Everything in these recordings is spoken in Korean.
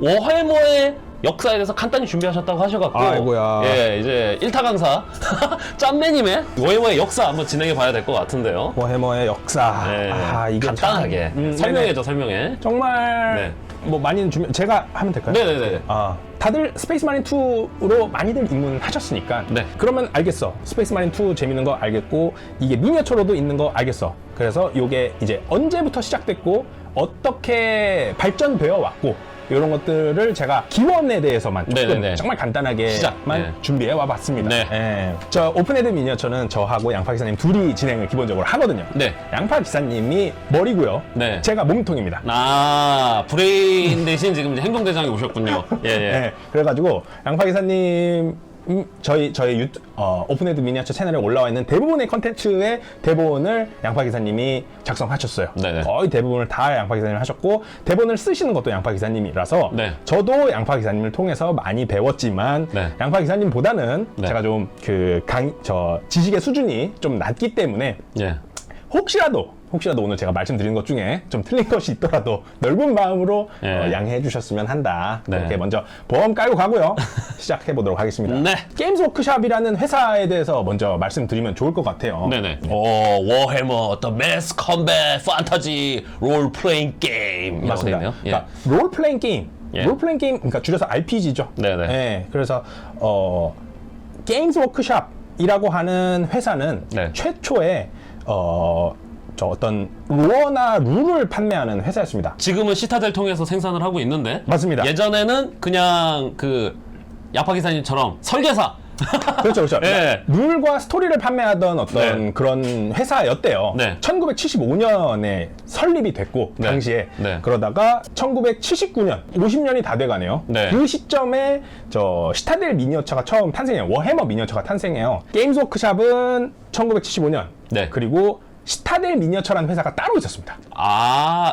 워해머의 역사에 대해서 간단히 준비하셨다고 하셔갖고 아이고야. 예, 이제 1타 강사 짬매님의 워해머의 역사 한번 진행해 봐야 될 것 같은데요. 워해머의 역사. 예, 이게 간단하게 설명해줘 설명해. 정말 네. 뭐 많이는 제가 하면 될까요? 네네네. 다들 스페이스 마린 2로 많이들 입문하셨으니까 네. 그러면 알겠어. 스페이스 마린 2 재밌는 거 알겠고 이게 미니어처로도 있는 거 알겠어. 그래서 이게 이제 언제부터 시작됐고 어떻게 발전되어 왔고 이런 것들을 제가 기원에 대해서만 조금 네네네. 정말 간단하게만 네. 준비해 와봤습니다. 네. 예. 저 오픈헤드 미니어처는 저하고 양파 기사님 둘이 진행을 기본적으로 하거든요. 네. 양파 기사님이 머리고요. 네. 제가 몸통입니다. 브레인 대신 지금 이제 행동대장이 오셨군요. 예, 예. 네, 그래가지고 양파 기사님 저희 오픈헤드 미니어처 채널에 올라와 있는 대부분의 컨텐츠의 대본을 양파 기사님이 작성하셨어요. 네네. 거의 대부분을 다 양파 기사님이 하셨고 대본을 쓰시는 것도 양파 기사님이라서 네. 저도 양파 기사님을 통해서 많이 배웠지만 네. 양파 기사님보다는 네. 제가 좀 지식의 수준이 좀 낮기 때문에 예. 혹시라도 오늘 제가 말씀드리는 것 중에 좀 틀린 것이 있더라도 넓은 마음으로 예. 양해해 주셨으면 한다. 네. 이렇게 먼저 보험 깔고 가고요. 시작해 보도록 하겠습니다. 네. 게임즈 워크숍이라는 회사에 대해서 먼저 말씀드리면 좋을 것 같아요. 네네. 워해머, The Mass Combat Fantasy Role Playing Game. 맞습니다. 되네요. 예. 그러니까 롤플레잉 게임, 예. 롤플레잉 게임, 그러니까 줄여서 RPG죠. 네네. 예, 그래서 게임즈 워크숍이라고 하는 회사는 네. 최초에 어떤 로어나 룰을 판매하는 회사였습니다. 지금은 시타델 통해서 생산을 하고 있는데 맞습니다. 예전에는 그냥 야파 기사님처럼 설계사. 그렇죠. 예. 룰과 스토리를 판매하던 어떤 네. 그런 회사였대요. 네. 1975년에 설립이 됐고 네. 당시에 네. 그러다가 1979년 50년이 다 돼가네요. 네. 그 시점에 시타델 미니어처가 처음 탄생해요. 워해머 미니어처가 탄생해요. 게임즈 워크숍은 1975년 네. 그리고 시타델 미니어처라는 회사가 따로 있었습니다.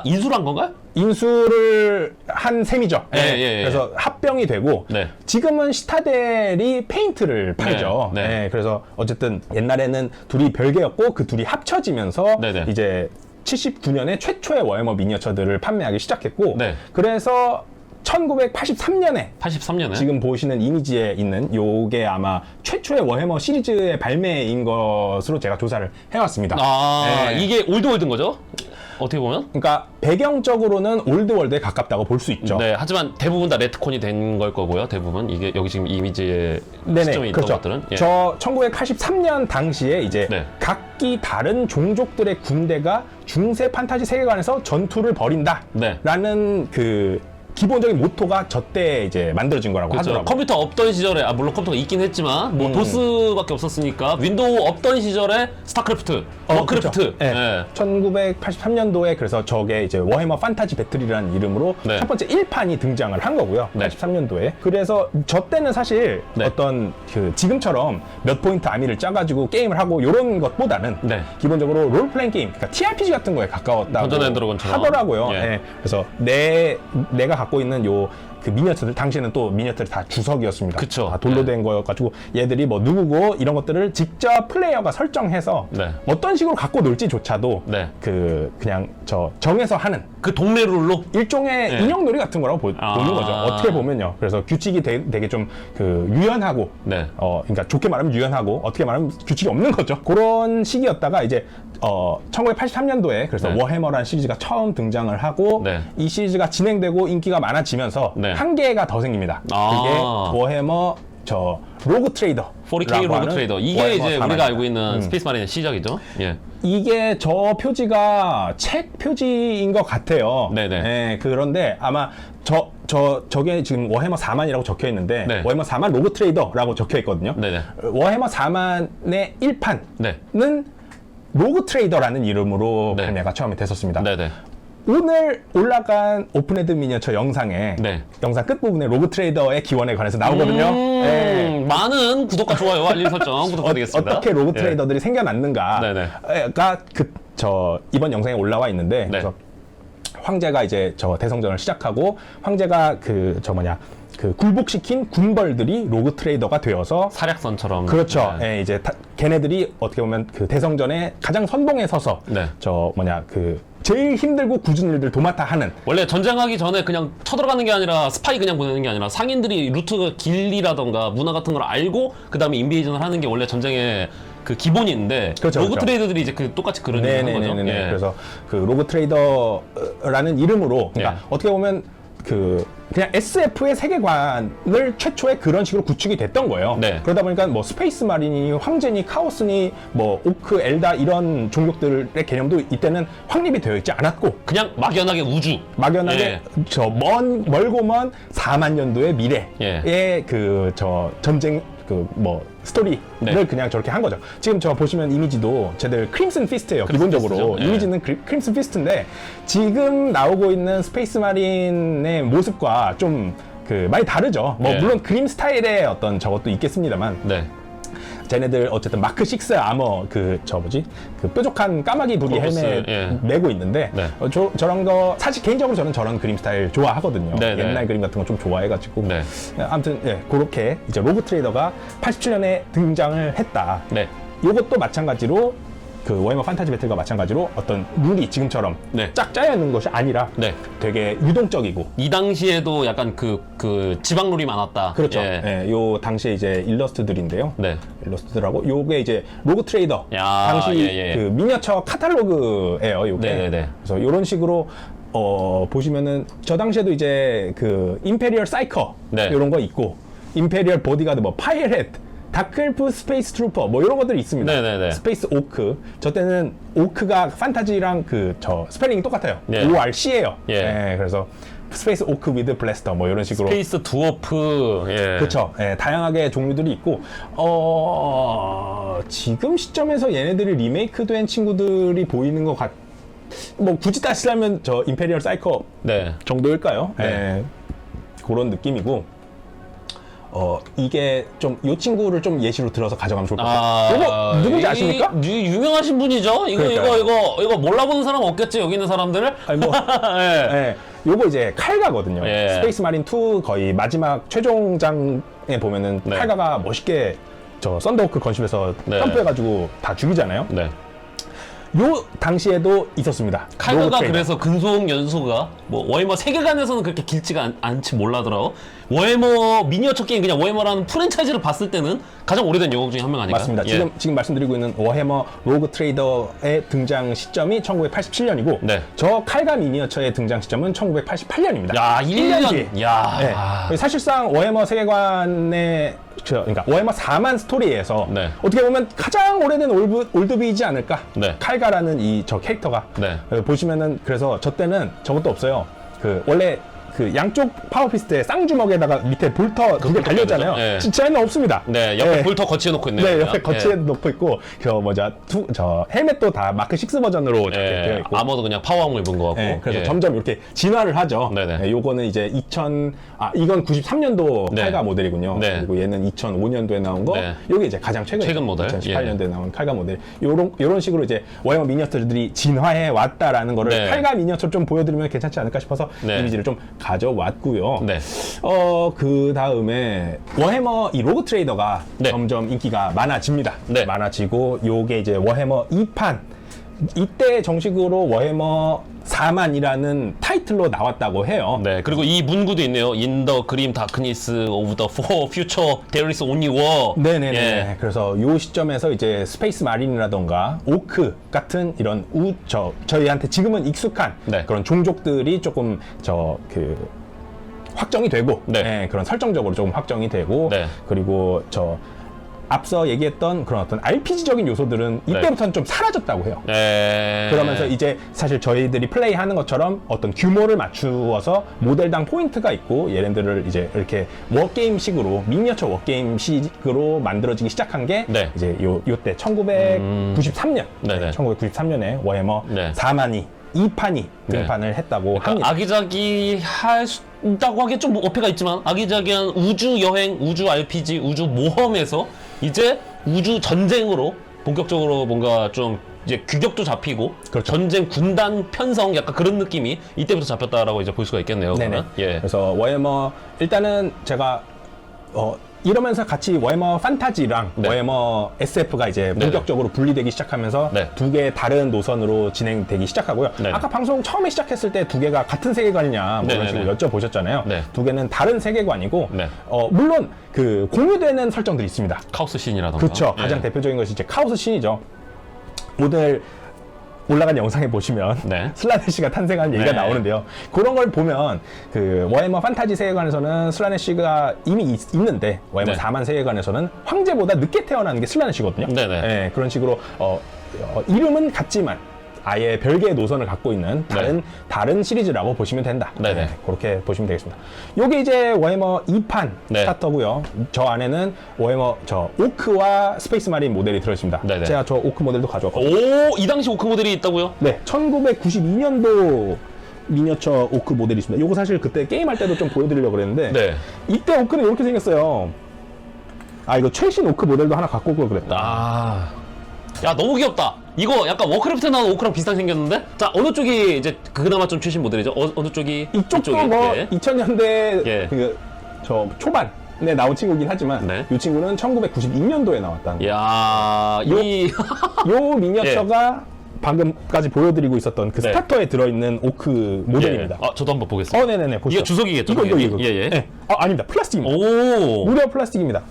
인수를 건가요? 인수를 한 셈이죠. 예. 그래서 합병이 되고 네. 지금은 시타델이 페인트를 팔죠. 네. 네, 그래서 어쨌든 옛날에는 둘이 별개였고 그 둘이 합쳐지면서 네네. 이제 79년에 최초의 워해머 미니어처들을 판매하기 시작했고 네. 그래서 1983년에 83년에. 지금 보시는 이미지에 있는 요게 아마 최초의 워해머 시리즈의 발매인 것으로 제가 조사를 해왔습니다. 네. 이게 올드월드인 거죠? 어떻게 보면? 그러니까 배경적으로는 올드월드에 가깝다고 볼 수 있죠. 네, 하지만 대부분 다 레트콘이 된 걸 거고요. 대부분 이게 여기 지금 이미지의 시점에 있던 그렇죠. 것들은 예. 저 1983년 당시에 이제 네. 각기 다른 종족들의 군대가 중세 판타지 세계관에서 전투를 벌인다라는 네. 기본적인 모토가 저때 이제 만들어진 거라고 그렇죠. 하더라고요. 컴퓨터 없던 시절에 물론 컴퓨터가 있긴 했지만 도스밖에 없었으니까 윈도우 없던 시절에 스타크래프트, 워크래프트. 그렇죠. 네. 예. 1983년도에 그래서 저게 이제 워해머 판타지 배틀이라는 이름으로 네. 첫 번째 1판이 등장을 한 거고요. 네. 83년도에. 그래서 저 때는 사실 네. 어떤 지금처럼 몇 포인트 아미를 짜가지고 게임을 하고 이런 것보다는 네. 기본적으로 롤플레잉 게임, 그러니까 TRPG 같은 거에 가까웠다고 던전 앤 드래곤처럼. 하더라고요. 예. 예. 그래서 내가 갖고 있는 그 미니어처들, 당시에는 또 미니어처들이 다 주석이었습니다. 그쵸. 다 돌로 된 거여가지고 얘들이 뭐 누구고 이런 것들을 직접 플레이어가 설정해서 네. 어떤 식으로 갖고 놀지조차도 네. 그냥 정해서 하는 그 동네 룰로 일종의 네. 인형놀이 같은 거라고 보는 거죠. 어떻게 보면요. 그래서 규칙이 되게 좀 유연하고, 네. 그러니까 좋게 말하면 유연하고 어떻게 말하면 규칙이 없는 거죠. 그런 시기였다가 이제 1983년도에 그래서 네. 워해머라는 시리즈가 처음 등장을 하고 네. 이 시리즈가 진행되고 인기가 많아지면서 네. 한 개가 더 생깁니다. 그게 워해머 로그 트레이더. 40K 로그 트레이더. 이게 이제 우리가 알고 있는 스페이스 마린의 시작이죠. 예. 이게 저 표지가 책 표지인 것 같아요. 네네. 네, 그런데 아마 저게 지금 워해머 4만이라고 적혀 있는데 네. 워해머 4만 로그 트레이더라고 적혀 있거든요. 네네. 워해머 4만의 1판은 네. 로그 트레이더라는 이름으로 네. 판매가 처음에 됐었습니다. 네네. 오늘 올라간 오픈헤드 미니어처 영상에 네. 영상 끝부분에 로그 트레이더의 기원에 관해서 나오거든요. 네. 많은 구독과 좋아요, 알림 설정 부탁드리겠습니다. 어떻게 로그 예. 트레이더들이 생겨났는가가 네네. 이번 영상에 올라와 있는데 네. 그래서 황제가 이제 대성전을 시작하고 황제가 굴복시킨 군벌들이 로그 트레이더가 되어서 사략선처럼. 그렇죠. 네. 예, 이제 걔네들이 어떻게 보면 대성전에 가장 선봉에 서서 네. 제일 힘들고 굳은 일들 도맡아 하는 원래 전쟁하기 전에 그냥 쳐들어가는 게 아니라 스파이 그냥 보내는 게 아니라 상인들이 루트 길이라던가 문화 같은 걸 알고 그 다음에 인베이전을 하는 게 원래 전쟁의 그 기본인데 그렇죠, 로그 그렇죠. 트레이더들이 이제 그 똑같이 그런 일을 한 거죠. 네네네네. 예. 그래서 그 로그 트레이더라는 이름으로 그러니까 예. 어떻게 보면 그 그냥 SF의 세계관을 최초에 그런 식으로 구축이 됐던 거예요. 네. 그러다 보니까 뭐 스페이스 마린이니 황제니 카오스니 뭐 오크, 엘다 이런 종족들의 개념도 이때는 확립이 되어 있지 않았고 그냥 막연하게 우주. 막연하게 예. 저 멀고 먼 4만 년도의 미래의 예. 그 저 전쟁 그 뭐 스토리를 네. 그냥 저렇게 한 거죠. 지금 저 보시면 이미지도 쟤들 크림슨 피스트예요. 크림슨 기본적으로 피스트죠. 예. 이미지는 크림슨 피스트인데 지금 나오고 있는 스페이스 마린의 모습과 좀 그 많이 다르죠. 뭐 예. 물론 그림 스타일의 어떤 저것도 있겠습니다만 네. 쟤네들 어쨌든 마크 6 아머 그 저 뭐지 그 뾰족한 까마귀 부리 코러스, 헬멧 예. 메고 있는데 네. 저런 거 사실 개인적으로 저는 저런 그림 스타일 좋아하거든요. 네, 네. 옛날 그림 같은 거 좀 좋아해가지고 네. 아무튼 예, 그렇게 이제 로그 트레이더가 87년에 등장을 했다. 네. 이것도 마찬가지로 그 워해머 판타지 배틀과 마찬가지로 어떤 룰이 지금처럼 네. 쫙 짜여 있는 것이 아니라 네. 되게 유동적이고 이 당시에도 약간 그 지방룰이 많았다. 그렇죠. 예. 예, 요 당시에 이제 일러스트들인데요. 네. 일러스트들하고 요게 이제 로그 트레이더 야, 당시 예, 예. 그 미니어처 카탈로그예요. 요게. 네네네. 그래서 요런 식으로 보시면은 저 당시에도 이제 그 임페리얼 사이커 네. 요런 거 있고 임페리얼 보디가드 뭐 파이렛 다크엘프 스페이스 트루퍼 뭐 이런 것들이 있습니다. 네네네. 스페이스 오크. 저 때는 오크가 판타지랑 그 저 스펠링이 똑같아요. 네. ORC예요. 예. 그래서 스페이스 오크 위드 블래스터 뭐 이런 식으로 스페이스 두어프. 예. 그렇죠. 예, 다양하게 종류들이 있고 지금 시점에서 얘네들이 리메이크된 친구들이 보이는 것 뭐 굳이 따지자면 저 임페리얼 사이커 네. 정도일까요? 네. 예, 그런 느낌이고 이게 좀 이 친구를 좀 예시로 들어서 가져가면 좋을 것 같아요. 이거 누군지 아십니까? 유명하신 분이죠. 그러니까요. 이거 몰라보는 사람 없겠지 여기 있는 사람들을. 아니 뭐 예. 예, 요거 이제 칼가거든요. 예. 스페이스 마린 2 거의 마지막 최종장에 보면은 네. 칼가가 멋있게 저 썬더호크 건십에서 네. 점프해가지고 다 죽이잖아요. 네. 요 당시에도 있었습니다. 칼가가 로그 트레이더. 그래서 근속 연수가 뭐 워해머 세계관에서는 그렇게 길지가 않지 몰라더라고. 워해머 미니어처 게임 그냥 워해머라는 프랜차이즈를 봤을 때는 가장 오래된 영웅 중에 한 명 아닌가? 맞습니다. 예. 지금 말씀드리고 있는 워해머 로그 트레이더의 등장 시점이 1987년이고 네. 저 칼가 미니어처의 등장 시점은 1988년입니다. 야, 1년. 야. 네. 사실상 워해머 세계관의 그러니까 워해머 4만 스토리에서 네. 어떻게 보면 가장 오래된 올드비이지 않을까? 네. 칼가라는 이 저 캐릭터가 네. 보시면은 그래서 저 때는 저것도 없어요. 그 원래 그 양쪽 파워피스트의 쌍주먹에다가 밑에 볼터 두 개 달렸잖아요. 예. 진짜에는 없습니다. 네, 옆에 예. 볼터 거치해 놓고 있네요. 네, 옆에 예. 거치에 놓고 있고 저 헬멧도 다 마크 6 버전으로 이렇게 되어 예. 있고. 아머도 그냥 파워함을 입은 거 같고. 네, 그래서 예. 점점 이렇게 진화를 하죠. 네네. 네, 요거는 이제 이건 93년도 네. 칼가 모델이군요. 네. 그리고 얘는 2005년도에 나온 거. 네. 요게 이제 가장 최근 모델. 2018년도에 나온 칼가 모델. 요런 식으로 이제 워해머 미니어처들이 진화해 왔다라는 거를 네. 칼가 미니어처 좀 보여드리면 괜찮지 않을까 싶어서 네. 이미지를 좀 가져왔고요. 네. 그 다음에 워해머 이 로그 트레이더가 네. 점점 인기가 많아집니다. 네. 많아지고 요게 이제 워해머 2판 이때 정식으로 워해머 4만이라는 타이틀로 나왔다고 해요. 네, 그리고 이 문구도 있네요. In the grim darkness of the far future, there is only war. 네네네. 예. 그래서 요 시점에서 이제 스페이스 마린이라던가 오크 같은 이런 저희한테 지금은 익숙한 네. 그런 종족들이 조금 확정이 되고 네. 예, 그런 설정적으로 조금 확정이 되고 네. 그리고 앞서 얘기했던 그런 어떤 RPG적인 요소들은 이때부터는 좀 사라졌다고 해요. 네. 그러면서 이제 사실 저희들이 플레이하는 것처럼 어떤 규모를 맞추어서 모델당 포인트가 있고 얘네들을 이제 이렇게 워게임식으로 미니어처 워게임식으로 만들어지기 시작한 게 네. 이제 요때 1993년, 네네. 1993년에 워해머 네. 4만이 2판이 등판을 했다고 그러니까 합니다. 아기자기 할 수 있다고 하기엔 좀 어폐가 있지만 아기자기한 우주 여행, 우주 RPG, 우주 모험에서 이제 우주 전쟁으로 본격적으로 뭔가 좀 이제 규격도 잡히고 그렇죠. 전쟁 군단 편성 약간 그런 느낌이 이때부터 잡혔다라고 이제 볼 수가 있겠네요. 네네. 그러면. 예. 그래서 워해머 일단은 제가 이러면서 같이 워해머 판타지랑 네. 워해머 SF가 이제 본격적으로 분리되기 시작하면서 네. 두 개의 다른 노선으로 진행되기 시작하고요. 네. 아까 방송 처음에 시작했을 때 두 개가 같은 세계관이냐 뭐 이런 식으로 여쭤보셨잖아요. 네. 두 개는 다른 세계관이고 네. 물론 그 공유되는 설정들이 있습니다. 카오스 씬이라던가. 그렇죠. 가장 대표적인 것이 이제 카오스 씬이죠. 오늘 올라간 영상에 보시면 네. 슬라네시가 탄생한 얘기가 네. 나오는데요. 그런 걸 보면 그 워해머 판타지 세계관에서는 슬라네시가 이미 있는데 워해머 네. 4만 세계관에서는 황제보다 늦게 태어나는 게 슬라네시거든요. 네네. 네, 그런 식으로 이름은 같지만 아예 별개의 노선을 갖고 있는 다른 시리즈라고 보시면 된다. 네네. 네, 그렇게 보시면 되겠습니다. 요게 이제 워해머 2판 네. 스타터고요. 저 안에는 워해머 오크와 스페이스 마린 모델이 들어있습니다. 네네. 제가 저 오크 모델도 가져왔거든요. 오, 이 당시 오크 모델이 있다고요? 네, 1992년도 미니어처 오크 모델이 있습니다. 요거 사실 그때 게임할 때도 좀 보여드리려고 그랬는데 네. 이때 오크는 이렇게 생겼어요. 아, 이거 최신 오크 모델도 하나 갖고 오고 그랬다. 아. 야, 너무 귀엽다. 이거 약간 워크래프트에 나온 오크랑 비슷하게 생겼는데? 자, 어느 쪽이 이제 그나마 좀 최신 모델이죠? 어느 쪽이? 이쪽도 이쪽이? 뭐 예. 2000년대 예. 저 초반에 나온 친구긴 하지만 네. 이 친구는 1992년도에 나왔다는 야, 이 요 미니어처가 방금까지 보여드리고 있었던 그 네. 스타터에 들어있는 오크 모델입니다. 예. 아, 저도 한번 보겠습니다. 네네네. 보시죠. 이게 주석이겠죠? 이거. 예, 예. 네. 아닙니다. 플라스틱입니다. 오. 무려 플라스틱입니다.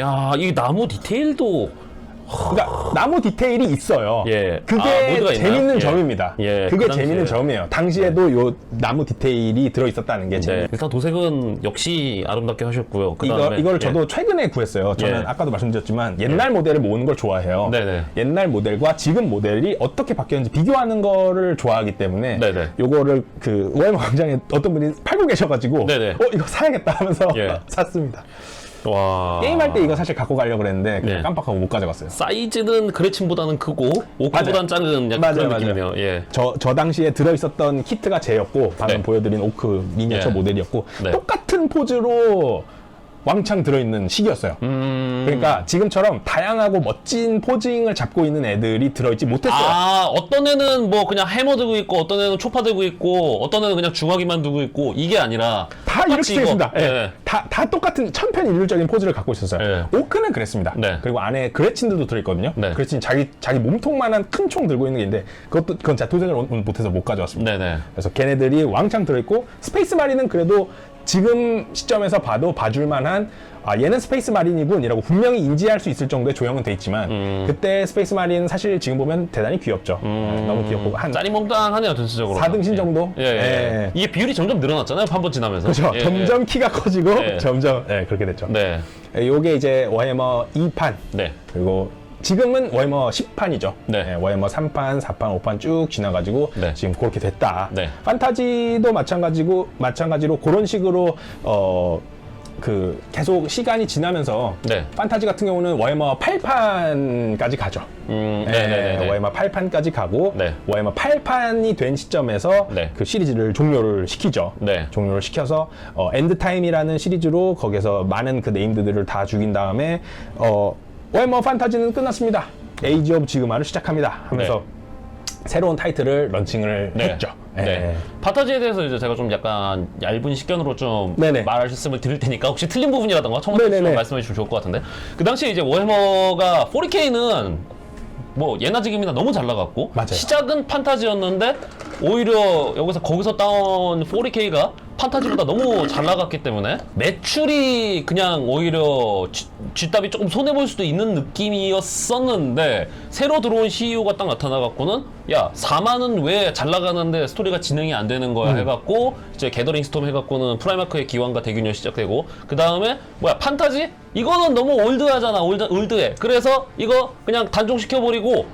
야, 이 나무 디테일도 그러니까 나무 디테일이 있어요. 예. 그게 모드가 있나요? 재밌는 예. 점입니다. 예, 그게 그 당시에. 재밌는 점이에요. 당시에도 요 나무 디테일이 들어있었다는 게 네. 재밌어요. 일단 도색은 역시 아름답게 하셨고요. 그다음에 이걸 예. 저도 최근에 구했어요. 저는 예. 아까도 말씀드렸지만 옛날 모델을 모으는 걸 좋아해요. 네네. 옛날 모델과 지금 모델이 어떻게 바뀌었는지 비교하는 거를 좋아하기 때문에 네네. 요거를 그 워해머 광장에 어떤 분이 팔고 계셔가지고 네네. 이거 사야겠다 하면서 예. 샀습니다. 와. 게임할 때 이거 사실 갖고 가려고 그랬는데 그냥 네. 깜빡하고 못 가져갔어요. 사이즈는 그레친보다는 크고 오크보다는 작은 약간 맞아요, 그런 맞아요. 느낌이네요. 예. 저 당시에 들어있었던 키트가 쟤였고 방금 네. 보여드린 오크 미니어처 예. 모델이었고 네. 똑같은 포즈로 왕창 들어있는 식이었어요. 그러니까 지금처럼 다양하고 멋진 포징을 잡고 있는 애들이 들어있지 못했어요. 아, 어떤 애는 뭐 그냥 해머 들고 있고 어떤 애는 초파 들고 있고 어떤 애는 그냥 중화기만 들고 있고 이게 아니라 다 이렇게 똑같이 되어 이거. 있습니다. 예. 예. 다 똑같은 천편일률적인 포즈를 갖고 있었어요. 예. 오크는 그랬습니다. 네. 그리고 안에 그레친들도 들어있거든요. 네. 그레친 자기 몸통만한 큰 총 들고 있는 게 있는데 그건 제가 도전을 못해서 못 가져왔습니다. 네네. 그래서 걔네들이 왕창 들어있고 스페이스 마린은 그래도 지금 시점에서 봐도 봐줄 만한 얘는 스페이스 마린이군 이라고 분명히 인지할 수 있을 정도의 조형은 돼 있지만 그때 스페이스 마린 사실 지금 보면 대단히 귀엽죠. 너무 귀엽고 한 짜리몽땅하네요, 전체적으로. 4등신 정도? 예, 예. 예. 이게 비율이 점점 늘어났잖아요, 한 번 지나면서. 그렇죠. 예, 점점 키가 커지고 예. 점점 그렇게 됐죠. 네. 요게 이제 워해머 2판 네. 그리고 지금은 워해머 10판이죠. 네. 워해머 3판, 4판, 5판 쭉 지나가지고 네. 지금 그렇게 됐다. 네. 판타지도 마찬가지로 그런 식으로 그 계속 시간이 지나면서 네. 판타지 같은 경우는 워해머 8판까지 가죠. 네네네. 워해머 8판까지 가고 네. 워해머 8판이 된 시점에서 네. 그 시리즈를 종료를 시키죠. 네. 종료를 시켜서 엔드타임이라는 시리즈로 거기서 많은 그 네임드들을 다 죽인 다음에 워해머 판타지는 끝났습니다. 에이지 오브 지그마를 시작합니다 하면서 새로운 타이틀을 런칭을 했죠. 네. 판타지에 대해서 이제 제가 좀 약간 얇은 식견으로 좀 네네. 말씀을 드릴 테니까 혹시 틀린 부분이라던가 첨언해 주시면 네네네. 말씀해 주시면 좋을 것 같은데 그 당시에 이제 워해머가 40K는 뭐 예나 지금이나 너무 잘 나갔고 맞아요. 시작은 판타지였는데 오히려 거기서 따온 40K가 판타지보다 너무 잘 나갔기 때문에 매출이 그냥 오히려 쥐답이 조금 손해볼 수도 있는 느낌이었었는데 새로 들어온 CEO가 딱 나타나갖고는 야 4만은 왜 잘 나가는데 스토리가 진행이 안 되는 거야 해갖고 이제 게더링 스톰 해갖고는 프라이마크의 기wan과 대균열 시작되고 그 다음에 뭐야 판타지? 이거는 너무 올드하잖아 올드해 그래서 이거 그냥 단종시켜버리고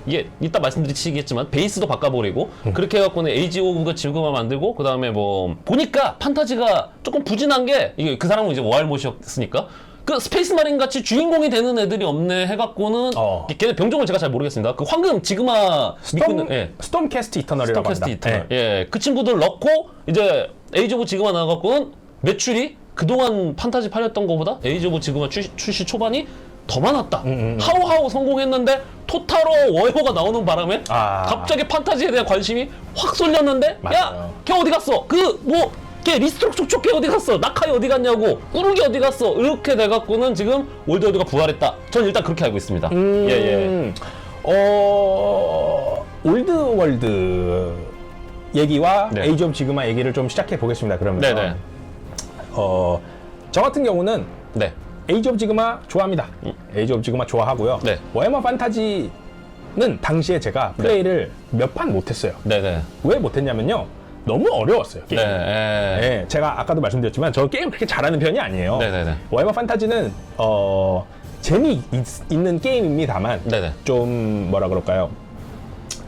이게 이따 말씀드리시겠지만 베이스도 바꿔버리고 그렇게 해갖고는 에이지 오브가 지금화 만들고 그 다음에 뭐 보니까 판타지가 조금 부진한 게 이게 그 사람은 이제 워할못이었으니까 그 스페이스 마린 같이 주인공이 되는 애들이 없네 해갖고는 걔네 병종을 제가 잘 모르겠습니다. 그 황금 지그마 믿고 있는 스톰캐스트 이터널이라고 스톰캐스트 합니다. 이터널. 예, 그 친구들 넣고 이제 에이지 오브 지그마 나와갖고는 매출이 그동안 판타지 팔렸던 것보다 에이지 오브 지그마 출시 초반이 더 많았다. 하우하우 성공했는데 토타로 워해머가 나오는 바람에 갑자기 판타지에 대한 관심이 확 쏠렸는데 맞아요. 야, 걔 어디 갔어? 걔 리스트록 족족해 어디 갔어? 나카이 어디 갔냐고? 꾸룩이 어디 갔어? 이렇게 돼갖고는 지금 올드월드가 부활했다. 전 일단 그렇게 알고 있습니다. 예. 올드월드 얘기와 네. 에이지 오브 지그마 얘기를 좀 시작해 보겠습니다. 그러면 네네. 저 같은 경우는 네. 에이지 오브 지그마 좋아합니다. 에이지 오브 지그마 좋아하고요. 네. 워해머 판타지는 당시에 제가 플레이를 몇 판 못했어요. 네네. 왜 못했냐면요. 너무 어려웠어요. 게임. 네. 네, 제가 아까도 말씀드렸지만 저 게임 그렇게 잘하는 편이 아니에요. 네네네. 워해머 판타지는 재미있는 게임입니다만 네네. 좀 뭐라 그럴까요?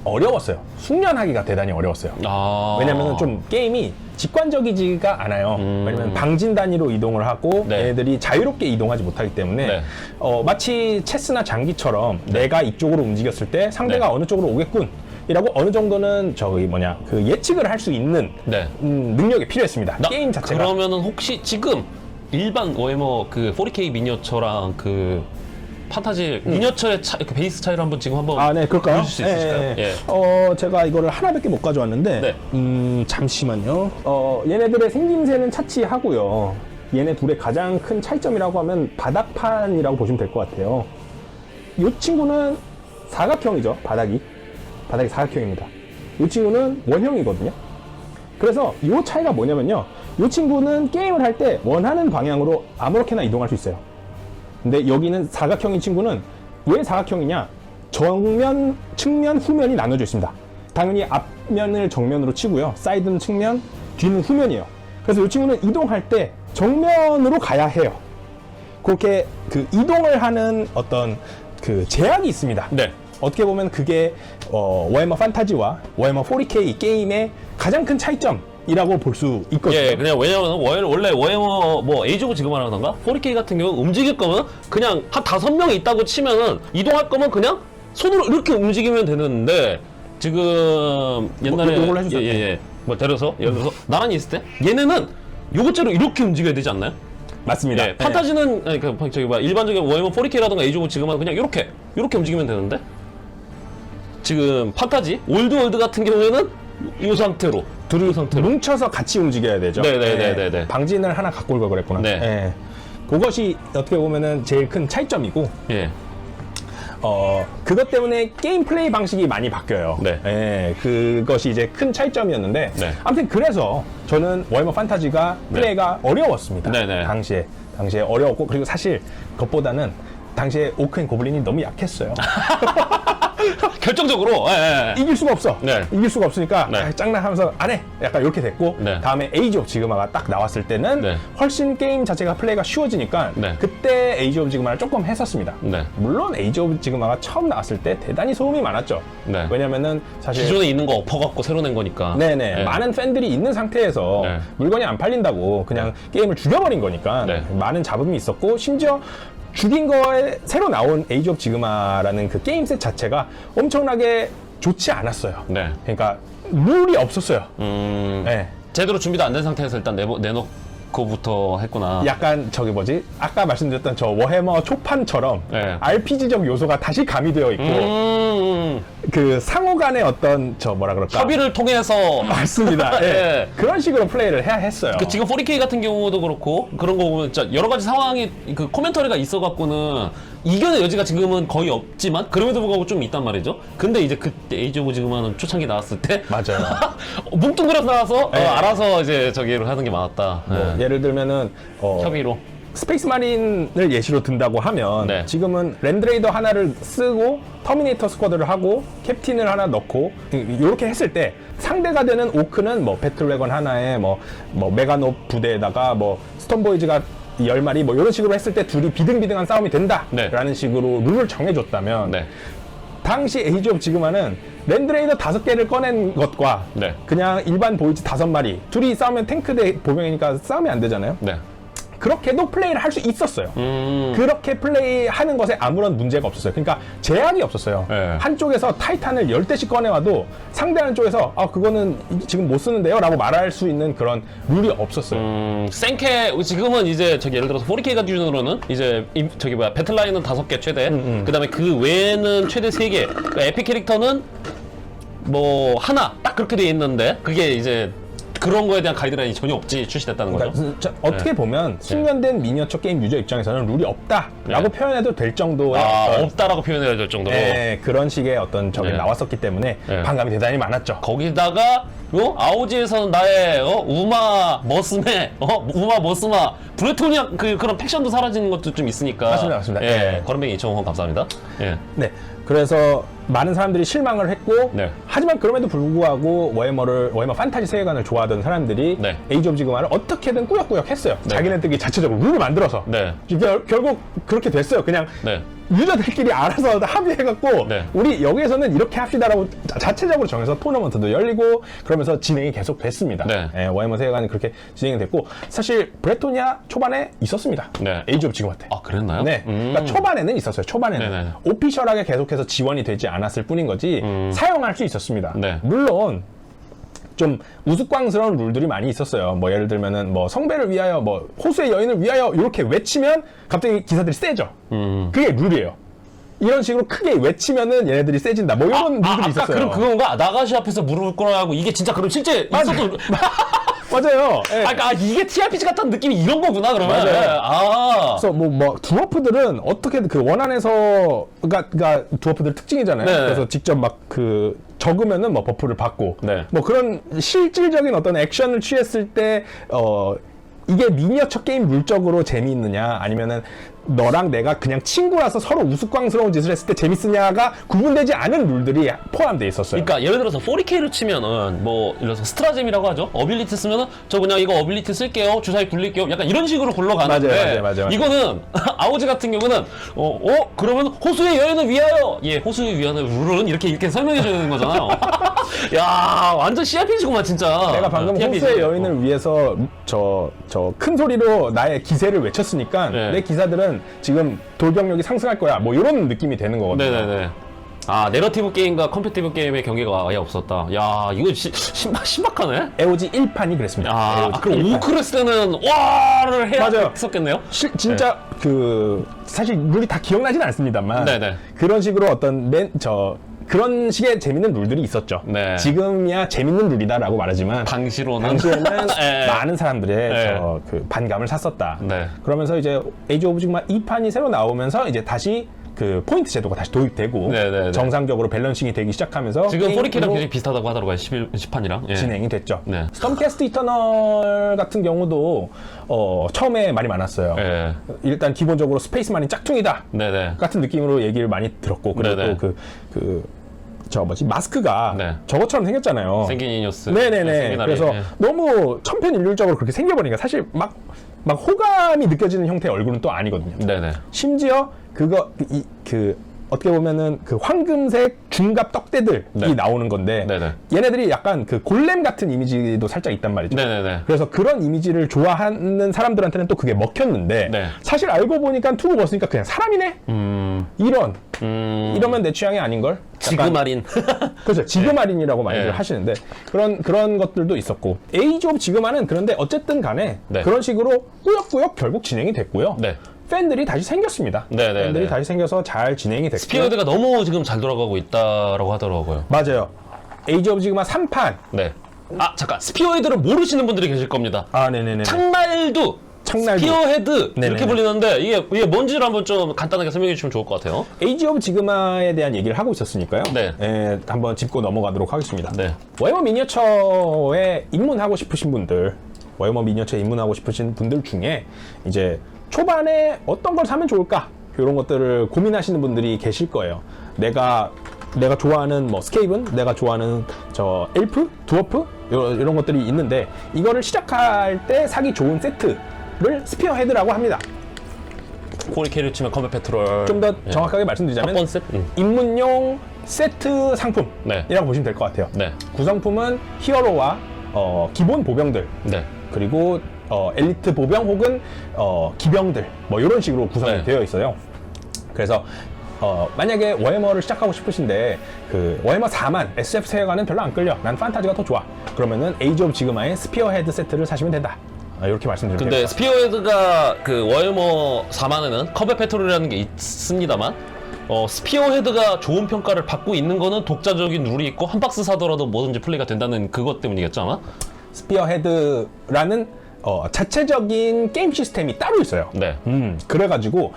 어려웠어요. 숙련하기가 대단히 어려웠어요. 아. 왜냐면은 좀 게임이 직관적이지가 않아요. 왜냐면 방진 단위로 이동을 하고 네. 얘네들이 자유롭게 이동하지 못하기 때문에 네. 마치 체스나 장기처럼 내가 이쪽으로 움직였을 때 상대가 네. 어느 쪽으로 오겠군 이라고 어느 정도는 그 예측을 할 수 있는 네. 능력이 필요했습니다. 게임 자체가. 그러면은 혹시 지금 일반 워해머 그 40K 미니어처랑 그 판타지 미니어처의 그 베이스 차이를 한번 지금 한번 네, 그럴까요? 보여줄 수 있으실까요? 예. 제가 이거를 하나밖에 못 가져왔는데, 네. 잠시만요. 얘네들의 생김새는 차치하고요. 얘네 둘의 가장 큰 차이점이라고 하면 바닥판이라고 보시면 될 것 같아요. 이 친구는 사각형이죠, 바닥이 사각형입니다. 이 친구는 원형이거든요. 그래서 이 차이가 뭐냐면요. 이 친구는 게임을 할 때 원하는 방향으로 아무렇게나 이동할 수 있어요. 근데 여기는 사각형인 친구는 왜 사각형이냐? 정면, 측면, 후면이 나눠져 있습니다. 당연히 앞면을 정면으로 치고요. 사이드는 측면, 뒤는 후면이에요. 그래서 이 친구는 이동할 때 정면으로 가야 해요. 그렇게 그 이동을 하는 어떤 그 제약이 있습니다. 네. 어떻게 보면 그게 워해머 판타지와 워해머 40K 게임의 가장 큰 차이점이라고 볼 수 있거든요. 예, 그냥 왜냐면 원래 워해머 뭐 에이지 오브 지그마라던가 40K 같은 경우 움직일 거면 그냥 한 5명이 있다고 치면은 이동할 거면 그냥 손으로 이렇게 움직이면 되는데 지금 옛날에 요걸로 해주세요. 예. 뭐 예를 들어서 나란히 있을 때 얘네는 요것대로 이렇게 움직여야 되지 않나요? 맞습니다. 예, 판타지는 아니, 일반적인 워해머 40K라던가 에이지 오브 지그마는 그냥 이렇게 움직이면 되는데 지금 판타지 올드월드 같은 경우에는 이 상태로 둘이 이 상태로 뭉쳐서 같이 움직여야 되죠. 네네네네네. 방진을 하나 갖고 올 걸 그랬구나. 네. 예. 그것이 어떻게 보면은 제일 큰 차이점이고, 예. 그것 때문에 게임 플레이 방식이 많이 바뀌어요. 네. 예, 그것이 이제 큰 차이점이었는데, 네. 아무튼 그래서 저는 워해머 판타지가 플레이가 어려웠습니다. 네네. 당시에 어려웠고, 그리고 사실 그것보다는 당시에 오크 앤 고블린이 너무 약했어요. 결정적으로 이길 수가 없어. 네. 이길 수가 없으니까 네. 짱나하면서 안 해. 약간 이렇게 됐고 네. 다음에 에이지 오브 지그마가 딱 나왔을 때는 네. 훨씬 게임 자체가 플레이가 쉬워지니까 네. 그때 에이지 오브 지그마를 조금 했었습니다. 네. 물론 에이지 오브 지그마가 처음 나왔을 때 대단히 소음이 많았죠. 네. 왜냐면은 사실 기존에 있는 거 엎어갖고 새로 낸 거니까. 네네 네. 많은 팬들이 있는 상태에서 네. 물건이 안 팔린다고 그냥 게임을 죽여버린 거니까 네. 많은 잡음이 있었고 심지어 죽인 거에 새로 나온 에이지 오브 지그마라는 그 게임셋 자체가 엄청나게 좋지 않았어요. 네. 그러니까 룰이 없었어요. 네. 제대로 준비도 안 된 상태에서 일단 내놓고부터 했구나. 약간 아까 말씀드렸던 저 워해머 초판처럼 네. RPG적 요소가 다시 가미되어 있고 그 상호 간의 어떤 협의를 통해서 맞습니다. 예. 예. 그런 식으로 플레이를 해야 했어요. 그 지금 40K 같은 경우도 그렇고 그런 거 보면 진짜 여러 가지 상황이 그 코멘터리가 있어갖고는 이견의 여지가 지금은 거의 없지만 그럼에도 불구하고 좀 있단 말이죠. 근데 이제 그때 에이지 오브 지그마는 초창기 나왔을 때 맞아요. 뭉뚱그려서 나와서 네. 알아서 이제 저기를 하는 게 많았다. 예. 예를 들면은 협의로. 스페이스 마린을 예시로 든다고 하면 네. 지금은 랜드레이더 하나를 쓰고 터미네이터 스쿼드를 하고 캡틴을 하나 넣고 이렇게 했을 때 상대가 되는 오크는 뭐 배틀웨건 하나에 뭐 메가노 부대에다가 뭐 스톤보이즈가 10마리 뭐 이런 식으로 했을 때 둘이 비등비등한 싸움이 된다라는 네. 식으로 룰을 정해줬다면 네. 당시 에이지 오브 지그마는 랜드레이더 5개를 꺼낸 것과 네. 그냥 일반 보이즈 5마리 둘이 싸우면 탱크 대 보병이니까 싸움이 안 되잖아요. 네. 그렇게도 플레이를 할 수 있었어요. 그렇게 플레이하는 것에 아무런 문제가 없었어요. 그러니까 제약이 없었어요. 네. 한쪽에서 타이탄을 10대씩 꺼내와도 상대하는 쪽에서 그거는 지금 못 쓰는데요 라고 말할 수 있는 그런 룰이 없었어요. 생캐 지금은 이제 예를 들어서 40K 기준으로는 이제 배틀라인은 5개 최대. 그다음에 그 외에는 최대 3개. 그러니까 에픽 캐릭터는 뭐 하나 딱 그렇게 돼 있는데 그게 이제 그런 거에 대한 가이드라인이 전혀 없이 출시됐다는 거죠. 그러니까 어떻게 보면 숙련된 미니어처 게임 유저 입장에서는 룰이 없다라고 표현해도 될 정도의 없다라고 표현해야 될 정도로. 그런 식의 어떤 적이 네. 나왔었기 때문에 반감이 대단히 많았죠. 거기다가 아오지에서는 나의 우마 머스메 우마 머스마 브레토니아 그런 팩션도 사라지는 것도 좀 있으니까. 맞습니다. 예. 네. 거름뱅이 2,000원 감사합니다. 예. 네. 그래서 많은 사람들이 실망을 했고 네. 하지만 그럼에도 불구하고 워해머 판타지 세계관을 좋아하던 사람들이 네. 에이지 오브 지그마를 어떻게든 꾸역꾸역 했어요. 자기네들이 자체적으로 룰을 만들어서 네. 결국 그렇게 됐어요. 그냥 네. 유저들끼리 알아서 합의해갖고 네. 우리 여기에서는 이렇게 합시다라고 자체적으로 정해서 토너먼트도 열리고 그러면서 진행이 계속 됐습니다. 네. 예, 워해머 세계관이 그렇게 진행이 됐고 사실 브레토니아 초반에 있었습니다. 네. 에이지 오브 지그마 때. 아, 그랬나요? 네. 그러니까 초반에는 있었어요. 초반에는. 네네. 오피셜하게 계속해서 지원이 되지 않았을 뿐인 거지 사용할 수 있었습니다. 네. 물론 좀 우스꽝스러운 룰들이 많이 있었어요. 뭐 예를 들면은 뭐 성배를 위하여 뭐 호수의 여인을 위하여 이렇게 외치면 갑자기 기사들이 세져. 그게 룰이에요. 이런 식으로 크게 외치면은 얘네들이 세진다. 뭐 이런 룰들이 있었어요. 그럼 그건가? 나가시 앞에서 무릎을 꿇어야 하고 이게 진짜 그럼 실제 있어도 맞아요. 예. 그러니까 이게 TRPG 같은 느낌이 이런 거구나 그러면. 맞아요. 그래서 뭐 드워프들은 어떻게든 그 원안에서 그러니까 드워프들 특징이잖아요. 네. 그래서 직접 막 그 적으면은 뭐 버프를 받고 네. 뭐 그런 실질적인 어떤 액션을 취했을 때 이게 미니어처 게임 룰적으로 재미있느냐 아니면은 너랑 내가 그냥 친구라서 서로 우스꽝스러운 짓을 했을 때 재밌으냐가 구분되지 않은 룰들이 포함되어 있었어요. 그러니까 예를 들어서 40K를 치면은 뭐 예를 들어서 스트라잼이라고 하죠. 어빌리티 쓰면은 저 그냥 이거 어빌리티 쓸게요. 주사위 굴릴게요. 약간 이런 식으로 굴러가는데 맞아요. 이거는 아오지 같은 경우는 그러면 호수의 여인을 위하여 소의 위하여 룰은 이렇게 설명해 주는 거잖아요. 야 완전 CRPG구만 진짜. 내가 방금 TRPG. 호수의 여인을 위해서 저 큰 소리로 나의 기세를 외쳤으니까 네. 내 기사들은 지금 돌격력이 상승할 거야. 뭐 이런 느낌이 되는 거거든요. 네네네. 아 내러티브 게임과 컴피티브 게임의 경계가 아예 없었다. 야 이거 신박하네. 에오지 1판이 그랬습니다. 그럼 1판. 오크레스 때는 와를 해야 맞아요. 했었겠네요. 진짜 사실 룰이 다 기억나진 않습니다만 네네. 그런 식으로 어떤 그런 식의 재밌는 룰들이 있었죠. 네. 지금이야 재밌는 룰이다라고 말하지만 당시에는 네. 많은 사람들의 네. 그 반감을 샀었다. 네. 그러면서 이제 에이지 오브 지그마 2판이 새로 나오면서 이제 다시 그 포인트 제도가 다시 도입되고 네네네. 정상적으로 밸런싱이 되기 시작하면서 지금 40K랑 게임으로 굉장히 비슷하다고 하더라고요. 10판이랑. 예. 진행이 됐죠. 네. 스톰캐스트 이터널 같은 경우도 처음에 말이 많았어요. 예. 일단 기본적으로 스페이스 마린 짝퉁이다 네네. 같은 느낌으로 얘기를 많이 들었고 그리고 네네. 또 마스크가 네. 저것처럼 생겼잖아요. 생긴 이니어스. 네네네. 생긴 그래서 예. 너무 천편일률적으로 그렇게 생겨버리니까 사실 막 호감이 느껴지는 형태의 얼굴은 또 아니거든요. 네네. 심지어 어떻게 보면은 그 황금색 중갑 떡대들이 네. 나오는 건데 네네. 얘네들이 약간 그 골렘 같은 이미지도 살짝 있단 말이죠. 네네네. 그래서 그런 이미지를 좋아하는 사람들한테는 또 그게 먹혔는데 네. 사실 알고 보니까 투구 벗으니까 그냥 사람이네? 이러면 내 취향이 아닌걸? 지그마린. 그렇죠. 지그마린이라고 많이들 네. 하시는데 그런 것들도 있었고 에이지 오브 지그마는 그런데 어쨌든 간에 네. 그런 식으로 꾸역꾸역 결국 진행이 됐고요. 네. 팬들이 다시 생겼습니다. 네네네. 팬들이 다시 생겨서 잘 진행이 됐고요. 스피어드가 너무 지금 잘 돌아가고 있다라고 하더라고요. 맞아요. 에이지 오브 지그마 3판. 네. 잠깐. 스피어헤드를 모르시는 분들이 계실 겁니다. 네네네. 창날두. 스피어헤드 네네. 이렇게 불리는데 이게 뭔지를 한번 좀 간단하게 설명해 주시면 좋을 것 같아요. 에이지 오브 지그마에 대한 얘기를 하고 있었으니까요. 네. 한번 짚고 넘어가도록 하겠습니다. 네. 워해머 미니어처에 입문하고 싶으신 분들, 워해머 미니어처에 입문하고 싶으신 분들 중에 이제 초반에 어떤 걸 사면 좋을까? 이런 것들을 고민하시는 분들이 계실 거예요. 내가 좋아하는 스케이븐, 내가 좋아하는 엘프, 드워프 이런 것들이 있는데 이거를 시작할 때 사기 좋은 세트를 스피어 헤드라고 합니다. 40K를 치면 컴뱃 페트롤. 좀 더 예. 정확하게 말씀드리자면 첫 번째? 입문용 세트 상품이라고 네. 보시면 될 것 같아요. 네. 구성품은 히어로와 기본 보병들 네. 그리고 엘리트 보병 혹은 기병들 이런 식으로 구성이 네. 되어 있어요. 그래서 만약에 워해머를 시작하고 싶으신데 그 워해머 4만 SF 세계관은 별로 안 끌려. 난 판타지가 더 좋아. 그러면은 에이지 오브 지그마의 스피어 헤드 세트를 사시면 된다. 이렇게 말씀드리면 근데 됩니다. 스피어헤드가 그 워해머 4만에는 컴뱃 페트롤이라는 게 있습니다만 스피어헤드가 좋은 평가를 받고 있는 거는 독자적인 룰이 있고 한 박스 사더라도 뭐든지 플레이가 된다는 그것 때문이겠죠 아마? 스피어헤드라는 자체적인 게임 시스템이 따로 있어요. 네. 그래가지고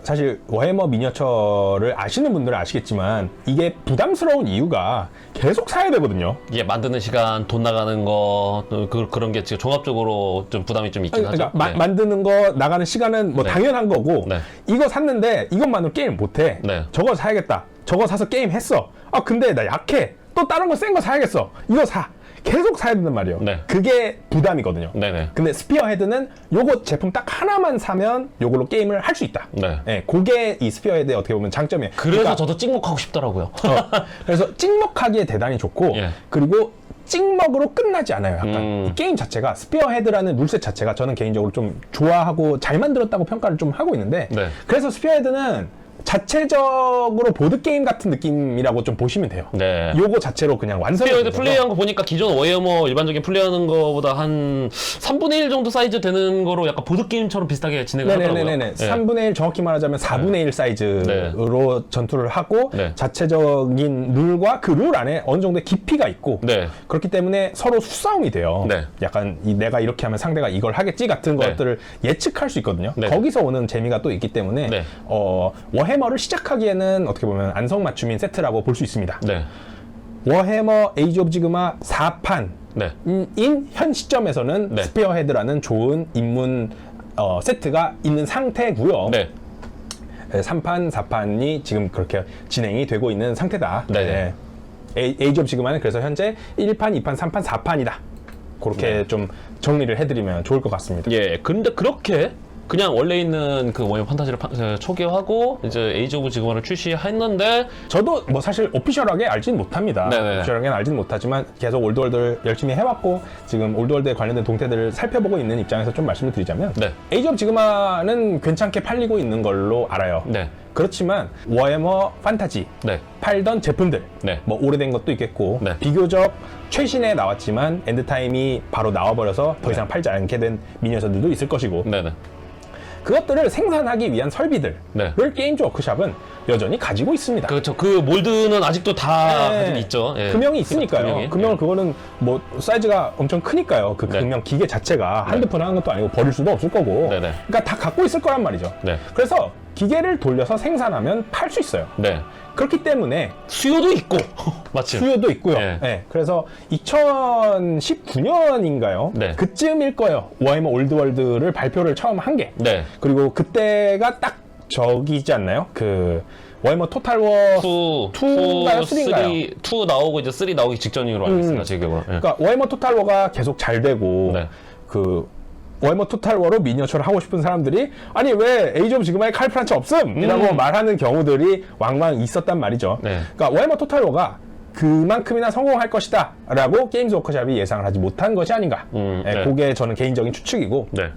사실 워해머 미니어처를 아시는 분들은 아시겠지만 이게 부담스러운 이유가 계속 사야 되거든요. 이게 만드는 시간, 돈 나가는 거, 그런 게 지금 종합적으로 좀 부담이 좀 있긴 하죠. 그러니까 만드는 거 나가는 시간은 뭐 네. 당연한 거고 네. 이거 샀는데 이것만으로 게임 못해. 네. 저거 사야겠다. 저거 사서 게임 했어. 아 근데 나 약해. 또 다른 거 센 거 사야겠어. 이거 사. 계속 사야 된단 말이에요. 네. 그게 부담이거든요. 네네. 근데 스피어헤드는 요거 제품 딱 하나만 사면 요걸로 게임을 할 수 있다. 네. 네, 그게 이 스피어헤드의 어떻게 보면 장점이에요. 그래서 그러니까, 저도 찍먹하고 싶더라고요. 그래서 찍먹하기에 대단히 좋고 예. 그리고 찍먹으로 끝나지 않아요. 약간 이 게임 자체가 스피어헤드라는 룰셋 자체가 저는 개인적으로 좀 좋아하고 잘 만들었다고 평가를 좀 하고 있는데 네. 그래서 스피어헤드는 자체적으로 보드게임 같은 느낌이라고 좀 보시면 돼요. 네. 요거 자체로 그냥 완성이 스피어헤드 돼서. 플레이한 거 보니까 기존 워해머 일반적인 플레이하는 거보다 한 3분의 1 정도 사이즈 되는 거로 약간 보드게임처럼 비슷하게 진행을 하더라고요. 네네네네. 네. 3분의 1 정확히 말하자면 4분의 1 사이즈로 전투를 하고 네. 자체적인 룰과 그 룰 안에 어느 정도의 깊이가 있고 네. 그렇기 때문에 서로 수싸움이 돼요. 네. 약간 내가 이렇게 하면 상대가 이걸 하겠지 같은 네. 것들을 예측할 수 있거든요. 네. 거기서 오는 재미가 또 있기 때문에 네. 워해머를 시작하기에는 어떻게 보면 안성맞춤인 세트라고 볼 수 있습니다. 네. 워해머 에이지 오브 지그마 4판 네. 인 현 시점에서는 네. 스피어헤드라는 좋은 입문 세트가 있는 상태고요. 네. 3판, 4판이 지금 그렇게 진행이 되고 있는 상태다. 네네. 에이지 오브 지그마는 그래서 현재 1판, 2판, 3판, 4판이다. 그렇게 네. 좀 정리를 해드리면 좋을 것 같습니다. 예. 근데 그렇게 그냥 원래 있는 그 워해머 판타지를 초기화하고 이제 에이지 오브 지그마를 출시했는데 저도 뭐 사실 오피셜하게 알진 못합니다. 네네네. 오피셜하게는 알진 못하지만 계속 올드월드를 열심히 해왔고 지금 올드월드에 관련된 동태들을 살펴보고 있는 입장에서 좀 말씀을 드리자면 네. 에이지 오브 지그마는 괜찮게 팔리고 있는 걸로 알아요. 네. 그렇지만 워해머 판타지 네. 팔던 제품들 네. 뭐 오래된 것도 있겠고 네. 비교적 최신에 나왔지만 엔드타임이 바로 나와버려서 더 이상 팔지 않게 된 미니어처들도 있을 것이고 네네. 그것들을 생산하기 위한 설비들을 네. 게임즈 워크샵은 여전히 가지고 있습니다. 그렇죠. 그 몰드는 아직도 다 가지고 있죠. 예. 금형이 있으니까요. 금형이. 금형은 예. 그거는 뭐 사이즈가 엄청 크니까요. 그 네. 금형 기계 자체가 한두 푼 하는 것도 아니고 버릴 수도 없을 거고. 네네. 그러니까 다 갖고 있을 거란 말이죠. 네. 그래서 기계를 돌려서 생산하면 팔 수 있어요. 네. 그렇기 때문에 수요도 있고 마침. 수요도 있고요. 네. 네. 그래서 2019년인가요? 네. 그쯤일 거예요. 워해머 올드월드를 발표를 처음 한 게. 네. 그리고 그때가 딱 저기지 않나요? 그 워해머 토탈워 2인가요? 3인가요? 2 나오고 이제 3 나오기 직전으로 알고 있습니다. 지금. 예. 그러니까 워해머 토탈워가 계속 잘 되고 네. 그 워해머 토탈워로 미니어처를 하고 싶은 사람들이 아니 왜 에이지 오브 지그마에 칼프란치 없음? 이라고 말하는 경우들이 왕왕 있었단 말이죠. 네. 그러니까 워해머 토탈워가 그만큼이나 성공할 것이다 라고 게임즈 워크숍이 예상을 하지 못한 것이 아닌가. 네. 그게 저는 개인적인 추측이고 네.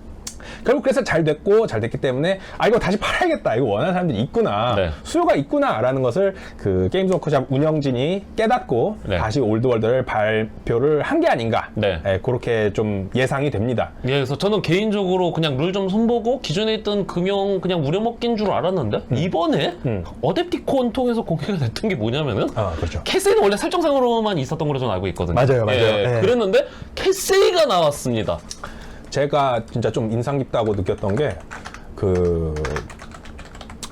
결국 그래서 잘 됐기 때문에 아 이거 다시 팔아야겠다, 이거 원하는 사람들이 있구나, 네. 수요가 있구나라는 것을 그 게임즈 워크숍 운영진이 깨닫고 네. 다시 올드월드를 발표를 한 게 아닌가. 네. 그렇게 좀 예상이 됩니다. 예, 그래서 저는 개인적으로 그냥 룰 좀 손보고 기존에 있던 금형 그냥 우려먹긴 줄 알았는데 이번에 어댑티콘 통해서 공개가 됐던 게 뭐냐면은 그렇죠. 캐세이는 원래 설정상으로만 있었던 걸로 저는 알고 있거든요. 맞아요, 맞아요. 예, 예. 그랬는데 캐세이가 나왔습니다. 제가 진짜 좀 인상 깊다고 느꼈던 게 그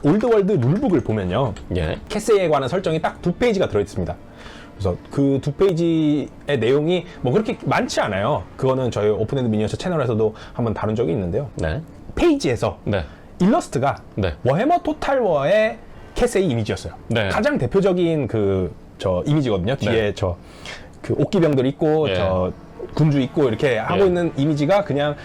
올드월드 룰북을 보면요, 예. 캐세이에 관한 설정이 딱 2페이지가 들어있습니다. 그래서 그 2페이지의 내용이 뭐 그렇게 많지 않아요. 그거는 저희 오픈핸드 미니어처 채널에서도 한번 다룬 적이 있는데요. 네. 페이지에서 네. 일러스트가 네. 워해머 토탈워의 캐세이 이미지였어요. 네. 가장 대표적인 저 이미지거든요. 뒤에 저 그 옥기병들 있고 예. 저 군주 있고 이렇게 하고 예. 있는 이미지가 그냥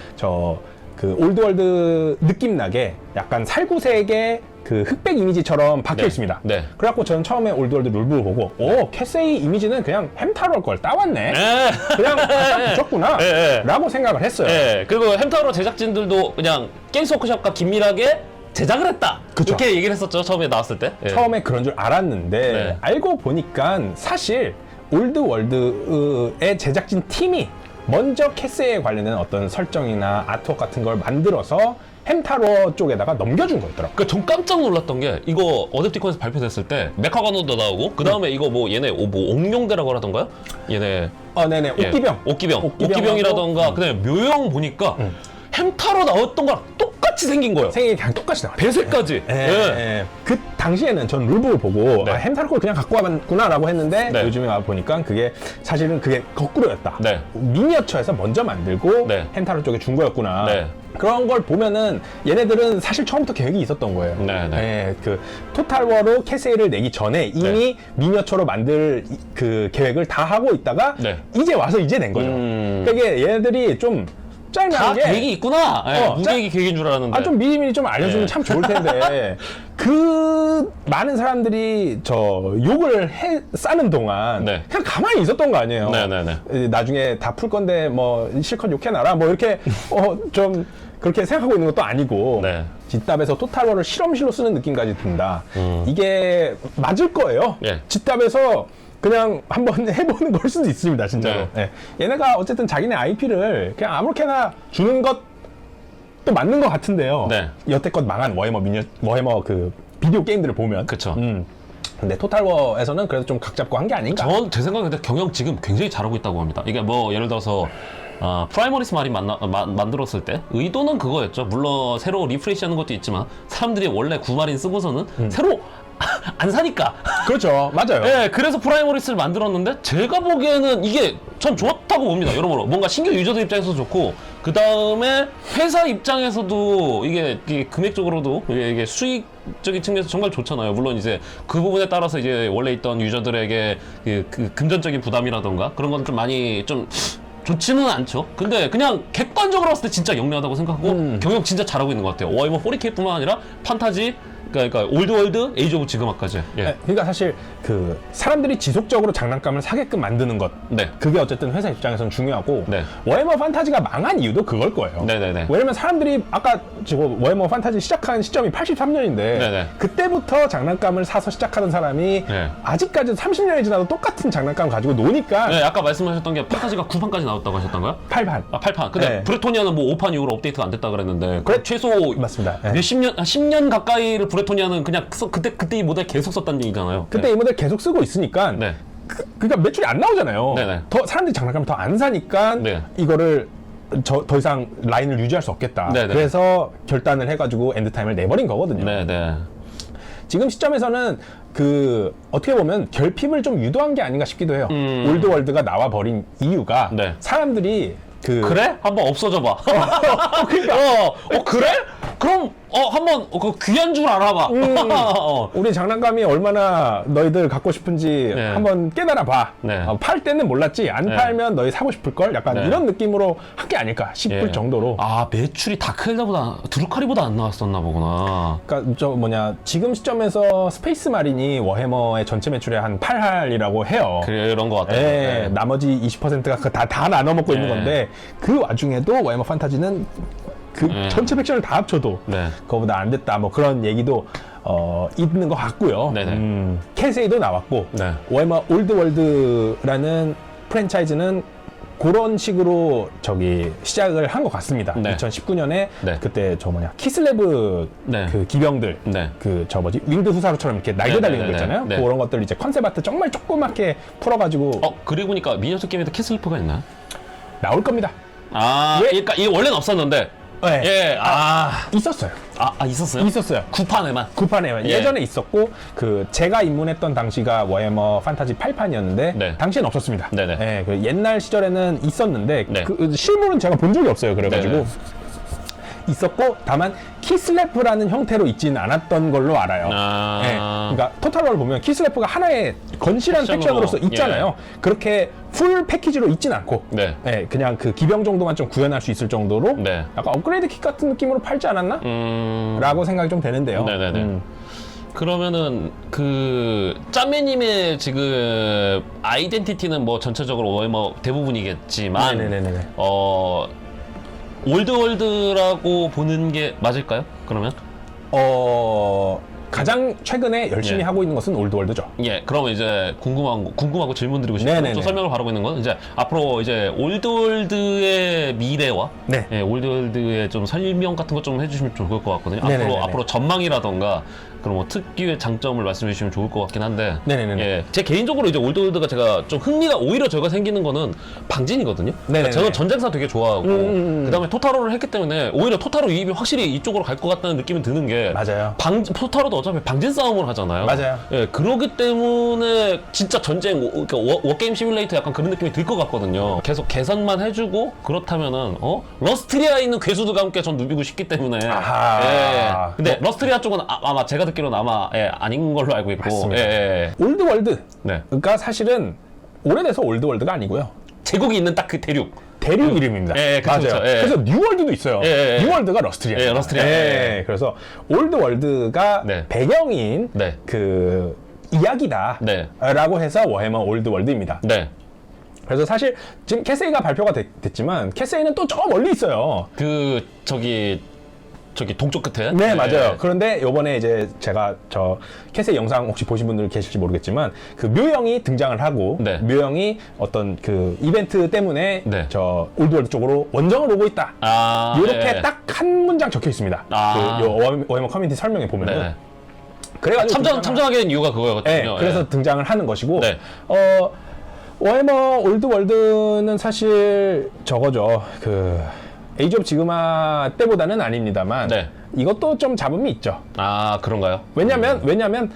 그 올드월드 느낌 나게 약간 살구색의 그 흑백 이미지처럼 박혀 네. 있습니다. 네. 그래갖고 저는 처음에 올드월드 룰북을 보고 캐세이 이미지는 그냥 햄타로울 걸 따왔네. 예. 그냥 갖다 붙였구나. 예, 예. 라고 생각을 했어요. 예. 그리고 햄타로 제작진들도 그냥 게임스 워크숍과 긴밀하게 제작을 했다. 그쵸. 이렇게 얘기를 했었죠. 처음에 나왔을 때. 예. 처음에 그런 줄 알았는데 네. 알고 보니까 사실 올드월드의 제작진 팀이 먼저 캐세이에 관련된 어떤 설정이나 아트웍 같은 걸 만들어서 햄타로 쪽에다가 넘겨준 거였더라고. 그러니까 전 깜짝 놀랐던 게 이거 어댑티콘에서 발표됐을 때 메카가노도 나오고 그 다음에 이거 뭐 얘네 뭐 옥룡대라고 하던가요? 얘네 네네. 예, 옥기병. 옥기병이라던가 그다음에 묘영 보니까 햄타로 나왔던 거랑 똑같이 생긴 거예요. 생일이 그냥 똑같이 나왔죠. 배색까지. 예. 예. 예. 그 당시에는 전 룰북을 보고 네. 햄타로 걸 그냥 갖고 왔구나라고 했는데 네. 요즘에 와 보니까 그게 사실은 그게 거꾸로였다. 네. 미니어처에서 먼저 만들고 네. 햄타로 쪽에 준 거였구나. 네. 그런 걸 보면은 얘네들은 사실 처음부터 계획이 있었던 거예요. 네, 네. 예, 그 토탈워로 캐세이를 내기 전에 이미 미니어처로 만들 그 계획을 다 하고 있다가 네. 이제 와서 이제 낸 거죠. 그러니까 이게 얘네들이 좀 다 짤막한 게 계획이 있구나. 예, 무계획이 계획인 줄 알았는데. 좀 미리미리 좀 알려주면 네. 참 좋을 텐데 그 많은 사람들이 저 욕을 싸는 동안 네. 그냥 가만히 있었던 거 아니에요. 네네네. 나중에 다 풀 건데 뭐 실컷 욕해놔라 뭐 이렇게 좀 그렇게 생각하고 있는 것도 아니고 네. 뒷답에서 토탈워를 실험실로 쓰는 느낌까지 든다. 이게 맞을 거예요. 예. 뒷답에서 그냥 한번 해보는 걸 수도 있습니다, 진짜로. 네. 예. 얘네가 어쨌든 자기네 IP를 그냥 아무렇게나 주는 것도 맞는 것 같은데요. 네. 여태껏 망한 워해머 그 비디오 게임들을 보면. 그쵸. 근데 토탈워에서는 그래도 좀 각 잡고 한 게 아닌가. 제 생각에 근데 경영 지금 굉장히 잘하고 있다고 합니다. 이게 뭐 예를 들어서 프라이머리스 마린 만들었을 때 의도는 그거였죠. 물론 새로 리프레시하는 것도 있지만 사람들이 원래 구마린 쓰고서는 새로 안 사니까. 그렇죠. 맞아요. 네, 그래서 프라이머리스를 만들었는데 제가 보기에는 이게 전 좋다고 봅니다. 여러모로 뭔가 신규 유저들 입장에서 좋고 그 다음에 회사 입장에서도 이게 금액적으로도 이게 수익적인 측면에서 정말 좋잖아요. 물론 이제 그 부분에 따라서 이제 원래 있던 유저들에게 그 금전적인 부담이라던가 그런 건 좀 많이 좀 좋지는 않죠. 근데 그냥 객관적으로 봤을 때 진짜 영리하다고 생각하고 경영 진짜 잘하고 있는 것 같아요. 워해머 40K뿐만 아니라 판타지, 그러니까 올드월드, 에이지 오브 지그마까지. 예. 그러니까 사실 그 사람들이 지속적으로 장난감을 사게끔 만드는 것, 네. 그게 어쨌든 회사 입장에서는 중요하고 네. 워해머 판타지가 망한 이유도 그걸 거예요. 네네네. 왜냐면 사람들이 아까 지금 워해머 판타지 시작한 시점이 83년인데 네네. 그때부터 장난감을 사서 시작하는 사람이 네. 아직까지 30년이 지나도 똑같은 장난감 가지고 노니까 네, 아까 말씀하셨던 게 판타지가 9판까지 나왔다고 하셨던가요? 8판. 8판. 근데 네. 브레토니아는 뭐 5판 이후로 업데이트가 안 됐다 그랬는데 그래, 최소 맞습니다. 네. 몇십 년, 10년 가까이를 브레토니아는 그냥 그때 이 모델 계속 썼다는 얘기잖아요. 그때 네. 이 모델 계속 쓰고 있으니까 네. 그러니까 매출이 안 나오잖아요. 네네. 더 사람들이 장난감을 더 안 사니까 네. 이거를 더 이상 라인을 유지할 수 없겠다. 네네. 그래서 결단을 해가지고 엔드타임을 내버린 거거든요. 네네. 지금 시점에서는 그 어떻게 보면 결핍을 좀 유도한 게 아닌가 싶기도 해요. 올드월드가 나와 버린 이유가 네. 사람들이 그래? 한번 없어져 봐. 그러니까 그래? 그럼 한번 그 귀한 줄 알아봐. 우리 장난감이 얼마나 너희들 갖고 싶은지 네. 한번 깨달아봐. 네. 팔 때는 몰랐지. 안 네. 팔면 너희 사고 싶을걸? 약간 네. 이런 느낌으로 한 게 아닐까 싶을 예. 정도로. 매출이 다크엘다보다 드루카리보다 안 나왔었나 보구나. 그러니까 지금 시점에서 스페이스 마린이 워해머의 전체 매출의 한 8할이라고 해요. 그런 것 같아요. 예, 네. 나머지 20%가 다 나눠 먹고 있는 네. 건데 그 와중에도 워해머 판타지는 그 전체 팩션을 다 합쳐도 네. 그거보다 안 됐다 뭐 그런 얘기도 있는 것 같고요. 네네. 캐세이도 나왔고 네. 워해머 올드월드라는 프랜차이즈는 그런 식으로 시작을 한 것 같습니다. 네. 2019년에 네. 그때 키슬레브 네. 그 기병들 네. 윙드 후사로처럼 이렇게 날개 네, 달리는 네, 거 있잖아요. 네, 네. 그런 것들 이제 컨셉 아트 정말 조그맣게 풀어가지고 그리고 보니까 미니어처 게임에도 캐슬리프가 있나요? 나올 겁니다. 예. 그러니까 이게 원래는 없었는데. 네. 예. 있었어요. 있었어요? 있었어요. 9판에만. 9판에 예. 예전에 있었고 제가 입문했던 당시가 워해머 판타지 8판이었는데 네. 당시엔 없었습니다. 네네. 예, 그 옛날 시절에는 있었는데 네. 실물은 제가 본 적이 없어요. 그래가지고 네네. 있었고 다만 키슬래프라는 형태로 있지는 않았던 걸로 알아요. 예, 그러니까 토탈워를 보면 키슬래프가 하나의 건실한 팩션으로서 있잖아요. 그렇게 풀 패키지로 있진 않고 네. 예, 그냥 그 기병 정도만 좀 구현할 수 있을 정도로 네. 약간 업그레이드 킷 같은 느낌으로 팔지 않았나? 라고 생각이 좀 되는데요. 네네네. 그러면은 짜매님의 지금 아이덴티티는 뭐 전체적으로 워해머 대부분이겠지만 네네네네. 올드월드라고 보는 게 맞을까요? 그러면? 가장 최근에 열심히 예. 하고 있는 것은 올드월드죠. 예, 그러면 이제 궁금하고 질문 드리고 싶은 네네네. 좀 설명을 바라고 있는 건 이제 앞으로 이제 올드월드의 미래와 네. 예, 올드월드의 좀 설명 같은 거 좀 해주시면 좋을 것 같거든요. 네네네네. 앞으로 전망이라던가 그런 뭐 특유의 장점을 말씀해 주시면 좋을 것 같긴 한데. 네네네. 예, 제 개인적으로 이제 올드월드가 제가 좀 흥미가 오히려 저가 생기는 거는 방진이거든요. 그러니까 저는 전쟁사 되게 좋아하고 그다음에 토타로를 했기 때문에 오히려 토타로 유입이 확실히 이쪽으로 갈 것 같다는 느낌이 드는 게 맞아요. 토타로도 어차피 방진 싸움을 하잖아요. 맞아요. 예, 그러기 때문에 진짜 전쟁, 그러니까 워게임 시뮬레이터 약간 그런 느낌이 들 것 같거든요. 계속 개선만 해주고 그렇다면은 러스트리아에 있는 괴수들과 함께 전 누비고 싶기 때문에. 아하. 예. 근데 러스트리아 쪽은 아마 제가 듣기로는 아마 아닌 걸로 알고 있고. 맞습니다. 예. 올드월드가 네. 사실은 오래돼서 올드월드가 아니고요. 제국이 있는 딱 그 대륙. 대륙 이름입니다. 예, 그쵸, 맞아요. 그쵸, 예. 그래서 뉴월드도 있어요. 예. 뉴월드가 러스트리아. 예, 러스트리아. 예. 그래서 올드월드가 네. 배경인 네. 그 이야기다라고 네. 해서 워해머 올드월드입니다. 네. 그래서 사실 지금 캐세이가 발표가 됐지만 캐세이는 또 저 멀리 있어요. 저기 동쪽 끝에. 네, 맞아요. 그런데 요번에 이제 제가 저 캐세이 영상 혹시 보신 분들 계실지 모르겠지만 그 묘영이 등장을 하고 네. 묘영이 어떤 그 이벤트 때문에 네. 저 올드월드 쪽으로 원정을 오고 있다. 이렇게 예. 딱 한 문장 적혀 있습니다. 아. 그 워해머 커뮤니티 설명에 보면은. 네. 그래가지고 참전하게 된 이유가 그거였거든요. 네, 그래서 예. 등장을 하는 것이고 네. 워해머 올드월드는 사실 저거죠. 그 에이지 오브 지그마 때보다는 아닙니다만 네. 이것도 좀 잡음이 있죠. 그런가요? 왜냐면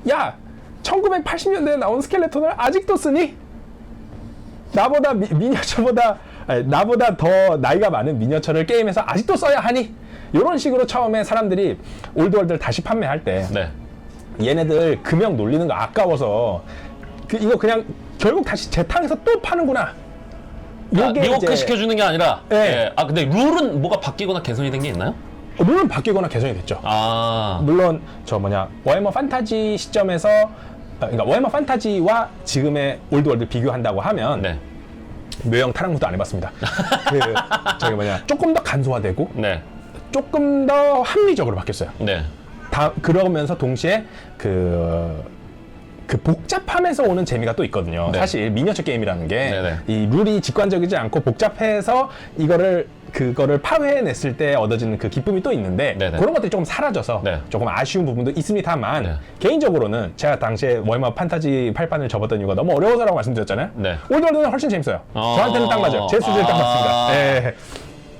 야 1980년대에 나온 스켈레톤을 아직도 쓰니? 나보다 미니어처보다 아니, 나보다 더 나이가 많은 미니어처를 게임에서 아직도 써야 하니? 이런 식으로 처음에 사람들이 올드월드를 다시 판매할 때 네. 얘네들 금형 놀리는 거 아까워서 이거 그냥 결국 다시 재탕해서 또 파는구나. 리워크 시켜주는 게 아니라. 네. 예. 근데 룰은 뭐가 바뀌거나 개선이 된 게 있나요? 물론 바뀌거나 개선이 됐죠. 물론 워해머 판타지 시점에서 그러니까 워해머 판타지와 지금의 올드월드 비교한다고 하면 네. 묘형 타락무도 안 해봤습니다. 조금 더 간소화되고 네. 조금 더 합리적으로 바뀌었어요. 네. 그러면서 동시에 그 복잡함에서 오는 재미가 또 있거든요. 네. 사실 미니어처 게임이라는 게 네네. 이 룰이 직관적이지 않고 복잡해서 그거를 파괴해냈을 때 얻어지는 그 기쁨이 또 있는데 네네. 그런 것들이 조금 사라져서 네. 조금 아쉬운 부분도 있습니다만 네. 개인적으로는 제가 당시에 워해머 판타지 8판을 접었던 이유가 너무 어려워서라고 말씀드렸잖아요. 네. 올드월드는 훨씬 재밌어요. 저한테는 딱 맞아요. 제 수준에 딱 맞습니다. 네.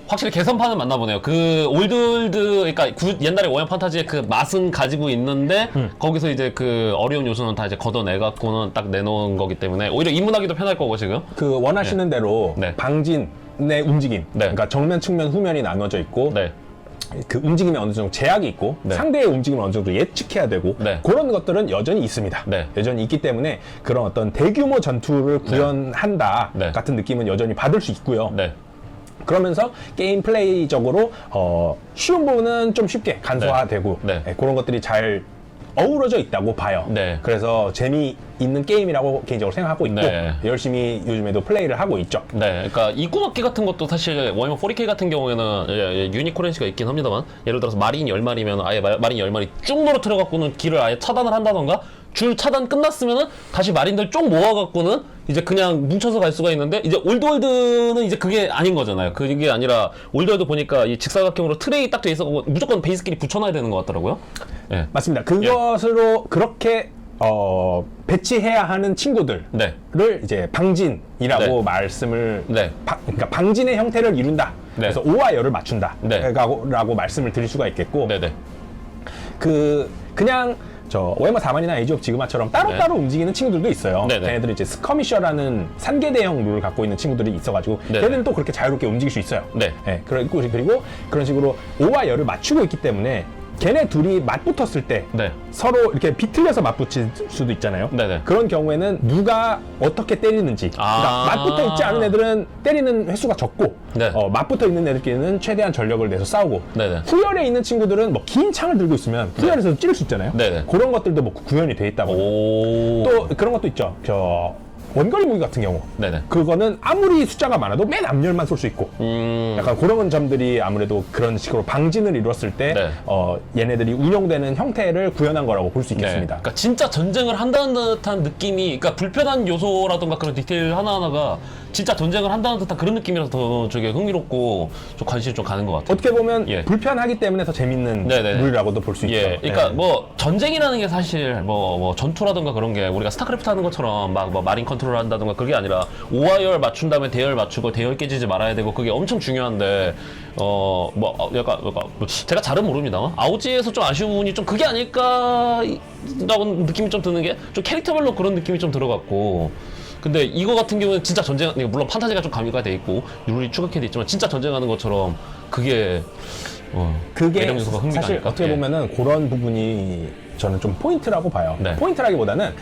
확실히 개선판은 맞나 보네요. 그 올드월드, 그러니까 옛날에 워해머 판타지의 그 맛은 가지고 있는데 거기서 이제 그 어려운 요소는 다 이제 걷어내갖고는 딱 내놓은 거기 때문에 오히려 입문하기도 편할 거고 지금. 그 원하시는 대로 네. 방진의 움직임, 네. 그러니까 정면, 측면, 후면이 나눠져 있고 네. 그 움직임에 어느 정도 제약이 있고 네. 상대의 움직임을 어느 정도 예측해야 되고 네. 그런 것들은 여전히 있습니다. 네. 여전히 있기 때문에 그런 어떤 대규모 전투를 구현한다 네. 같은 느낌은 여전히 받을 수 있고요. 네. 그러면서 게임 플레이적으로 쉬운 부분은 좀 쉽게 간소화되고 네. 네. 그런 것들이 잘 어우러져 있다고 봐요. 네. 그래서 재미있는 게임이라고 개인적으로 생각하고 있고 네. 열심히 요즘에도 플레이를 하고 있죠. 네, 그러니까 입구막기 같은 것도 사실 워해머 40K 같은 경우에는 유니코렌시가 있긴 합니다만 예를 들어서 마린 10마리면 아예 마린 10마리 쭉 노려뜨려갖고는 길을 아예 차단을 한다던가 줄 차단 끝났으면은 다시 마린들 쭉 모아갖고는 이제 그냥 뭉쳐서 갈 수가 있는데 이제 올드월드는 이제 그게 아닌 거잖아요. 그게 아니라 올드월드 보니까 이 직사각형으로 트레이 딱 돼 있어 무조건 베이스끼리 붙여놔야 되는 것 같더라고요. 네. 맞습니다. 그것으로 그렇게 배치해야 하는 친구들을 네. 이제 방진이라고 네. 말씀을 네. 그러니까 방진의 형태를 이룬다. 네. 그래서 오와 열을 맞춘다. 네. 라고 말씀을 드릴 수가 있겠고 네네. 그냥 워해머 4만이나 에이지 오브 지그마처럼 따로따로 움직이는 친구들도 있어요. 네네. 걔네들은 이제 스커미셔라는 산계대형 룰을 갖고 있는 친구들이 있어가지고 네네. 걔네들은 또 그렇게 자유롭게 움직일 수 있어요. 네. 그리고 그런 식으로 오와 열을 맞추고 있기 때문에 걔네 둘이 맞붙었을 때 네. 서로 이렇게 비틀려서 맞붙을 수도 있잖아요. 네네. 그런 경우에는 누가 어떻게 때리는지 그러니까 맞붙어 있지 않은 애들은 때리는 횟수가 적고 네. 맞붙어 있는 애들끼리는 최대한 전력을 내서 싸우고 네네. 후열에 있는 친구들은 뭐 긴 창을 들고 있으면 후열에서 찌를 수 있잖아요. 네네. 그런 것들도 뭐 구현이 돼 있다고. 오. 또 그런 것도 있죠. 원거리 무기 같은 경우 네네. 그거는 아무리 숫자가 많아도 맨 앞열만 쏠 수 있고 약간 그런 점들이 아무래도 그런 식으로 방진을 이루었을 때 네. 얘네들이 운영되는 형태를 구현한 거라고 볼 수 네. 있겠습니다. 그러니까 진짜 전쟁을 한다는 듯한 느낌이, 그러니까 불편한 요소라던가 그런 디테일 하나하나가 진짜 전쟁을 한다는 듯한 그런 느낌이라서 더 저게 흥미롭고 좀 관심이 좀 가는 것 같아요. 어떻게 보면 예. 불편하기 때문에 더 재밌는 네네네. 룰이라고도 볼 수 있죠. 예, 그러니까 네. 뭐 전쟁이라는 게 사실 뭐 전투라든가 그런 게 우리가 스타크래프트 하는 것처럼 막 뭐 마린 컨트롤 한다든가 그게 아니라 오화열 맞춘 다음에 대열 맞추고 대열 깨지지 말아야 되고 그게 엄청 중요한데 약간 제가 잘은 모릅니다. 아우지에서 좀 아쉬운 부분이 좀 그게 아닐까라고 느낌이 좀 드는 게 좀 캐릭터별로 그런 느낌이 좀 들어갔고. 근데 이거 같은 경우는 진짜 전쟁, 물론 판타지가 좀 가미가 돼 있고 룰이 추가돼 있지만 진짜 전쟁하는 것처럼 그게 그게 매력 요소가 흥미가 사실 아닐까? 어떻게 예. 보면은 그런 부분이 저는 좀 포인트라고 봐요. 네. 포인트라기보다는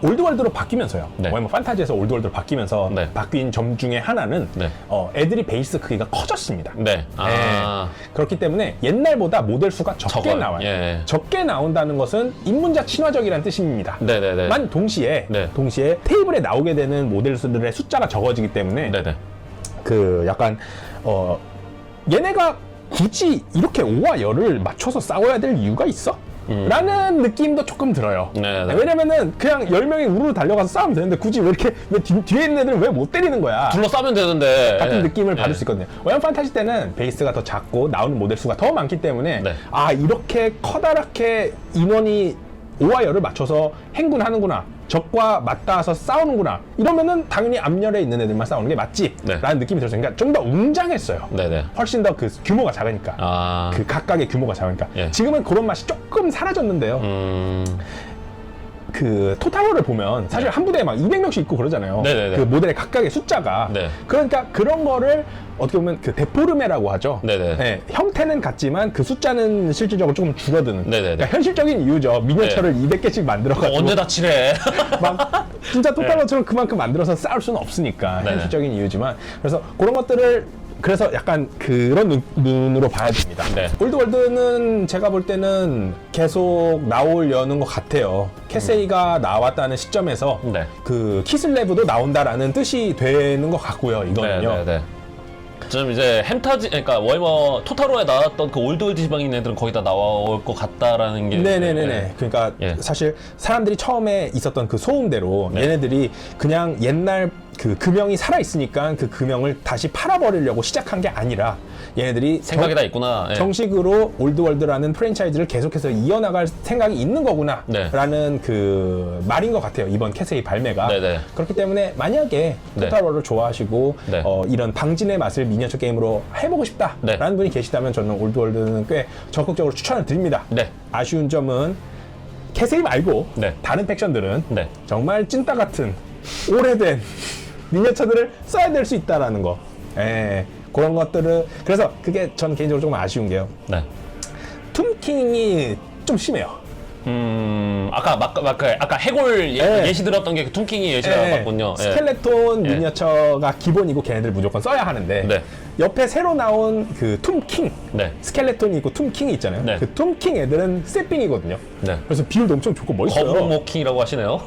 올드월드로 바뀌면서요. 네. 뭐 파탄타지에서 올드월드로 바뀌면서 네. 바뀐 점 중에 하나는 네. 애들이 베이스 크기가 커졌습니다. 네. 아. 그렇기 때문에 옛날보다 모델 수가 적게 적어요. 나와요. 예. 적게 나온다는 것은 입문자 친화적이라는 뜻입니다. 네네네. 만 동시에 네. 테이블에 나오게 되는 모델들의 숫자가 적어지기 때문에 네네. 그 약간 얘네가 굳이 이렇게 오와 열을 맞춰서 싸워야 될 이유가 있어? 라는 느낌도 조금 들어요. 네네. 왜냐면은 그냥 10명이 우르르 달려가서 싸우면 되는데 굳이 왜 이렇게 뒤에 있는 애들은 왜 못 때리는 거야? 둘러싸면 되는데 같은 예. 느낌을 예. 받을 수 있거든요. 워양 판타지 때는 베이스가 더 작고 나오는 모델 수가 더 많기 때문에 네. 아 이렇게 커다랗게 인원이 오와 열을 맞춰서 행군하는구나. 적과 맞닿아서 싸우는구나. 이러면은 당연히 앞열에 있는 애들만 싸우는 게 맞지? 네. 라는 느낌이 들었어요. 그러니까 좀 더 웅장했어요. 네네. 훨씬 더 그 규모가 작으니까. 아. 그 각각의 규모가 작으니까. 예. 지금은 그런 맛이 조금 사라졌는데요. 그 토탈워를 보면 사실 한 부대에 막 200명씩 있고 그러잖아요. 네네네. 그 모델의 각각의 숫자가. 네. 그러니까 그런 거를 어떻게 보면 그 데포르메라고 하죠. 네네. 네, 형태는 같지만 그 숫자는 실질적으로 조금 줄어드는. 네네네. 그러니까 현실적인 이유죠. 미니어처를 200개씩 만들어가지고 언제 다 칠해? 막 진짜 토탈워처럼 그만큼 만들어서 싸울 수는 없으니까 네네. 현실적인 이유지만 그래서 그런 것들을 그래서 약간 그런 눈으로 봐야 됩니다. 네. 올드월드는 제가 볼 때는 계속 나오려는 것 같아요. 캐세이가 나왔다는 시점에서 네. 그 키슬레브도 나온다라는 뜻이 되는 것 같고요. 이거는요. 네네네. 좀 이제 햄타지, 그러니까 워해머 토탈로에 나왔던 그 올드월드 지방인 애들은 거의 다 나올 것 같다라는 게. 네네네네. 네. 그러니까 예. 사실 사람들이 처음에 있었던 그 소음대로 네. 얘네들이 그냥 옛날 그 금형이 살아있으니까 그 금형을 다시 팔아버리려고 시작한 게 아니라 얘네들이 생각이 다 있구나. 예. 정식으로 올드월드라는 프랜차이즈를 계속해서 이어나갈 생각이 있는 거구나 네. 라는 그 말인 것 같아요. 이번 캐세이 발매가. 네네. 그렇기 때문에 만약에 네. 토탈워를 좋아하시고 네. 이런 방진의 맛을 미니어처 게임으로 해보고 싶다라는 네. 분이 계시다면 저는 올드월드는 꽤 적극적으로 추천을 드립니다. 네. 아쉬운 점은 캐세이 말고 네. 다른 팩션들은 네. 정말 찐따 같은 오래된 미니어처들을 써야 될 수 있다라는 거. 예, 그런 것들은 그래서 그게 전 개인적으로 조금 아쉬운 게요. 네. 툼킹이 좀 심해요. 아까 해골 예. 예시 들었던 게 퉁킹이 예시가 예, 나왔군요. 예. 스켈레톤 예. 미니어처가 기본이고 걔네들 무조건 써야 하는데 네. 옆에 새로 나온 그 툼킹 네. 스켈레톤이 있고 툼킹이 있잖아요. 네. 그 툼킹 애들은 세핑이거든요. 네. 그래서 비율도 엄청 좋고 멋있어요. 거북모킹이라고 하시네요.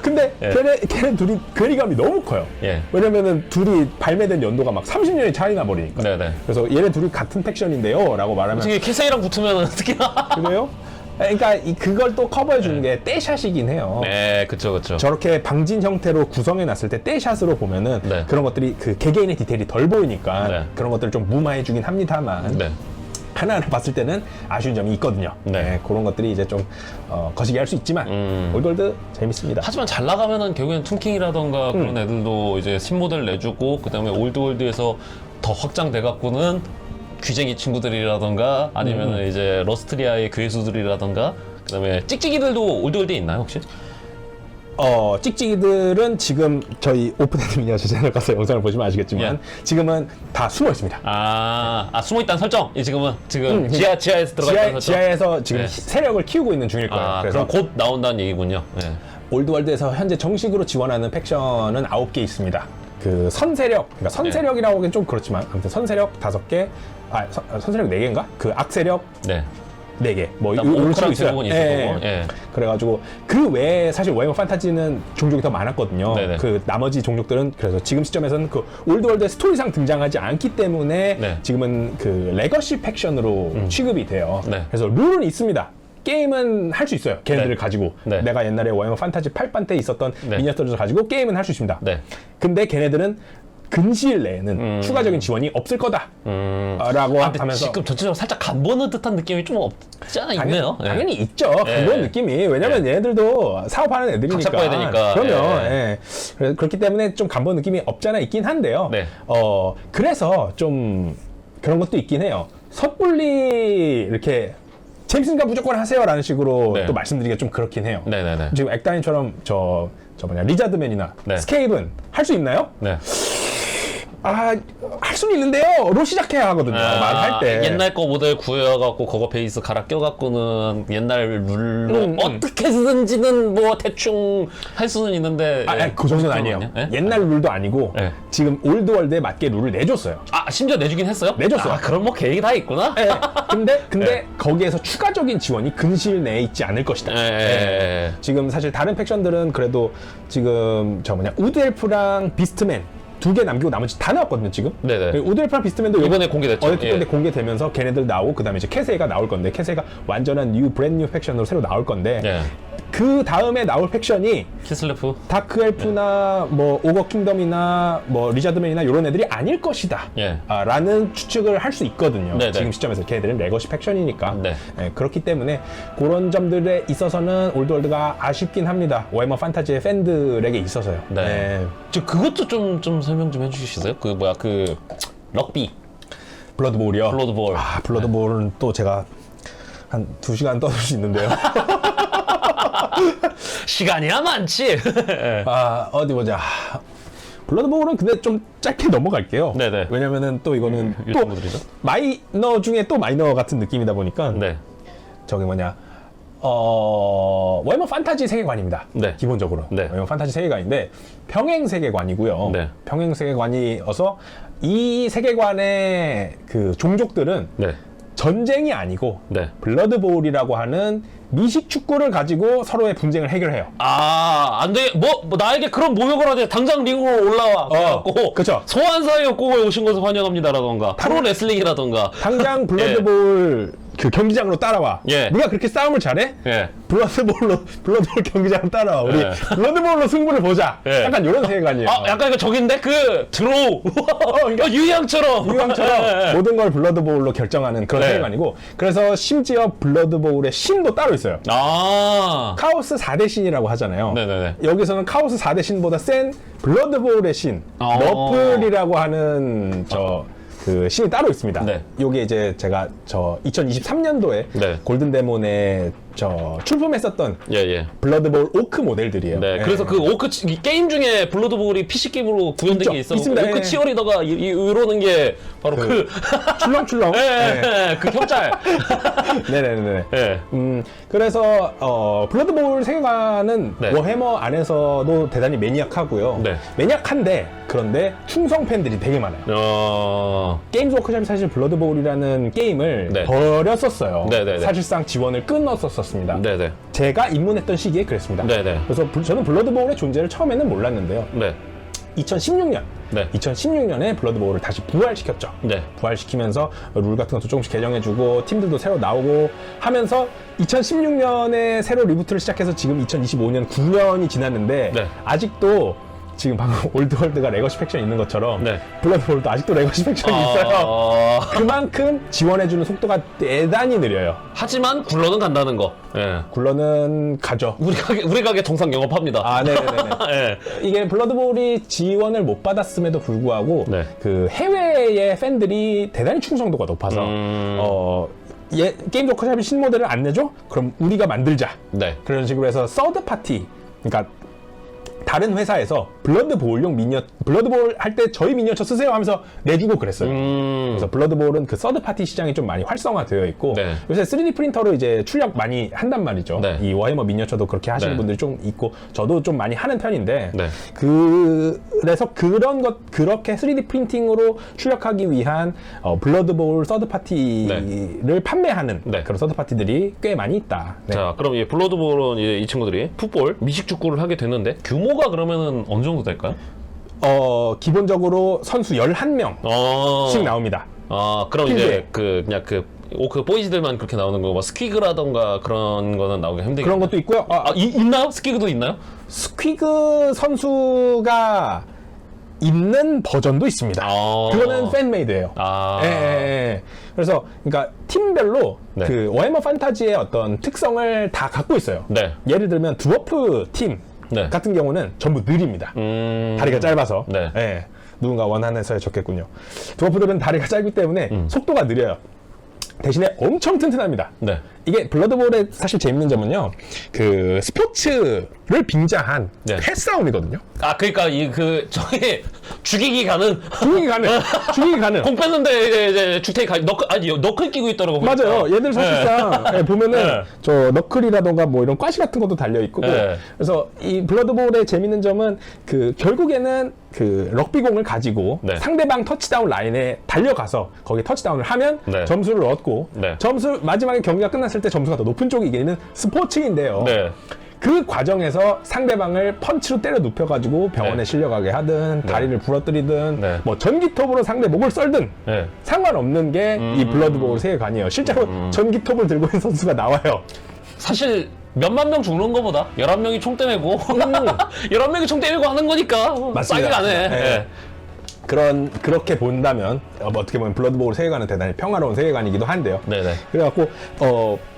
근데 예. 걔네 둘이 괴리감이 너무 커요. 예. 왜냐면은 둘이 발매된 연도가 막 30년이 차이 나 버리니까. 네네. 그래서 얘네 둘이 같은 팩션인데요 라고 말하면 어떻게 캐세이랑 붙으면 어떻게. 그래요? 그러니까 그걸 또 커버해 주는 게 떼샷이긴 해요. 네, 그쵸. 저렇게 방진 형태로 구성해 놨을 때 떼샷으로 보면은 네. 그런 것들이 그 개개인의 디테일이 덜 보이니까 네. 그런 것들을 좀 무마해 주긴 합니다만 네. 하나하나 봤을 때는 아쉬운 점이 있거든요. 네. 그런 것들이 이제 좀 거시기 할 수 있지만 올드월드 재밌습니다. 하지만 잘 나가면은 결국엔 퉁킹이라던가 그런 애들도 이제 신모델 내주고 그다음에 올드월드에서 더 확장돼 갖고는 귀쟁이 친구들이라던가 아니면은 이제 러스트리아의 괴수들이라던가 그다음에 찍찍이들도 올드월드에 있나요 혹시? 찍찍이들은 지금 저희 오픈헤드 미니어처 채널 가서 영상을 보시면 아시겠지만 예. 지금은 다 숨어 있습니다. 숨어있다는 설정. 지금 그러니까 지하에서 들어가 있다는 설정. 지하에서 지금 네. 세력을 키우고 있는 중일 거예요. 그래서 곧 나온다는 얘기군요. 예. 올드월드에서 현재 정식으로 지원하는 팩션은 9개 있습니다. 그 선세력, 그러니까 선세력이라고 하기엔 좀 그렇지만 아무튼 선세력 5개, 선세력 4개인가? 그 악세력, 네. 4개. 뭐 일단 이런 오크랑 식으로 있어요. 대부분 있을 거고. 예. 그래가지고 그 외에 사실 워해머 판타지는 종족이 더 많았거든요. 네네. 그 나머지 종족들은 그래서 지금 시점에서는 그 올드월드 스토리상 등장하지 않기 때문에 네. 지금은 그 레거시 팩션으로 취급이 돼요. 네. 그래서 룰은 있습니다. 게임은 할 수 있어요. 걔네들을 네. 가지고. 네. 내가 옛날에 워해머 판타지 8반 때 있었던 네. 미니어처를 가지고 게임은 할 수 있습니다. 네. 근데 걔네들은 근시일 내에는 추가적인 지원이 없을 거다. 라고 근데 하면서. 지금 전체적으로 살짝 간보는 듯한 느낌이 좀 없지 않아 있네요. 예. 당연히 있죠. 그런 느낌이. 왜냐면 얘네들도 사업하는 애들이니까. 각 잡아야 되니까. 그러면, 예. 예. 그렇기 때문에 좀 간본 느낌이 없지 않아 있긴 한데요. 네. 그래서 좀 그런 것도 있긴 해요. 섣불리 이렇게 재밌으니까 무조건 하세요라는 식으로 네. 또 말씀드리기가 좀 그렇긴 해요. 네네네. 지금 액다인처럼 저 뭐냐, 리자드맨이나 네. 스케이브는 할 수 있나요? 네. 할 수는 있는데요. 로 시작해야 하거든요. 말할 때. 옛날 거 모델 구해갖고 그거 베이스 갈아 껴갖고는 옛날 룰로 어떻게 쓰든지는 뭐 대충 할 수는 있는데. 그 정도는 아니에요. 예? 옛날 룰도 아니고 예. 지금 올드월드에 맞게 룰을 내줬어요. 심지어 내주긴 했어요? 내줬어요. 그럼 뭐 계획이 다 있구나? 예. 근데 거기에서 추가적인 지원이 근시일 내에 있지 않을 것이다. 예. 지금 사실 다른 팩션들은 그래도 지금 우드 엘프랑 비스트맨 2개 남기고 나머지 다 나왔거든요, 지금. 네네. 우드 엘프랑 비스트맨도 이번에 공개됐죠. 이번에 공개되면서 걔네들 나오고, 그 다음에 이제 캐세이가 나올 건데, 캐세이가 완전한 브랜드 뉴 팩션으로 새로 나올 건데, 예. 그 다음에 나올 팩션이 키슬레프? 다크 엘프나 뭐 오거 킹덤이나 뭐 리자드맨이나 이런 애들이 아닐 것이다. 예. 라는 추측을 할 수 있거든요. 네네. 지금 시점에서 걔네들은 레거시 팩션이니까. 네. 그렇기 때문에 그런 점들에 있어서는 올드월드가 아쉽긴 합니다. 워해머 판타지의 팬들에게 있어서요. 네. 그것도 좀 설명 좀 해주시겠어요? 럭비. 블러드볼이요. 블러드볼. 블러드볼은 또 제가 한 2시간 떠들 수 있는데요. 시간이야 많지. 어디 보자. 블러드볼은 근데 좀 짧게 넘어갈게요. 네네. 왜냐면은 또 이거는 또 유튜브들이죠? 마이너 중에 또 마이너 같은 느낌이다 보니까 네. 워해머 판타지 세계관입니다. 네. 기본적으로. 네. 워해머 판타지 세계관인데 평행 세계관이고요. 네. 평행 세계관이어서 이 세계관의 그 종족들은 네. 전쟁이 아니고 네. 블러드볼이라고 하는 미식 축구를 가지고 서로의 분쟁을 해결해요. 안 돼. 나에게 그런 모욕을 하되 당장 링으로 올라와. 그래갖고. 그쵸. 소환사역국에 오신 것을 환영합니다라던가. 프로레슬링이라던가. 당장 블러드볼 그 경기장으로 따라와. 예. 네가 그렇게 싸움을 잘해? 예. 블러드볼 경기장으로 따라와. 우리 예. 블러드볼로 승부를 보자. 예. 약간 이런 세계관이에요. 약간 이거 저긴데? 드로우. 유희양처럼. 유형처럼 모든 걸 블러드볼로 결정하는 그런 네. 세계관이고, 그래서 심지어 블러드볼의 신도 따로 있어요. 카오스 4대 신이라고 하잖아요. 네네네. 여기서는 카오스 4대 신보다 센 블러드볼의 신, 너플이라고 하는 그 신이 따로 있습니다. 네. 요게 이제 제가 2023년도에 네. 골든데몬에 출품했었던 예. 블러드볼 오크 모델들이에요. 네. 그래서 그 오크 게임 중에 블러드볼이 PC 게임으로 구현된 있죠. 게 있어. 있습니다. 오크 예. 치어리더가 이러는 게 바로 출렁출렁. 그 협잘. 네네네. 예. 그래서 블러드볼 세계관은 네. 워해머 안에서도 대단히 매니악하고요. 네. 매니악한데, 그런데 충성 팬들이 되게 많아요. 게임즈 워크숍이 사실 블러드볼이라는 게임을 네. 버렸었어요. 네네네. 사실상 지원을 끊었었습니다. 네네. 제가 입문했던 시기에 그랬습니다. 네네. 그래서 저는 블러드볼의 존재를 처음에는 몰랐는데요. 네. 2016년. 네. 2016년에 블러드볼을 다시 부활시켰죠. 네. 부활시키면서 룰 같은 것도 조금씩 개정해주고 팀들도 새로 나오고 하면서 2016년에 새로 리부트를 시작해서 지금 2025년 9년이 지났는데 네. 아직도 지금 방금 올드월드가 레거시 팩션 있는 것처럼 네. 블러드볼도 아직도 레거시 팩션이 있어요. 그만큼 지원해주는 속도가 대단히 느려요. 하지만 굴러는 간다는 거. 예. 굴러는 가죠. 우리 가게 정상 영업합니다. 네네네. 예. 이게 블러드볼이 지원을 못 받았음에도 불구하고 네. 그 해외의 팬들이 대단히 충성도가 높아서 게임 워크숍이 신모델을 안 내줘? 그럼 우리가 만들자. 네. 그런 식으로 해서 서드 파티, 그러니까 다른 회사에서 블러드볼용 블러드볼 할 때 저희 미니어처 쓰세요 하면서 내주고 그랬어요. 그래서 블러드볼은 그 서드파티 시장이 좀 많이 활성화되어 있고 네. 요새 3D 프린터로 이제 출력 많이 한단 말이죠. 네. 이 워해머 미니어처도 그렇게 하시는 네. 분들이 좀 있고 저도 좀 많이 하는 편인데 네. 그래서 그렇게 3D 프린팅으로 출력하기 위한 블러드볼 서드파티를 판매하는 네. 그런 서드파티들이 꽤 많이 있다. 네. 자, 그럼 이 블러드볼은 이제 이 친구들이 풋볼, 미식축구를 하게 됐는데 규모가 그러면은 어느 정도 될까요? 기본적으로 선수 11명씩 나옵니다. 그럼 필드에. 이제 그냥 그 보이즈들만 그렇게 나오는 거고 뭐 스퀴그라던가 그런 거는 나오기 힘들겠네요. 그런 것도 있고요. 있나요? 스퀴그도 있나요? 스퀴그 선수가 있는 버전도 있습니다. 그거는 팬메이드예요. 예. 그래서 그러니까 팀별로 네. 그 워해머 판타지의 어떤 특성을 다 갖고 있어요. 네. 예를 들면 드워프 팀 네. 같은 경우는 전부 느립니다. 다리가 짧아서. 네. 예. 누군가 원한해서 적겠군요. 드워프들은 다리가 짧기 때문에 속도가 느려요. 대신에 엄청 튼튼합니다. 네. 이게 블러드볼의 사실 재밌는 점은요, 그 스포츠를 빙자한 네. 패싸움이거든요. 그러니까 저기 죽이기 가는 죽이기 가능. 공 뺐는데 이제 주택 너클 끼고 있더라고. 맞아요. 보니까. 얘들 사실상 보면은 네. 저 너클이라던가 뭐 이런 가시 같은 것도 달려 있고. 네. 그래서 이 블러드볼의 재밌는 점은 그 결국에는 그 럭비공을 가지고 네. 상대방 터치다운 라인에 달려가서 거기 터치다운을 하면 네. 점수를 얻고 네. 마지막에 경기가 끝났을 때 점수가 더 높은 쪽이 이기는 스포츠인데요. 네. 그 과정에서 상대방을 펀치로 때려 눕혀가지고 병원에 네. 실려가게 하든 다리를 부러뜨리든 네. 뭐 전기톱으로 상대 목을 썰든 네. 상관없는 게 이 블러드볼 세계관이에요. 실제로 전기톱을 들고 있는 선수가 나와요. 사실 몇만 명 죽는 거보다 11명이 총 때매고 11명이 총 때리고 하는 거니까 싸게 가네. 네. 그렇게 본다면 어떻게 보면 블러드볼 세계관은 대단히 평화로운 세계관이기도 한데요. 네네. 그래갖고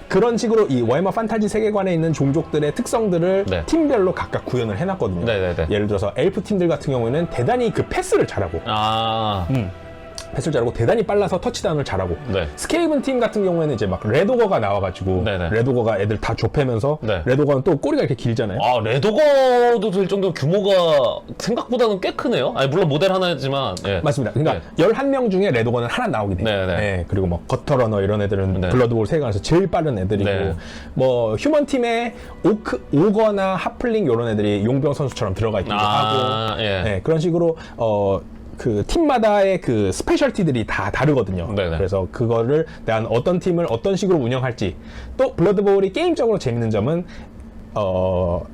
그런 식으로 이 워해머 판타지 세계관에 있는 종족들의 특성들을 네. 팀별로 각각 구현을 해놨거든요. 네네네. 예를 들어서 엘프 팀들 같은 경우에는 대단히 그 패스를 잘하고 패스를 잘하고 대단히 빨라서 터치다운을 잘하고 네. 스케이븐 팀 같은 경우에는 이제 막 레도거가 나와가지고 네네. 레도거가 애들 다 좁히면서 네. 레도거는 또 꼬리가 이렇게 길잖아요. 레도거도 될 정도로 규모가 생각보다는 꽤 크네요. 물론 모델 하나지만. 예. 맞습니다. 그러니까 11명 중에 레도거는 하나 나오게 돼요. 네네. 네, 그리고 뭐 거터러너 이런 애들은 네. 블러드볼 세계관에서 제일 빠른 애들이고 네. 뭐 휴먼 팀에 오거나 하플링 이런 애들이 용병 선수처럼 들어가 있기도 하고 예. 네, 그런 식으로 그 팀마다의 그 스페셜티들이 다 다르거든요. 네네. 그래서 그거를 내가 어떤 팀을 어떤 식으로 운영할지 또 블러드볼이 게임적으로 재밌는 점은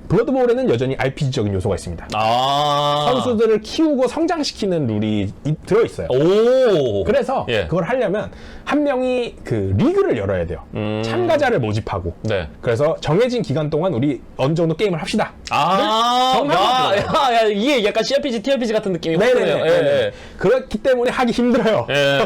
블러드볼에는 여전히 RPG적인 요소가 있습니다. 선수들을 키우고 성장시키는 룰이 들어있어요. 오. 그래서 예. 그걸 하려면 한 명이 그 리그를 열어야 돼요. 참가자를 모집하고. 네. 그래서 정해진 기간 동안 우리 어느 정도 게임을 합시다. 이게 약간 CRPG, TRPG 같은 느낌이 네네네. 확 드네요. 예. 그렇기 때문에 하기 힘들어요. 예.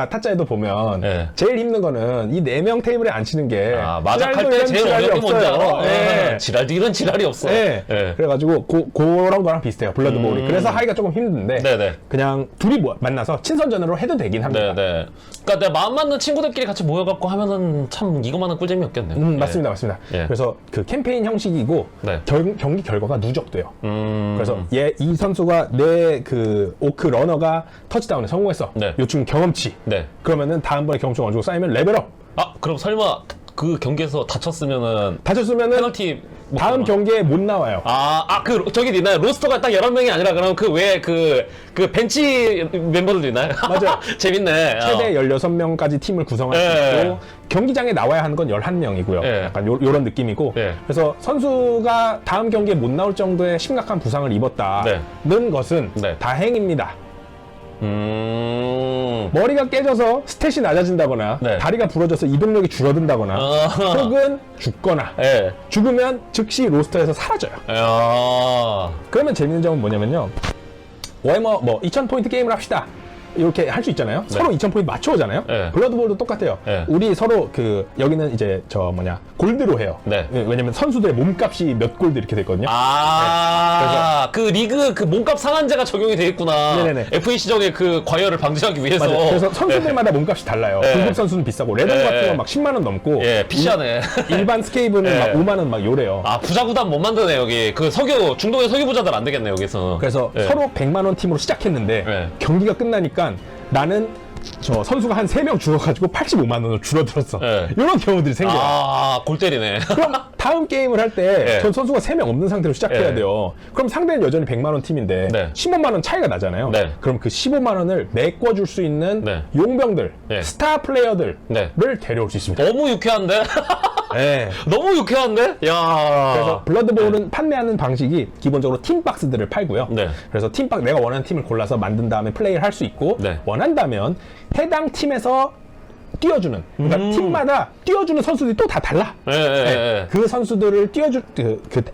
타짜에도 보면 예. 제일 힘든 거는 이 4명 테이블에 앉히는 게 마작할 때 제일 어려운 게 뭔지 알아? 예. 지랄도 이런 지랄이 없어. 네. 예. 그래가지고 그런 거랑 비슷해요. 블러드볼이. 그래서 하기가 조금 힘든데 네네. 그냥 둘이 만나서 친선전으로 해도 되긴 합니다. 네네. 그러니까 내가 마음 맞는 친구들끼리 같이 모여갖고 하면은 참 이거만한 꿀잼이 없겠네요. 맞습니다. 예. 그래서 그 캠페인 형식이고 네. 경기 결과가 누적돼요. 그래서 이 선수가 내 그 오크 러너가 터치다운에 성공했어. 네. 요즘 경험치. 네. 그러면은 다음번에 경험치가 어느 정도 쌓이면 레벨업. 그럼 설마 그 경기에서 다쳤으면은 다쳤으면은 페널티 못 다음 받나? 경기에 못 나와요. 저기 있나요? 로스터가 딱 11명이 아니라 그럼 그 외에 그 벤치 멤버들도 있나요? 맞아요. 재밌네. 최대 16명까지 팀을 구성할 수 예. 있고 경기장에 나와야 하는 건 11명이고요. 예. 약간 요런 느낌이고 예. 그래서 선수가 다음 경기에 못 나올 정도의 심각한 부상을 입었다는 것은 네. 다행입니다. 머리가 깨져서 스탯이 낮아진다거나 네. 다리가 부러져서 이동력이 줄어든다거나 혹은 죽거나 예. 죽으면 즉시 로스터에서 사라져요. 그러면 재밌는 점은 뭐냐면요. 워해머 2000포인트 게임을 합시다. 이렇게 할 수 있잖아요. 서로 2000포인트 맞춰오잖아요. 네. 블러드볼도 똑같아요. 네. 우리 서로 여기는 이제 골드로 해요. 네. 왜냐면 선수들의 몸값이 몇 골드 이렇게 됐거든요. 그 리그 그 몸값 상한제가 적용이 되겠구나. 네네네. FA 시정의 그 과열을 방지하기 위해서. 맞아요. 그래서 선수들마다 몸값이 달라요. 네. 등급 선수는 비싸고 레던 네. 같은 건 막 10만 원 넘고 예, 피시하네. 일반 스케이브는 네. 막 5만 원 막 요래요. 아, 부자구단 못 만드네, 여기. 그 중동의 석유 부자들 안 되겠네, 여기서. 그래서 예. 서로 100만 원 팀으로 시작했는데 네. 경기가 끝나니까 나는 선수가 한 3명 죽어가지고 85만 원으로 줄어들었어. 네. 이런 경우들이 생겨요. 골 때리네. 그럼 다음 게임을 할 때 네. 전 선수가 3명 없는 상태로 시작해야 네. 돼요. 그럼 상대는 여전히 100만 원 팀인데 네. 15만 원 차이가 나잖아요. 네. 그럼 그 15만 원을 메꿔줄 수 있는 네. 용병들, 네. 스타 플레이어들을 네. 데려올 수 있습니다. 너무 유쾌한데? 네. 너무 유쾌한데? 야. 그래서 블러드볼은 판매하는 방식이 기본적으로 팀박스들을 팔고요. 네. 그래서 내가 원하는 팀을 골라서 만든 다음에 플레이를 할 수 있고 네. 원한다면 해당 팀에서 띄워주는 그러니까 팀마다 띄워주는 선수들이 또 다 달라. 예. 그 선수들을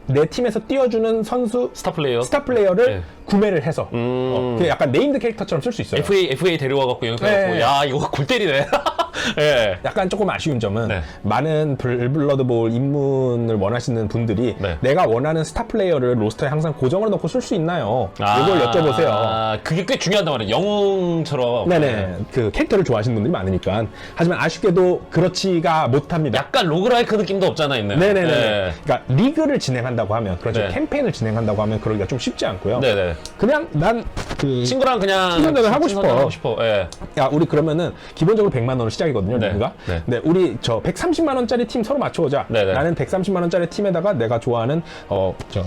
내 팀에서 띄워주는 선수 스타 플레이어. 스타 플레이어를 네. 구매를 해서 그게 약간 네임드 캐릭터처럼 쓸 수 있어요. FA 데려와갖고 영입해갖고. 네. 야, 이거 골 때리네. 예. 약간 조금 아쉬운 점은 네. 많은 블러드볼 입문을 원하시는 분들이 네. 내가 원하는 스타 플레이어를 로스터에 항상 고정으로 넣고 쓸 수 있나요? 이걸 여쭤보세요. 아, 그게 꽤 중요하단 말이에요. 영웅처럼. 네네. 그 캐릭터를 좋아하시는 분들이 많으니까. 하지만 아쉽게도 그렇지가 못합니다. 약간 로그라이크 느낌도 없잖아, 있네. 네네네. 네. 그러니까 리그를 진행한다고 하면, 그렇죠. 네. 캠페인을 진행한다고 하면 그러기가 좀 쉽지 않고요. 네네. 그냥 친구랑 그냥. 친선전을 하고 싶어. 예. 야, 우리 그러면은 기본적으로 100만 원으로 시작이거든요, 네. 리그가. 네. 네, 우리 130만 원짜리 팀 서로 맞춰오자. 네네. 나는 130만 원짜리 팀에다가 내가 좋아하는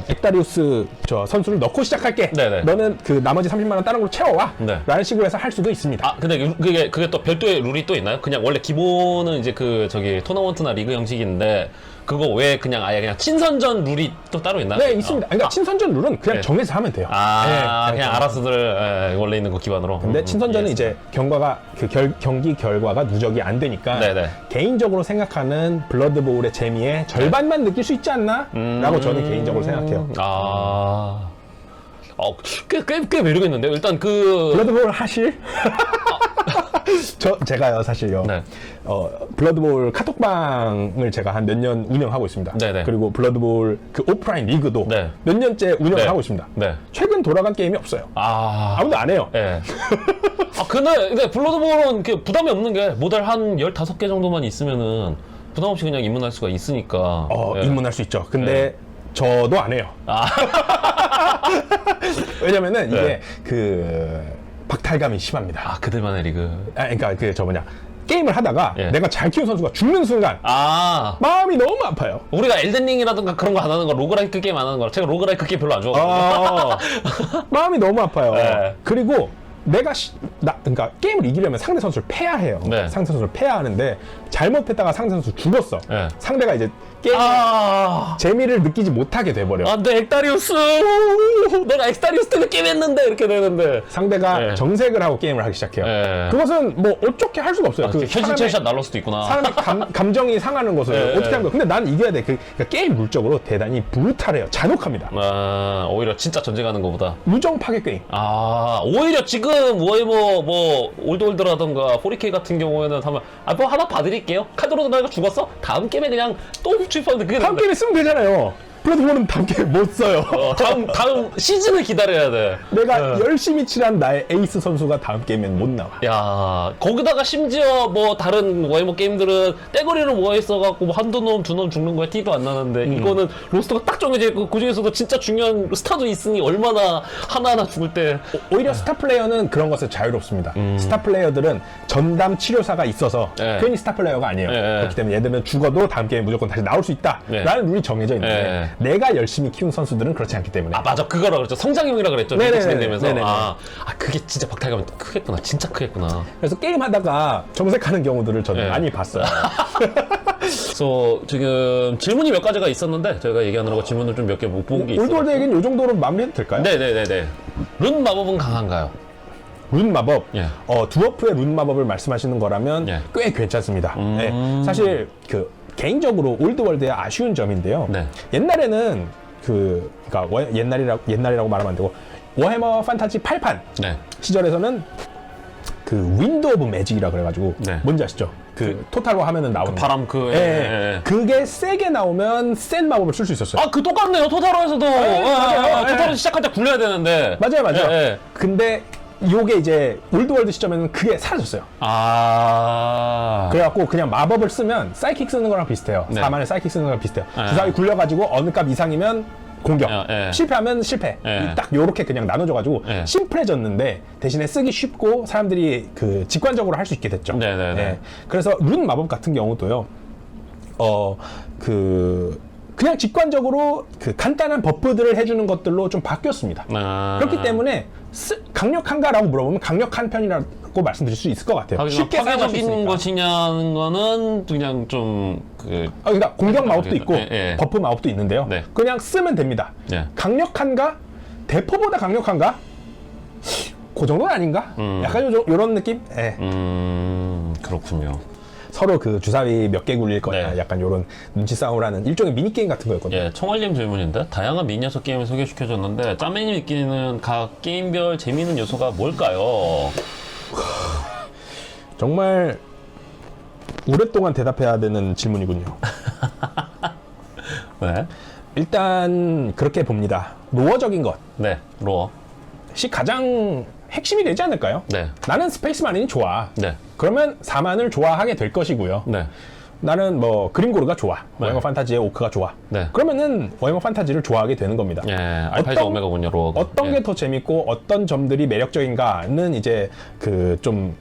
엑다리우스 선수를 넣고 시작할게. 네네. 너는 그 나머지 30만 원 다른 걸로 채워와. 네. 라는 식으로 해서 할 수도 있습니다. 아, 근데 그게 또 별도의 룰이 또 있나요? 그냥 원래 기본은 이제 토너먼트나 리그 형식인데, 그거 외에 그냥 아예 그냥 친선전 룰이 또 따로 있나요? 네, 있습니다. 그러니까 친선전 룰은 그냥 네. 정해서 하면 돼요. 그냥 알아서들 원래 있는 거 기반으로. 근데 친선전은 이제 경기 결과가 누적이 안 되니까 네네. 개인적으로 생각하는 블러드볼의 재미의 절반만 느낄 수 있지 않나? 라고 저는 개인적으로 생각해요. 꽤 매력 있는데요. 일단 블러드볼 하실? 제가요, 사실요. 네. 블러드볼 카톡방을 제가 한 몇 년 운영하고 있습니다. 네네. 그리고 블러드볼 오프라인 리그도 네. 몇 년째 운영을 네. 하고 있습니다. 네. 최근 돌아간 게임이 없어요. 아무도 안 해요. 예. 근데 블러드볼은 부담이 없는 게 모델 한 15개 정도만 있으면은 부담 없이 그냥 입문할 수가 있으니까. 예. 입문할 수 있죠. 근데 저도 안 해요. 왜냐면은 네. 이게 박탈감이 심합니다. 그들만의 리그. 그러니까 게임을 하다가 예. 내가 잘 키운 선수가 죽는 순간 마음이 너무 아파요. 우리가 엘든링이라든가 그런 거 안 하는 거, 로그라이크 게임 안 하는 거, 제가 로그라이크 게임 별로 안 좋아하거든요. 마음이 너무 아파요. 네. 그리고 내가 그러니까 게임을 이기려면 상대 선수를 패야 해요. 네. 상대 선수를 패야 하는데 잘못했다가 상대 선수 죽었어. 네. 상대가 이제 게임 재미를 느끼지 못하게 돼버려. 안돼, 엑다리우스. 내가 엑다리우스 때문에 게임했는데 이렇게 되는데. 상대가 네. 정색을 하고 게임을 하기 시작해요. 네. 그것은 뭐 어떻게 할 수가 없어요. 현실 체샷 날릴 수도 있구나. 사람의 감정이 상하는 것을 네. 어떻게 하는 거야. 근데 난 이겨야 돼. 그러니까 게임 물적으로 대단히 브루탈해요. 잔혹합니다. 오히려 진짜 전쟁하는 것보다. 우정 파괴 게임. 오히려 지금 올드라던가 4K 같은 경우에는 하면 뭐 하나 봐드릴게요. 카드로 내가 죽었어? 다음 게임에 그냥 또 훔치는데 그게 다음 게임에 쓰면 되잖아요. 블러드볼은 다음 게임 못 써요. 다음 시즌을 기다려야 돼. 내가 열심히 칠한 나의 에이스 선수가 다음 게임엔 못 나와. 야, 거기다가 심지어 다른 워해머 게임들은 떼거리를 모아있어갖고 한두 놈, 두 놈 죽는 거에 티도 안 나는데 이거는 로스터가 딱 정해져 있고 그 중에서도 진짜 중요한 스타도 있으니 얼마나 하나하나 죽을 때. 오히려 스타 플레이어는 그런 것에 자유롭습니다. 스타 플레이어들은 전담 치료사가 있어서 네. 괜히 스타 플레이어가 아니에요. 네. 그렇기 때문에 얘들은 죽어도 다음 게임에 무조건 다시 나올 수 있다. 네. 라는 룰이 정해져 있는데 네. 내가 열심히 키운 선수들은 그렇지 않기 때문에. 맞아, 그거라 그랬죠. 성장형이라 그랬죠. 네네네. 진행되면서. 네네네. 그게 진짜 박탈감이 크겠구나. 진짜 크겠구나. 그래서 게임하다가 정색하는 경우들을 저는 네. 많이 봤어요. 그래서 지금 질문이 몇 가지가 있었는데 저희가 얘기하느라고 질문을 좀 몇 개 못 본 게 있어요. 올드월드 얘기는 이 정도로 마무리해도 될까요? 네네네네. 룬 마법은 강한가요? 룬 마법, 예. 두어프의 룬 마법을 말씀하시는 거라면 예. 꽤 괜찮습니다. 네. 사실 개인적으로 올드월드의 아쉬운 점인데요. 네. 옛날에는 옛날이라고 말하면 안 되고 워해머 판타지 8판 네. 시절에서는 그 윈드 오브 매직이라 그래가지고 네. 뭔지 아시죠? 그 토탈로 하면은 나오는 바람 거. 그게 세게 나오면 센 마법을 쓸 수 있었어요. 아, 그 똑같네요. 토타로에서도. 맞아요. 토타로 시작할 때 굴려야 되는데. 맞아요. 예, 예. 근데 요게 이제 올드월드 시점에는 그게 사라졌어요. 아. 그래갖고 그냥 마법을 쓰면 사이킥 쓰는 거랑 비슷해요. 네. 4만에 사이킥 쓰는 거랑 비슷해요. 네. 주사위 굴려가지고 어느 값 이상이면 공격, 실패하면 실패. 딱 요렇게 그냥 나눠져가지고 심플해졌는데 대신에 쓰기 쉽고 사람들이 그 직관적으로 할 수 있게 됐죠. 네네네. 그래서 룬 마법 같은 경우도요. 그냥 직관적으로 그 간단한 버프들을 해주는 것들로 좀 바뀌었습니다. 그렇기 때문에 강력한가라고 물어보면 강력한 편이라고 말씀드릴 수 있을 것 같아요. 쉽게 파괴적인 것이냐는 거는 그냥 좀 그러니까 공격 마법도 있고 버프 마법도 있는데요. 네. 그냥 쓰면 됩니다. 강력한가? 대포보다 강력한가? 그 정도는 아닌가? 약간 요런 느낌? 그렇군요. 서로 그 주사위 몇 개 굴릴 거냐, 네. 약간 요런 눈치 싸움을 하는 일종의 미니게임 같은 거였거든요. 예, 총알님 질문인데 다양한 미니어처 게임을 소개시켜줬는데 짬매님 느끼는 각 게임별 재미있는 요소가 뭘까요? 정말 오랫동안 대답해야 되는 질문이군요. 네. 일단 그렇게 봅니다. 로어적인 것이 네, 로어. 가장 핵심이 되지 않을까요? 네. 나는 스페이스 마린이 좋아. 네. 그러면 4만을 좋아하게 될 것이고요. 네. 나는 뭐 그림고르가 좋아. 워해머 판타지의 오크가 좋아. 네. 그러면은 워해머 판타지를 좋아하게 되는 겁니다. 예, 알파이즈 오메가군요, 로어가. 어떤 게 더 재밌고 어떤 점들이 매력적인가는 이제 그 좀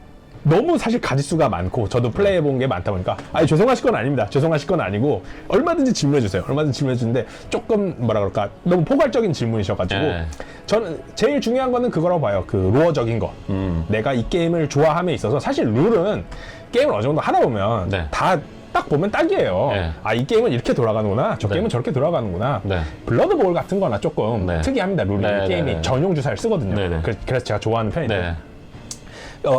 너무 사실 가지수가 많고 저도 플레이해 본 게 많다 보니까 죄송하실 건 아닙니다. 죄송하실 건 아니고 얼마든지 질문해 주세요. 얼마든지 질문해 주는데 조금 뭐라 그럴까 너무 포괄적인 질문이셔가지고 저는 제일 중요한 거는 그거라고 봐요. 그 로어적인 거. 내가 이 게임을 좋아함에 있어서 사실 룰은 게임을 어느 정도 하다 보면 다 딱 보면 딱이에요. 이 게임은 이렇게 돌아가는구나. 저 게임은 저렇게 돌아가는구나. 블러드볼 같은 거나 조금 특이합니다. 룰이. 게임이 전용 주사를 쓰거든요. 그래서 제가 좋아하는 편인데.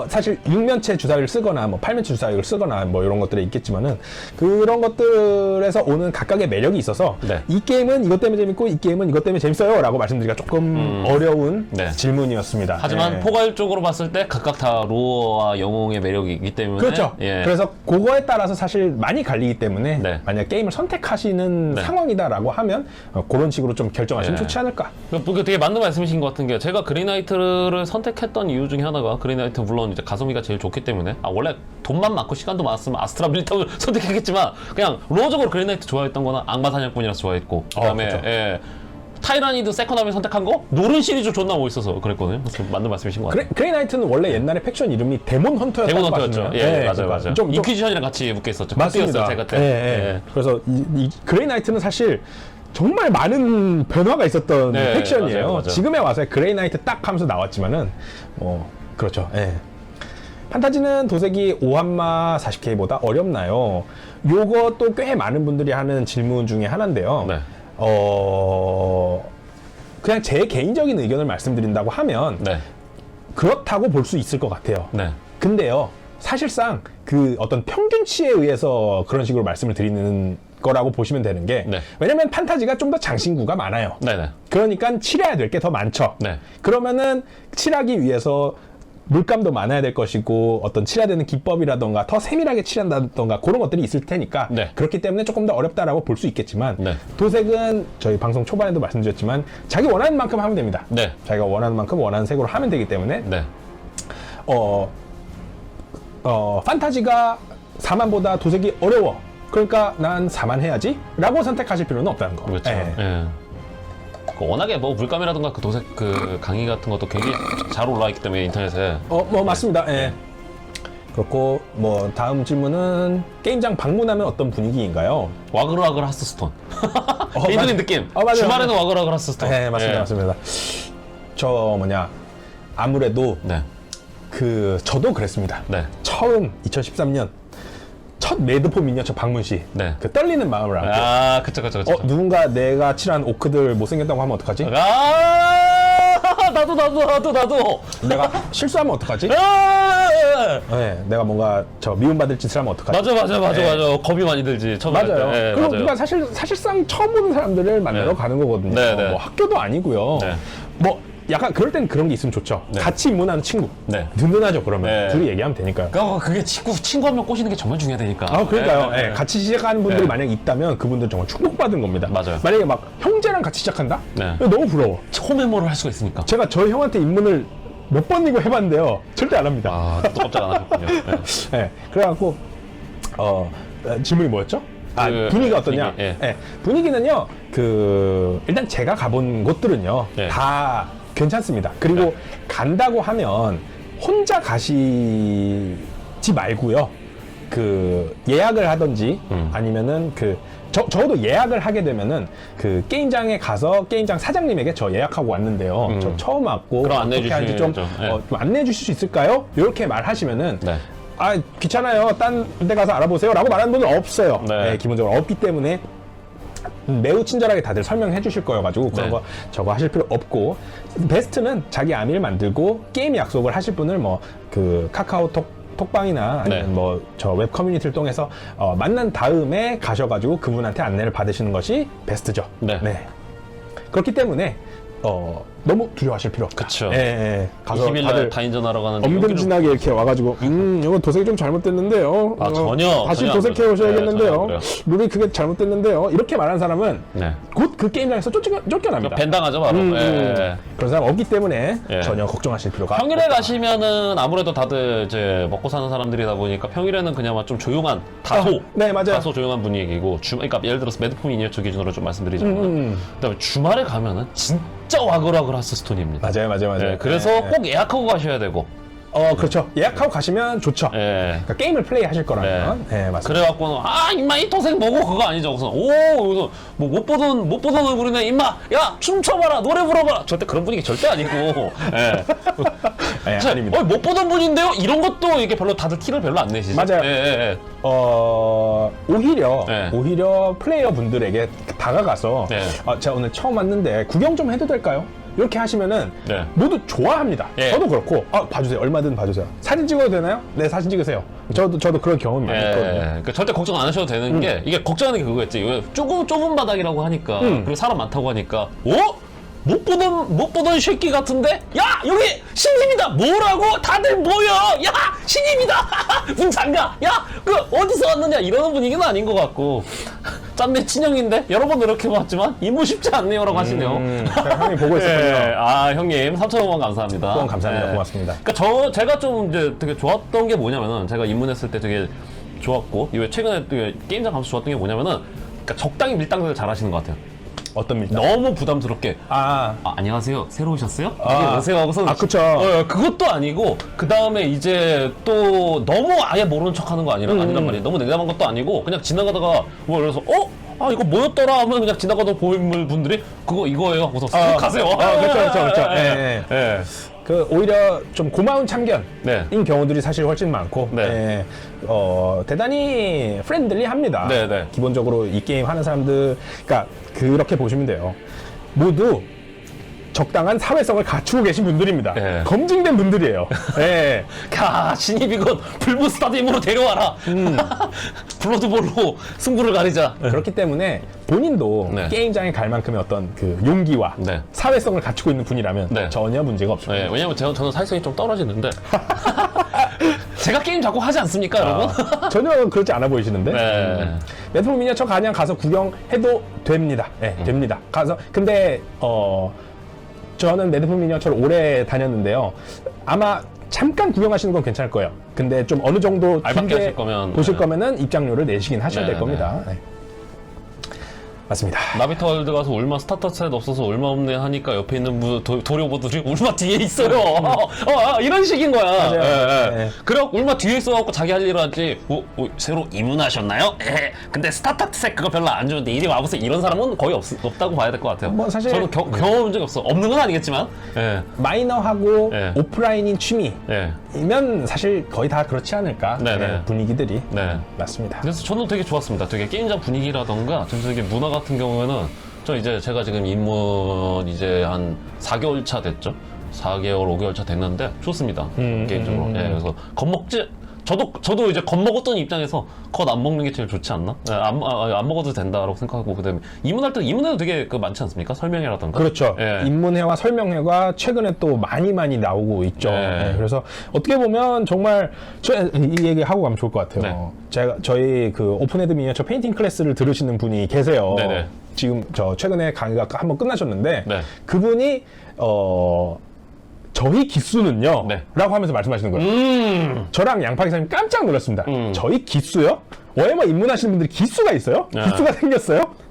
사실 6면체 주사위를 쓰거나 뭐 8면체 주사위를 쓰거나 뭐 이런 것들이 있겠지만은 그런 것들에서 오는 각각의 매력이 있어서 이 게임은 이것 때문에 재밌고 이 게임은 이것 때문에 재밌어요 라고 말씀드리기가 조금 어려운 질문이었습니다. 하지만 포괄적으로 봤을 때 각각 다 로어와 영웅의 매력이 있기 때문에 그렇죠. 그래서 그거에 따라서 사실 많이 갈리기 때문에 만약 게임을 선택하시는 상황이다라고 하면 그런 식으로 좀 결정하시면 좋지 않을까. 되게 맞는 말씀이신 것 같은 게 제가 그린나이트를 선택했던 이유 중에 하나가 그린나이트 물론 이제 가성비가 제일 좋기 때문에 원래 돈만 많고 시간도 많았으면 아스트라 밀탑을 선택했겠지만 그냥 로어적으로 그린나이트 좋아했던 거는 악마 사냥꾼이라서 좋아했고 그다음에 그렇죠. 타이라니드 세컨함이 선택한 거 노른 시리즈 존나 멋있어서 그랬거든요. 맞는 말씀이신 것 같아요. 그레이나이트는 원래 옛날에 팩션 이름이 데몬 헌터였다고 데몬 헌터였죠. 맞아요. 좀 인퀴지션이랑 같이 묶여 있었죠. 맞습니다. 제가 때. 그래서 이 그레이나이트는 사실 정말 많은 변화가 있었던 팩션이에요. 맞아요. 지금에 와서 그레이나이트 딱 하면서 나왔지만은 그렇죠. 판타지는 도색이 5한마 40K보다 어렵나요? 요것도 꽤 많은 분들이 하는 질문 중에 하나인데요. 그냥 제 개인적인 의견을 말씀드린다고 하면 그렇다고 볼 수 있을 것 같아요. 근데요, 사실상 그 어떤 평균치에 의해서 그런 식으로 말씀을 드리는 거라고 보시면 되는 게 왜냐면 판타지가 좀 더 장신구가 많아요. 그러니까 칠해야 될 게 더 많죠. 그러면은 칠하기 위해서 물감도 많아야 될 것이고 어떤 칠해야 되는 기법이라던가 더 세밀하게 칠한다던가 그런 것들이 있을 테니까 그렇기 때문에 조금 더 어렵다라고 볼 수 있겠지만 도색은 저희 방송 초반에도 말씀드렸지만 자기 원하는 만큼 하면 됩니다. 자기가 원하는 만큼 원하는 색으로 하면 되기 때문에 판타지가 4만보다 도색이 어려워. 그러니까 난 4만 해야지 라고 선택하실 필요는 없다는 거. 그렇죠. 워낙에 뭐 물감이라든가 그 도색 그 강의 같은 것도 굉장히 잘 올라와 있기 때문에 인터넷에 맞습니다. 그렇고 뭐 다음 질문은 게임장 방문하면 어떤 분위기인가요? 와글와글 하스스톤. 개인적인 느낌. 주말에는 와글와글 하스스톤. 맞습니다. 아무래도 저도 그랬습니다. 처음 2013년 첫 매드포 미니어처 방문 시 그 떨리는 마음을 알고 그쵸. 누군가 내가 칠한 오크들 못생겼다고 하면 어떡하지? 나도 내가 실수하면 어떡하지? 내가 뭔가 미움받을 짓을 하면 어떡하지? 맞아. 겁이 많이 들지. 처음 맞아요. 그리고 누가 사실상 처음 보는 사람들을 만나러 가는 거거든요. 뭐 학교도 아니고요. 뭐 약간 그럴 땐 그런 게 있으면 좋죠. 네. 같이 입문하는 친구. 네. 든든하죠, 그러면. 네. 둘이 얘기하면 되니까요. 그러니까 그게 친구 한 명 꼬시는 게 정말 중요하다니까. 아, 그러니까요. 네, 네, 예, 네. 같이 시작하는 분들이 네. 만약에 있다면 그분들 정말 축복받은 겁니다. 맞아요. 만약에 막 형제랑 같이 시작한다? 네. 너무 부러워. 초메모를 할 수가 있으니까. 제가 저희 형한테 입문을 몇 번이고 해봤는데요. 절대 안 합니다. 아, 또 깜짝 안 하셨군요. 네. 예, 그래갖고, 질문이 뭐였죠? 아, 그, 분위기가 어떠냐? 분위기, 예. 예, 분위기는요, 일단 제가 가본 곳들은요, 예. 다 괜찮습니다. 그리고 간다고 하면 혼자 가시지 말고요. 예약을 하든지 아니면은 적어도 예약을 하게 되면은 게임장에 가서 게임장 사장님에게 저 예약하고 왔는데요. 저 처음 왔고 그럼 안내해 어떻게 하는지 좀, 주시죠. 네. 좀 안내해 주실 수 있을까요? 이렇게 말하시면은 네. 아, 귀찮아요. 딴 데 가서 알아보세요. 라고 말하는 분은 없어요. 네. 네, 기본적으로 없기 때문에 매우 친절하게 다들 설명해 주실 거여가지고 그런 네. 거 저거 하실 필요 없고, 베스트는 자기 아미를 만들고 게임 약속을 하실 분을 카카오톡 톡방이나 아니면 네. 저 웹 커뮤니티를 통해서 만난 다음에 가셔가지고 그분한테 안내를 받으시는 것이 베스트죠. 네. 그렇기 때문에 너무 두려워하실 필요 없다. 그쵸. 예. 가서 20일 날 다들 다인전하러 가는데 엄근진하게 이렇게 와가지고 이건 도색이 좀 잘못됐는데요. 아, 전혀 다시 안 도색해 그래요. 오셔야겠는데요. 네, 전혀 안 그래요. 룰이 그게 잘못됐는데요. 이렇게 말하는 사람은 네. 곧 그 게임장에서 쫓겨납니다. 벤당하죠, 바로. 예. 그런 사람 없기 때문에 예. 전혀 걱정하실 필요가 평일에 가시면은 아무래도 다들 이제 먹고 사는 사람들이다 보니까 평일에는 그냥 좀 조용한 다소 네, 맞아요. 다소 조용한 분위기고 그러니까 예를 들어서 매드폰 미니어처 기준으로 좀 말씀드리자면 그다음에 주말에 가면은 진짜 와글와글 하스스톤입니다. 맞아요. 네, 그래서 예. 꼭 예약하고 가셔야 되고. 그렇죠. 예약하고 가시면 좋죠. 예. 그러니까 게임을 플레이 하실 거라면. 네, 맞습니다. 그래갖고는 임마 이 도색 뭐고 그거 아니죠. 그래서 여기서 뭐 못 보던 얼굴이네 임마 야 춤춰봐라 노래 불러봐라 절대 그런 분위기 절대 아니고. 예. 네, 아닙니다. 못 보던 분인데요. 이런 것도 이게 별로 다들 티를 별로 안 내시죠. 맞아요. 예. 오히려 네. 오히려 플레이어 분들에게 다가가서 네. 제가 오늘 처음 왔는데 구경 좀 해도 될까요? 이렇게 하시면은 네. 모두 좋아합니다. 예. 저도 그렇고 봐주세요. 얼마든 봐주세요. 사진 찍어도 되나요? 네, 사진 찍으세요. 저도 그런 경험이 많이 있거든요. 그러니까 절대 걱정 안 하셔도 되는 게 이게 걱정하는 게 그거였지. 왜 좁은 바닥이라고 하니까 그리고 사람 많다고 하니까 못 보던 새끼 같은데 야 여기 신입이다 뭐라고 다들 모여 야 신입이다 문 잠가 야 그 어디서 왔느냐 이러는 분위기는 아닌 것 같고 짠내 친형인데 여러 번 노력해봤지만 임무 쉽지 않네요라고 하시네요. 형님 보고 있었군요. 예. 형님 3,000원 감사합니다. 후원 감사합니다. 예. 고맙습니다. 그러니까 제가 좀 이제 되게 좋았던 게 뭐냐면은 제가 입문했을 때 되게 좋았고 이외 최근에 되게 게임장 가면서 좋았던 게 뭐냐면은 그러니까 적당히 밀당을 잘 하시는 것 같아요. 어떤 밀당? 너무 부담스럽게 안녕하세요 새로 오셨어요? 이게 오세요 하고서 그쵸. 그것도 아니고 그 다음에 이제 또 너무 아예 모르는 척하는 거 아니란 말이에요. 너무 냉담한 것도 아니고 그냥 지나가다가 그래서 이거 뭐였더라 하면 그냥 지나가던 고인물 분들이 그거 이거예요 하고서 쓱 가세요. 그렇죠. 예. 예. 오히려 좀 고마운 참견인 네. 경우들이 사실 훨씬 많고, 네. 대단히 프렌들리합니다. 네. 기본적으로 이 게임 하는 사람들, 그러니까 그렇게 보시면 돼요. 모두 적당한 사회성을 갖추고 계신 분들입니다. 네. 검증된 분들이에요. 네. 신입이건 불부 스타디움으로 데려와라. 블러드볼로 승부를 가리자. 그렇기 때문에 본인도 네. 게임장에 갈 만큼의 어떤 용기와 네. 사회성을 갖추고 있는 분이라면 네. 전혀 문제가 없습니다. 네, 왜냐면 저는 사회성이 좀 떨어지는데 제가 게임 자꾸 하지 않습니까, 여러분? 전혀 그렇지 않아 보이시는데. 네. 매드폰 미니어처 그냥 가서 구경해도 됩니다. 네, 됩니다. 가서 근데 저는 매드폰 미니어처를 오래 다녔는데요. 아마 잠깐 구경하시는 건 괜찮을 거예요. 근데 좀 어느 정도 알바게 길게 하실 거면, 보실 네. 거면은 입장료를 내시긴 하셔야 될 네, 겁니다. 네. 맞습니다. 나비터월드 가서 울마 스타터셋 없어서 울마 없네 하니까 옆에 있는 도료보들이 울마 뒤에 있어요. 이런 식인 거야. 맞아요. 예. 네. 그래 울마 뒤에 있어갖고 자기 할 일을 하지. 새로 입문하셨나요? 근데 스타터셋 그거 별로 안 좋은데 이리 와보세요. 이런 사람은 거의 없다고 봐야 될 것 같아요. 뭐 사실 저는 경험한 적이 없어. 없는 건 아니겠지만. 예. 마이너하고 네. 오프라인인 취미. 예. 이면 사실 거의 다 그렇지 않을까. 네네. 분위기들이. 네. 맞습니다. 그래서 저는 되게 좋았습니다. 되게 게임장 분위기라던가 전체적인 문화 같은 경우에는 제가 지금 입문 이제 한 4개월 차 됐죠. 4개월, 5개월 차 됐는데 좋습니다. 개인적으로. 예, 그래서 저도 이제 겁먹었던 입장에서 겉 안 먹는 게 제일 좋지 않나? 네, 안 먹어도 된다라고 생각하고 그다음에 입문해도 되게 많지 않습니까? 설명회라던가. 그렇죠. 예. 입문회와 설명회가 최근에 또 많이 나오고 있죠. 네. 네, 그래서 어떻게 보면 정말 이 얘기 하고 가면 좋을 것 같아요. 네. 저희 그 오픈헤드 미니어처 페인팅 클래스를 들으시는 분이 계세요. 네네. 지금 저 최근에 강의가 한번 끝나셨는데 네. 그분이 저희 기수는요? 네. 라고 하면서 말씀하시는 거예요. 저랑 양파 기사님 깜짝 놀랐습니다. 저희 기수요? 워해머 입문하시는 분들이 기수가 있어요? 네. 기수가 생겼어요?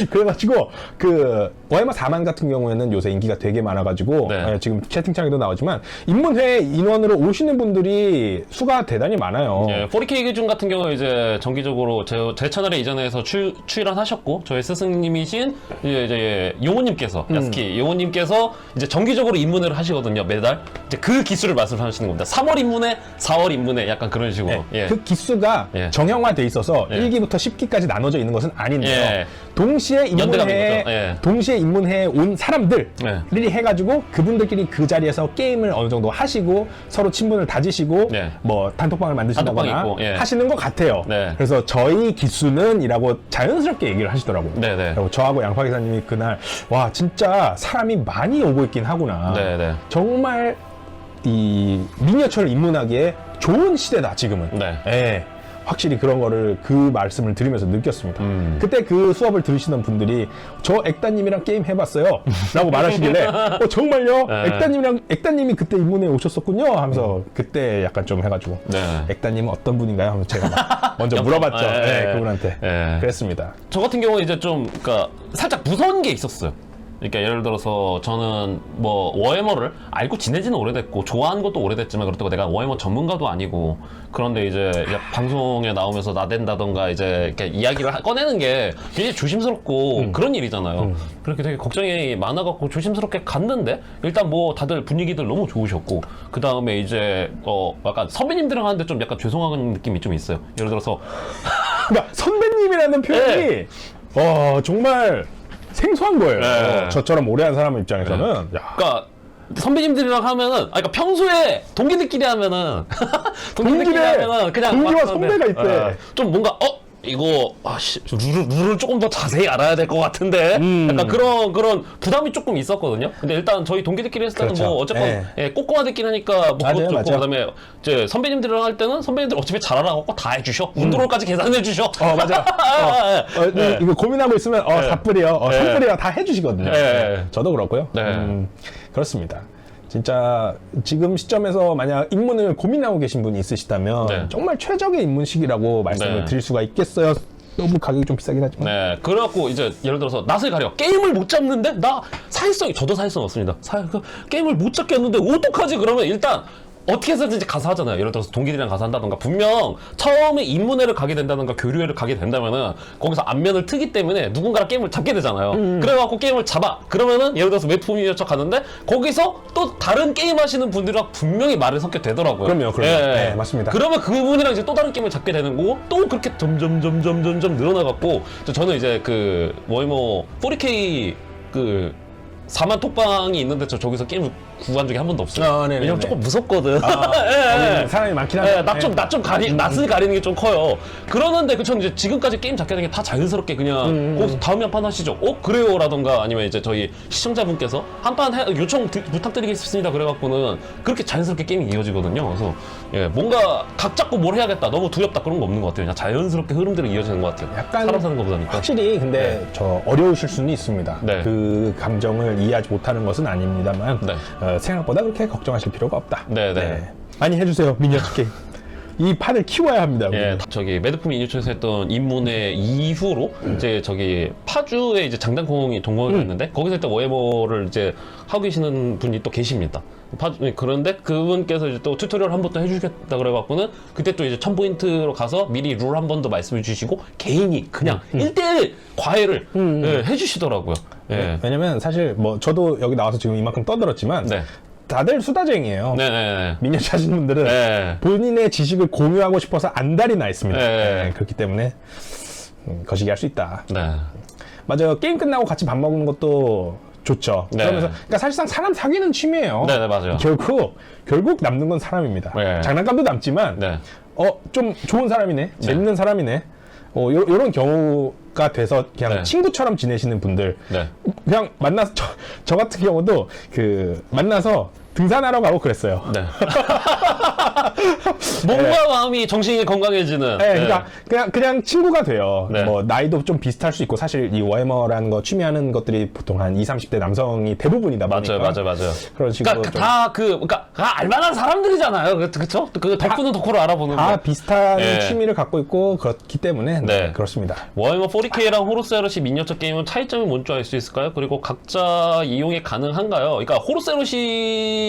그래가지고 그 워해머 4만 같은 경우에는 요새 인기가 되게 많아가지고 네. 지금 채팅창에도 나오지만 입문회 인원으로 오시는 분들이 수가 대단히 많아요. 예, 40K 기준 같은 경우 이제 정기적으로 제 채널에 이전해서 출연하셨고 저희 스승님이신 이제 용호님께서 야스키 용호님께서 이제 정기적으로 입문을 하시거든요. 매달 이제 그 기수를 말씀하시는 겁니다. 3월 입문회, 4월 입문회 약간 그런 식으로. 예. 그 기수가 예. 정형화돼 있어서 예. 1기부터 10기까지 나눠져 있는 것은 아닌데요. 예. 동시에 연대가 입문회에 있는 거죠. 예. 동시에 입문회에 온 사람들이 예. 해가지고 그분들끼리 그 자리에서 게임을 어느 정도 하시고 서로 친분을 다지시고 예. 뭐 단톡방을 만드신다거나 단톡방 있고, 예. 하시는 것 같아요. 네. 그래서 저희 기수는이라고 자연스럽게 얘기를 하시더라고요. 네네. 그리고 저하고 양파 기사님이 그날 와 진짜 사람이 많이 오고 있긴 하구나. 네네. 정말 이 미니어처를 입문하기에 좋은 시대다 지금은. 네. 예. 확실히 그런 거를 그 말씀을 드리면서 느꼈습니다. 그때 그 수업을 들으시던 분들이 저 액다님이랑 게임 해봤어요 라고 말하시길래 정말요? 네. 액다님이 그때 입문에 오셨었군요 하면서 그때 약간 좀 해가지고 네. 액다님은 어떤 분인가요? 하면서 제가 막 먼저 물어봤죠. 예. 그분한테. 예. 그랬습니다. 저 같은 경우는 이제 좀, 그러니까 살짝 무서운 게 있었어요. 그러니까 예를 들어서 저는 뭐 워해머를 알고 지내지는 오래됐고 좋아하는 것도 오래됐지만 그렇다고 내가 워해머 전문가도 아니고 그런데 이제 방송에 나오면서 나댄다던가 이제 이렇게 이야기를 꺼내는 게 굉장히 조심스럽고 그런 일이잖아요. 그렇게 되게 걱정이 많아갖고 조심스럽게 갔는데 일단 뭐 다들 분위기들 너무 좋으셨고 그 다음에 이제 약간 선배님들이랑 하는데 좀 약간 죄송한 느낌이 좀 있어요. 예를 들어서 그러니까 선배님이라는 표현이 네. 정말 생소한 거예요. 네. 저처럼 오래 한 사람 입장에서는 야, 그러니까 선배님들이랑 하면은 그러니까 평소에 동기들끼리 하면은 동기들끼리 동기래. 하면은 그냥 동기와 막 하는데, 선배가 있대. 좀 뭔가 이거 룰을 조금 더 자세히 알아야 될 것 같은데 약간 그런 부담이 조금 있었거든요. 근데 일단 저희 동기들끼리 했을 때는 그렇죠. 뭐 어쨌건 꼬꼬마들끼리 하니까 뭐 맞아요, 그것도 좋고 맞아요. 그다음에 이제 선배님들이랑 할 때는 선배님들 어차피 잘 알아갖고 다 해주셔 운도로까지 계산해 주셔. 맞아. 이거 고민하고 있으면 삽불이요. 산불이요. 다 해주시거든요. 네. 저도 그렇고요. 네. 그렇습니다. 진짜 지금 시점에서 만약 입문을 고민하고 계신 분이 있으시다면 네. 정말 최적의 입문 시기라고 말씀을 네. 드릴 수가 있겠어요. 너무 가격이 좀 비싸긴 하지만. 네, 그래갖고 이제 예를 들어서 낯을 가려 게임을 못 잡는데 나 저도 사회성 없습니다. 게임을 못 잡겠는데 어떡하지? 그러면 일단 어떻게 해서든지 가서 하잖아요. 예를 들어서 동기들이랑 가서 한다던가 분명 처음에 입문회를 가게 된다던가 교류회를 가게 된다면은 거기서 안면을 트기 때문에 누군가랑 게임을 잡게 되잖아요. 그래갖고 게임을 잡아. 그러면은 예를 들어서 웹툰이어서 가는데 거기서 또 다른 게임 하시는 분들이랑 분명히 말을 섞게 되더라고요. 그럼요. 네, 맞습니다. 그러면 그분이랑 이제 또 다른 게임을 잡게 되는 거고 또 그렇게 점점 늘어나갖고 저는 이제 그 워해머 40K 그 4만 톡방이 있는데 저기서 게임을 구한 적이 한 번도 없어요. 네네네. 왜냐면 조금 무섭거든. 거기는 사람이 많긴 하죠. 낯을 가리는 게 좀 커요. 그러는데 저는 이제 지금까지 게임 잡게 된 게 다 자연스럽게 그냥 거기서 다음에 한 판 하시죠. 그래요? 라던가 아니면 이제 저희 시청자분께서 한 판 요청 부탁드리겠습니다. 그래갖고는 그렇게 자연스럽게 게임이 이어지거든요. 그래서 뭔가 각 잡고 뭘 해야겠다. 너무 두렵다. 그런 거 없는 것 같아요. 그냥 자연스럽게 흐름대로 이어지는 것 같아요. 약간 사람 사는 거보다니까. 확실히 근데 저 어려우실 수는 있습니다. 네. 그 감정을 이해하지 못하는 것은 아닙니다만 네. 생각보다 그렇게 걱정하실 필요가 없다. 네. 많이 해주세요 미니어처 게임. 이 판을 키워야 합니다. 예, 저기 매드품 이니처에서 했던 입문회 이후로 이제 저기 파주에 이제 장단콩이 동호회가 있는데 거기서 일단 워해머를 이제 하고 계시는 분이 또 계십니다. 그런데 그분께서 이제 또 튜토리얼 한 번 더 해주겠다 그래갖고는 그때 또 이제 1000포인트로 가서 미리 룰 한 번 더 말씀해 주시고 개인이 그냥 1대1 과외를 해주시더라고요. 예. 왜냐면 사실 뭐 저도 여기 나와서 지금 이만큼 떠들었지만 네. 다들 수다쟁이에요. 네네네. 미니어처 하시는 분들은 네. 본인의 지식을 공유하고 싶어서 안달이 나 있습니다. 네. 그렇기 때문에 거시기 할 수 있다. 네. 맞아요. 게임 끝나고 같이 밥 먹는 것도 좋죠. 네. 그러면서 그러니까 사실상 사람 사귀는 취미예요. 네, 네, 맞아요. 결국 남는 건 사람입니다. 네. 장난감도 남지만 네. 좀 좋은 사람이네, 재밌는 사람이네. 요런 경우가 돼서 그냥 네. 친구처럼 지내시는 분들, 네. 그냥 만나서 저 같은 경우도 만나서 등산하러 가고 그랬어요. 네. 몸과 마음이 정신이 건강해지는. 네, 그러니까 그냥 친구가 돼요. 네. 뭐 나이도 좀 비슷할 수 있고 사실 이 워해머라는 거 취미하는 것들이 보통 한 20, 30대 남성이 대부분이다 보니까 맞아요. 그런 식으로 그러니까 그러니까 다 알만한 사람들이잖아요. 그렇죠? 그 덕후는 덕후로 알아보는 다 거. 비슷한 예. 취미를 갖고 있고 그렇기 때문에 네. 그렇습니다. 워해머 40K랑 호로세러시 미니어처 게임은 차이점이 뭔지 알 수 있을까요? 그리고 각자 이용이 가능한가요? 그러니까 호로세러시가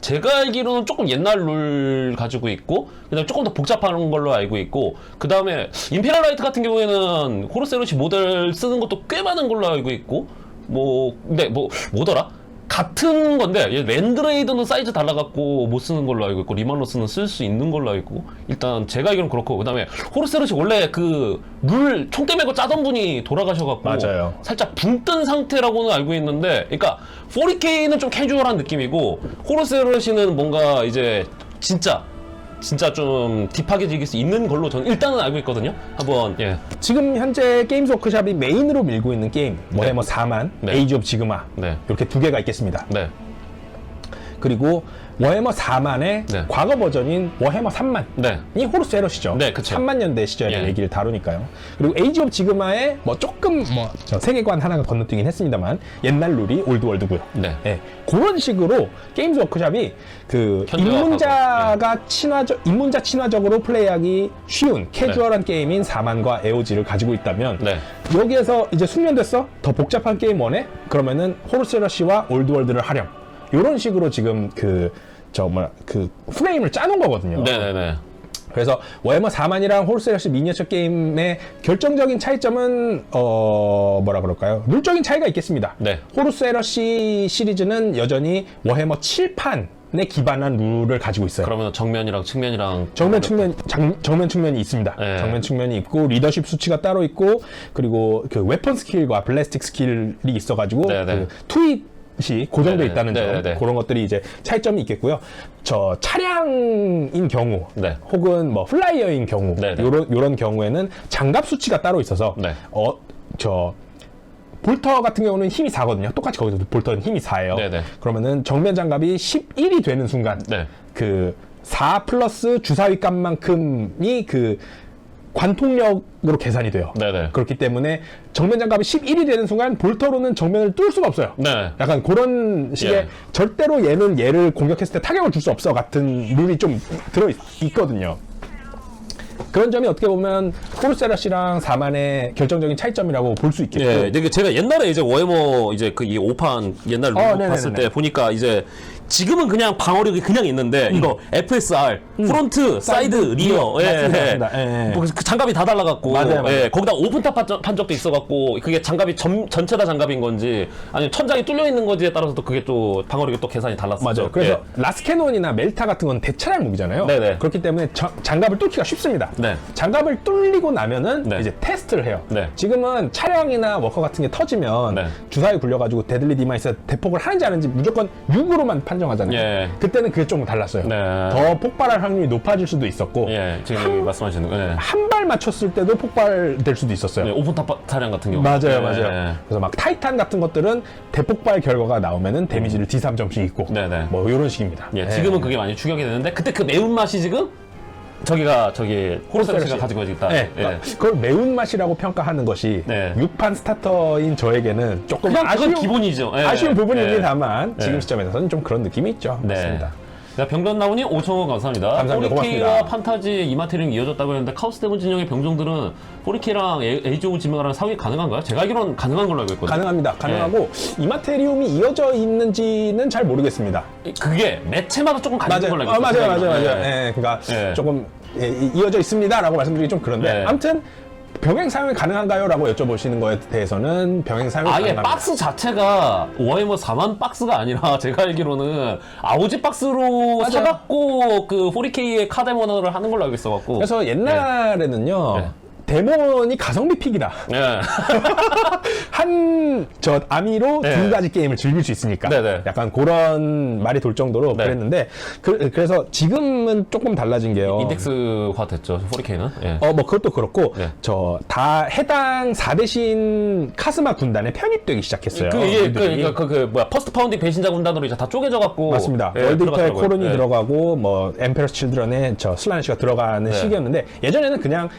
제가 알기로는 조금 옛날 룰 가지고 있고 그다음에 조금 더 복잡한 걸로 알고 있고 그 다음에 임페리얼 라이트 같은 경우에는 호로세러시 모델 쓰는 것도 꽤 많은 걸로 알고 있고 근데 뭐더라? 같은 건데 랜드레이드는 사이즈 달라갖고 못 쓰는 걸로 알고 있고 리말로스는 쓸 수 있는 걸로 알고 있고 일단 제가 알기로는 그렇고 그다음에 호르세르시 원래 그 룰 총대 메고 짜던 분이 돌아가셔갖고 맞아요. 살짝 붕 뜬 상태라고는 알고 있는데 그러니까 40K는 좀 캐주얼한 느낌이고 호르세르시는 뭔가 이제 진짜 좀 딥하게 즐길 수 있는 걸로 저는 일단은 알고 있거든요. 한번 지금 현재 게임즈 워크숍이 메인으로 밀고 있는 게임 워해머 4만, 네. 에이지 오브 지그마 네. 이렇게 두 개가 있겠습니다. 네. 그리고 워해머 4만의 네. 과거 버전인 워해머 3만이 네. 호르세러시죠. 네, 그쵸. 3만년대 시절의 예. 얘기를 다루니까요. 그리고 에이지 오브 지그마의 조금 저 세계관 하나가 건너뛰긴 했습니다만 옛날 룰이 올드월드고요. 네. 예, 그런 식으로 게임즈 워크숍이 현대화하고, 입문자 친화적으로 플레이하기 쉬운 캐주얼한 게임인 4만과 에오지를 가지고 있다면 네. 여기에서 이제 숙련됐어? 더 복잡한 게임 원해? 그러면은 호르세러시와 올드월드를 하렴. 이런 식으로 지금 프레임을 짜놓은 거거든요. 네네네. 그래서 워해머 4만이랑 호르세러시 미니어처 게임의 결정적인 차이점은 뭐라 그럴까요? 룰적인 차이가 있겠습니다. 네. 호르세러시 시리즈는 여전히 워해머 7판에 기반한 룰을 가지고 있어요. 그러면 정면이랑 측면이랑 정면 측면이 있습니다. 네. 정면 측면이 있고 리더십 수치가 따로 있고 그리고 그 웨폰 스킬과 블래스틱 스킬이 있어가지고 네, 네. 그 투잇이 고정돼 네, 있다는 네, 점 네, 네. 그런 것들이 이제 차이점이 있겠고요. 저 차량인 경우 네. 혹은 뭐 플라이어인 경우 네, 네. 요런 경우에는 장갑 수치가 따로 있어서 네. 볼터 같은 경우는 힘이 4거든요. 똑같이 거기서도 볼터는 힘이 4예요. 네, 네. 그러면은 정면 장갑이 11이 되는 순간 네. 그 4 플러스 주사위 값만큼이 그 관통력으로 계산이 돼요. 네네. 그렇기 때문에 정면 장갑이 11이 되는 순간 볼터로는 정면을 뚫을 수가 없어요. 네. 약간 그런 식의 예. 절대로 얘를 공격했을 때 타격을 줄 수 없어 같은 룰이 좀 들어있거든요. 그런 점이 어떻게 보면 호르세러시랑 4만의 결정적인 차이점이라고 볼 수 있겠고. 예, 이게 제가 옛날에 이제 워해머 이제 이 5판 옛날 룰북 네네네네. 봤을 때 보니까 이제 지금은 그냥 방어력이 그냥 있는데 이거 FSR 프론트, 사이드, 리어, 맞습니다. 예, 예. 그 장갑이 다 달라갖고 맞아요. 예, 거기다 오픈탑 판 적도 있어갖고 그게 장갑이 전체 다 장갑인 건지 아니면 천장이 뚫려 있는 건지에 따라서도 그게 또 방어력이 또 계산이 달랐었죠. 맞아요. 그래서 예. 라스캐논이나 멜타 같은 건 대차량 무기잖아요. 네네. 그렇기 때문에 장갑을 뚫기가 쉽습니다. 네. 장갑을 뚫리고 나면은 네. 이제 테스트를 해요. 네. 지금은 차량이나 워커 같은 게 터지면 네. 주사위 굴려가지고 데들리 디마이스 대폭을 하는지 안 하는지 무조건 6으로만 판정하잖아요. 예. 그때는 그게 조금 달랐어요. 네. 더 폭발할 확률이 높아질 수도 있었고 예, 지금 여기 말씀하시는 거. 예. 한 발 맞췄을 때도 폭발될 수도 있었어요. 네, 오픈탑 차량 같은 경우. 맞아요, 예. 맞아요. 그래서 막 타이탄 같은 것들은 대폭발 결과가 나오면은 데미지를 D3점씩 있고, 네네. 뭐 이런 식입니다. 예, 예. 지금은 그게 많이 추격이 되는데 그때 그 매운맛이 지금 호르세러시가 가지고 있다. 네, 예. 그걸 매운맛이라고 평가하는 것이 네. 6판 스타터인 저에게는 조금 그냥 그건 아쉬운, 기본이죠. 예. 아쉬운 부분입니다만 예. 지금 시점에서는 좀 그런 느낌이 있죠. 네. 맞습니다. 자, 병변 나오니 5,000원 감사합니다. 감사합니다. 40K와 고맙습니다. 판타지 이마테리움이 이어졌다고 했는데 카오스 데몬 진영의 병종들은 40K랑 에이지 오브 지메가랑 상위 가능한가요? 제가 알기로는 가능한 걸로 알고 있거든요. 가능합니다. 가능하고 이마테리움이 이어져 있는지는 잘 모르겠습니다. 그게 매체마다 조금 가능한 걸로 알고 있어요. 맞아요. 예. 예, 그러니까 예. 조금 이어져 있습니다라고 말씀드리기 좀 그런데 네. 아무튼 병행 사용이 가능한가요?라고 여쭤보시는 거에 대해서는 병행 사용이 아예 가능합니다. 박스 자체가 워해머 4만 박스가 아니라 제가 알기로는 아오지 박스로 맞아요. 사갖고 그 40K의 카데모너를 하는 걸로 알고 있어갖고 그래서 옛날에는요. 네. 데몬이 가성비 픽이다. 예. 저 아미로 네. 두 가지 게임을 즐길 수 있으니까. 네네. 약간 그런 말이 돌 정도로 네. 그랬는데, 그래서 지금은 조금 달라진 게요. 인덱스화 됐죠, 4K는. 예. 뭐 그것도 그렇고, 네. 다 해당 4대신 카스마 군단에 편입되기 시작했어요. 뭐야, 퍼스트 파운딩 배신자 군단으로 이제 다 쪼개져갖고. 맞습니다. 예, 월드히터에 들어갔더라고요. 코론이 예. 들어가고, 뭐, 엠페러스 칠드런에 슬라네시가 들어가는 네. 시기였는데, 예전에는 그냥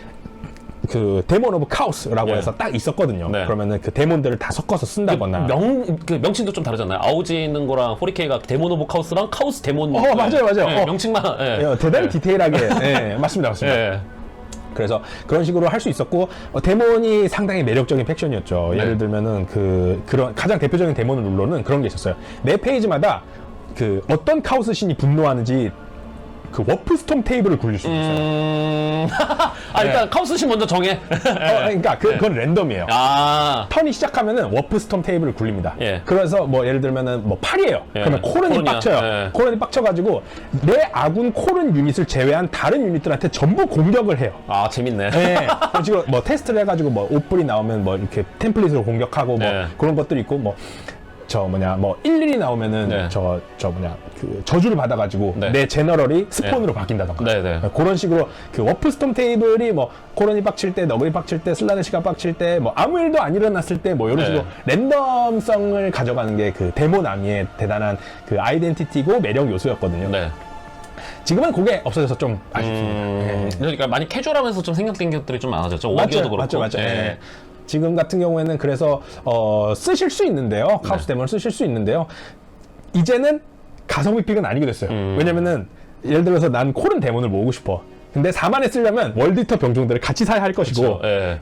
그 데몬 오브 카오스라고 네. 해서 딱 있었거든요. 네. 그러면은 그 데몬들을 다 섞어서 쓴다거나. 명칭도 좀 다르잖아요. 아우지 있는 거랑 4K가 데몬 오브 카우스랑 카우스 데몬. 맞아요. 예, 명칭만. 예. 대단히 디테일하게. 예, 맞습니다. 예. 그래서 그런 식으로 할 수 있었고, 데몬이 상당히 매력적인 팩션이었죠. 네. 예를 들면은 그런 가장 대표적인 데몬 룰로는 그런 게 있었어요. 매 페이지마다 어떤 카오스 신이 분노하는지 워프스톰 테이블을 굴릴 수 있어요. 일단 카우스신 먼저 정해. 그러니까 그건 랜덤이에요. 아. 턴이 시작하면은 워프스톰 테이블을 굴립니다. 예. 그래서 뭐 예를 들면은 뭐 8이에요. 예. 그러면 코른이 코른이야. 빡쳐요. 예. 코른이 빡쳐가지고 내 아군 코른 유닛을 제외한 다른 유닛들한테 전부 공격을 해요. 아, 재밌네. 네. 그런 식으로 뭐 테스트를 해가지고 뭐 옷불이 나오면 뭐 이렇게 템플릿으로 공격하고 뭐 네. 그런 것들이 있고 뭐 일일이 나오면은 네. 저주를 받아가지고 네. 내 제너럴이 스폰으로 바뀐다던가. 네. 그런 식으로 워프스톰 테이블이 뭐 코런이 빡칠 때, 너구리 빡칠 때, 슬라네시가 빡칠 때, 뭐 아무 일도 안 일어났을 때 뭐 이런 네. 식으로 랜덤성을 가져가는 게 데몬 아미의 대단한 아이덴티티고 매력 요소였거든요. 네. 지금은 그게 없어져서 좀 아쉽습니다. 그러니까 많이 캐주얼하면서 좀 생략된 것들이 좀 많아졌죠. 오기어도 그렇고. 맞죠. 예. 예. 지금 같은 경우에는 그래서 쓰실 수 있는데요. 카우스 네. 데몬을 쓰실 수 있는데요. 이제는 가성비 픽은 아니게 됐어요. 왜냐면은 예를 들어서 난 코른 데몬을 모으고 싶어. 근데 4만에 쓰려면 월드히터 병종들을 같이 사야 할 것이고, 그렇죠. 예.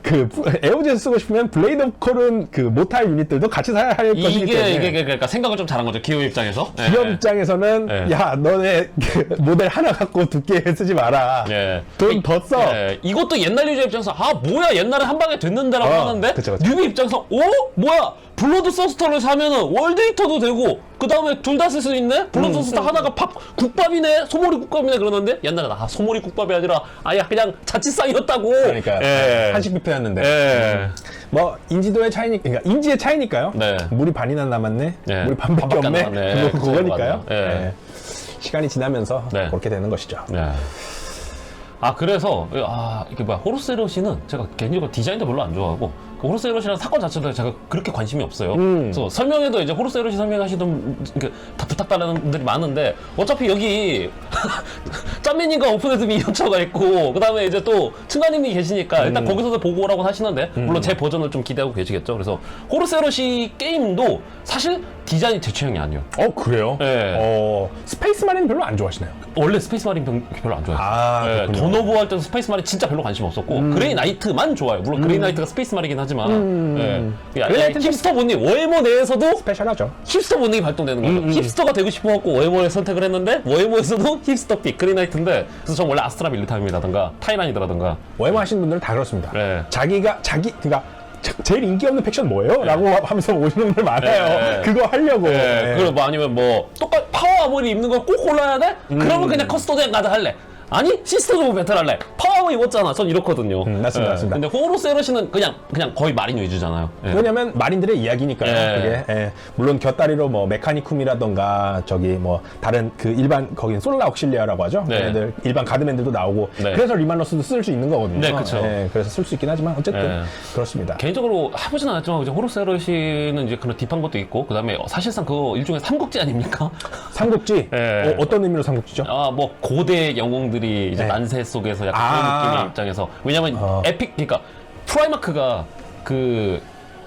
에오제스 쓰고 싶으면 블레이드 오브 코른 못할 유닛들도 같이 사야 할 것이기 때문에. 이게 그러니까 생각을 좀 잘한 거죠. 기업 입장에서. 예. 기업 입장에서는 예. 야 너네 모델 하나 갖고 두 개 쓰지 마라. 예. 돈 더 써. 예. 이것도 옛날 유저 입장에서 뭐야 옛날에 한 방에 됐는데라고 하는데 그쵸. 뉴비 입장에서 뭐야 블러드 서스터를 사면은 월드히터도 되고 그 다음에 둘 다 쓸 수 있네? 블러드 서스터 하나가 국밥이네? 소머리 국밥이네? 그러는데 옛날에 소머리 국밥이 아니라 아예 그냥 자취상이었다고. 그러니까 예. 한식 뷔페였는데. 예. 뭐 인지도의 차이니까, 그러니까 인지의 차이니까요. 네. 물이 반이나 남았네. 네. 물이 반밖에 반밖에 안 없네. 남았네. 그거니까요. 예. 예. 시간이 지나면서 네. 그렇게 되는 것이죠. 네. 그래서 이게 뭐야 호로스에러시는 제가 개인적으로 디자인도 별로 안 좋아하고 그 호로스에러시라는 사건 자체도 제가 그렇게 관심이 없어요. 그래서 설명에도 이제 호로스에러시 설명하시던 다 부탁달라는 분들이 많은데 어차피 여기 짬매님과 오픈헤드미 연차가 있고 그 다음에 이제 또 층가님이 계시니까 일단 거기서도 보고 오라고 하시는데 물론 제 버전을 좀 기대하고 계시겠죠. 그래서 호로스에러시 게임도 사실 디자인이 제 취향이 아니에요. 그래요? 네. 스페이스 마린 별로 안 좋아하시나요? 원래 스페이스 마린 별로 안 좋아했어요. 그렇군요. 돈 오브 할 때도 스페이스 마린 진짜 별로 관심 없었고 그레이 나이트만 좋아요. 물론 그레이 나이트가 스페이스 마린이긴 하지만 그레이 나이트는 힙스터 본능 워해머 내에서도 스페셜하죠. 힙스터 본능이 발동되는 거죠. 힙스터가 되고 싶어갖고 워해머를 선택을 했는데 워해머에서도 힙스터 픽 그레이 나이트인데 그래서 전 원래 아스트라 밀리타임이라든가 타이란이라든가 워해머 하시는 분들은 다 그렇습니다. 네. 그러니까 제일 인기 없는 팩션 뭐예요? 라고 하면서 오시는 분들 많아요. 네. 그거 하려고. 네. 그리고 뭐 아니면 뭐 똑같이 파워 아머리 입는 걸 꼭 골라야 돼? 그러면 그냥 커스터드 가드 할래. 아니 시스터즈 오브 배틀 할래. 파워 입었잖아. 전 이렇거든요. 맞습니다. 근데 호로스에러시는 그냥 거의 마린 위주잖아요. 예. 왜냐면 마린들의 이야기니까요. 예. 그게. 예. 물론 곁다리로 뭐 메카니쿰이라던가 뭐 다른 일반 거긴 솔라 옥실리아라고 하죠. 네. 얘네들 일반 가드맨들도 나오고 네. 그래서 리마너스도 쓸 수 있는 거거든요. 네, 그쵸. 예. 그래서 쓸 수 있긴 하지만 어쨌든 예. 그렇습니다. 개인적으로 해보진 않았지만 이제 호로스에러시는 이제 그런 딥한 것도 있고 그다음에 사실상 그거 일종의 삼국지 아닙니까? 삼국지. 예. 어떤 의미로 삼국지죠? 뭐 고대 영웅들이 이제 네. 만세 속에서 약간 그런 느낌의 입장에서 왜냐면 그러니까 프라이마크가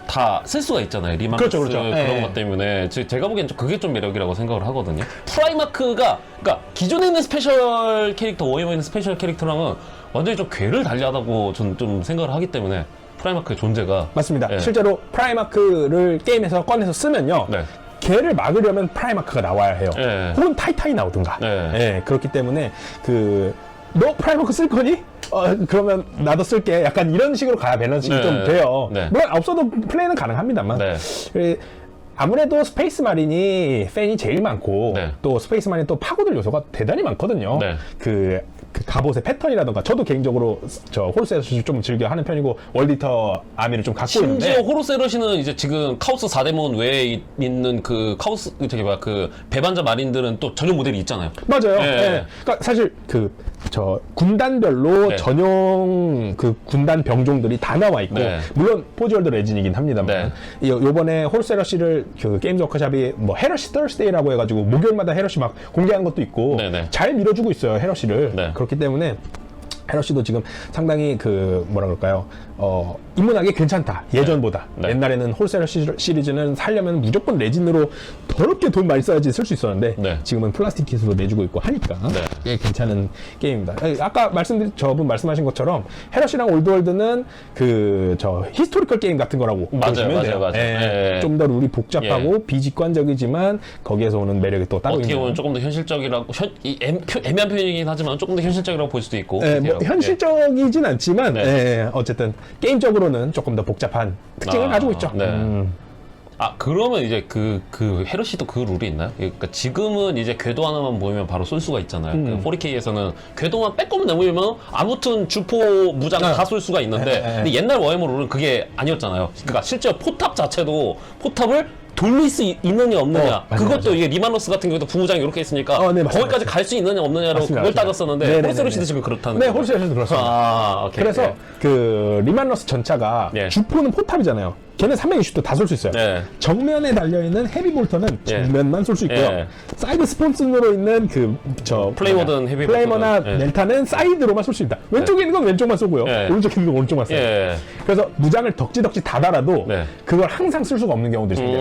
다 쓸 수가 있잖아요. 리마크스 그렇죠. 그런 네. 것 때문에 제가 보기엔 그게 좀 매력이라고 생각을 하거든요. 프라이마크가 그러니까 기존에 있는 스페셜 캐릭터 워해머에 있는 스페셜 캐릭터랑은 완전히 좀 궤를 달리하다고 저는 좀 생각을 하기 때문에 프라이마크의 존재가 맞습니다. 예. 실제로 프라이마크를 게임에서 꺼내서 쓰면요. 네. 걔를 막으려면 프라이마크가 나와야 해요. 예. 혹은 타이탄이 나오든가. 예. 예, 그렇기 때문에 너 프라이마크 쓸 거니? 그러면 나도 쓸게. 약간 이런 식으로 가야 밸런스가 네. 좀 돼요. 네. 물론 없어도 플레이는 가능합니다만. 네. 아무래도 스페이스 마린이 팬이 제일 많고 네. 또 스페이스 마린 또 파고들 요소가 대단히 많거든요. 네. 그 그 갑옷의 패턴이라던가 저도 개인적으로 저 호르세러시를 좀 즐겨 하는 편이고 월디터 아미를 좀 갖고 심지어 있는데 호로세러시는 이제 지금 카오스 4대문 외에 있는 그 카오스 저기 뭐야 그 배반자 마린들은 또 전용 모델이 있잖아요. 맞아요. 예. 예. 그러니까 사실 그 저 군단별로 네. 전용 그 군단 병종들이 다 나와 있고 네. 물론 포지월드 레진이긴 합니다만 네. 요번에 홀세러시를 그 게임즈 워크숍이 뭐 헤러시 더스데이라고 해가지고 목요일마다 헤러시 막 공개하는 것도 있고 네, 네. 잘 밀어주고 있어요 헤러시를. 네. 그렇기 때문에 헤러시도 지금 상당히 그 뭐라 그럴까요? 입문하기 괜찮다. 예전보다. 네. 옛날에는 홀세러 시리즈는 살려면 무조건 레진으로 더럽게 돈 많이 써야지 쓸 수 있었는데 네. 지금은 플라스틱 킷으로 내주고 있고 하니까 네. 예, 괜찮은 게임입니다. 아까 저분 말씀하신 것처럼 헤러시랑 올드월드는 그 저 히스토리컬 게임 같은 거라고 보시면 돼요. 맞아요. 예. 좀 더 룰이 복잡하고 비직관적이지만 거기에서 오는 매력이 또 따로 어떻게 있는. 보면 조금 더 현실적이라고 애매한 표현이긴 하지만 조금 더 현실적이라고 볼 수도 있고. 뭐 그렇게요. 현실적이진 않지만 네. 어쨌든 게임적으로는 조금 더 복잡한 특징을 가지고 있죠. 네. 아 그러면 이제 그 헤러시도 그 룰이 있나요? 그러니까 지금은 이제 궤도 하나만 보이면 바로 쏠 수가 있잖아요. 그 4K에서는 궤도만 빼꼼 넘으면 아무튼 주포 무장 다 쏠 수가 있는데 근데 옛날 워해머 룰은 그게 아니었잖아요. 그러니까 실제 포탑 자체도 포탑을 돌릴 수 있느냐 없느냐 맞아요, 그것도 맞아요. 이게 리마노스 같은 경우도 부무장이 이렇게 있으니까 네, 맞습니다. 거기까지 갈 수 있느냐 없느냐로 맞습니다, 그걸 맞습니다. 따졌었는데 네네네네. 홀세러시도 지금 그렇다는 네, 거예요. 홀세러시도 그렇습니다. 아, 오케이. 그래서 네. 그 리만러스 전차가 예. 주포는 포탑이잖아요. 걔는 360도 다 쏠 수 있어요. 네. 정면에 달려있는 헤비볼터는 예. 정면만 쏠 수 있고요. 예. 사이드 스폰슨으로 있는 플레이모든 헤비볼터는, 플레이머나 예. 넬타는 사이드로만 쏠 수 있다. 왼쪽에 있는 건 왼쪽만 쏘고요. 예. 오른쪽에 있는 건 오른쪽만 쏘요. 예. 그래서 무장을 덕지덕지 다 달아도 네. 그걸 항상 쓸 수가 없는 경우도 있습니다.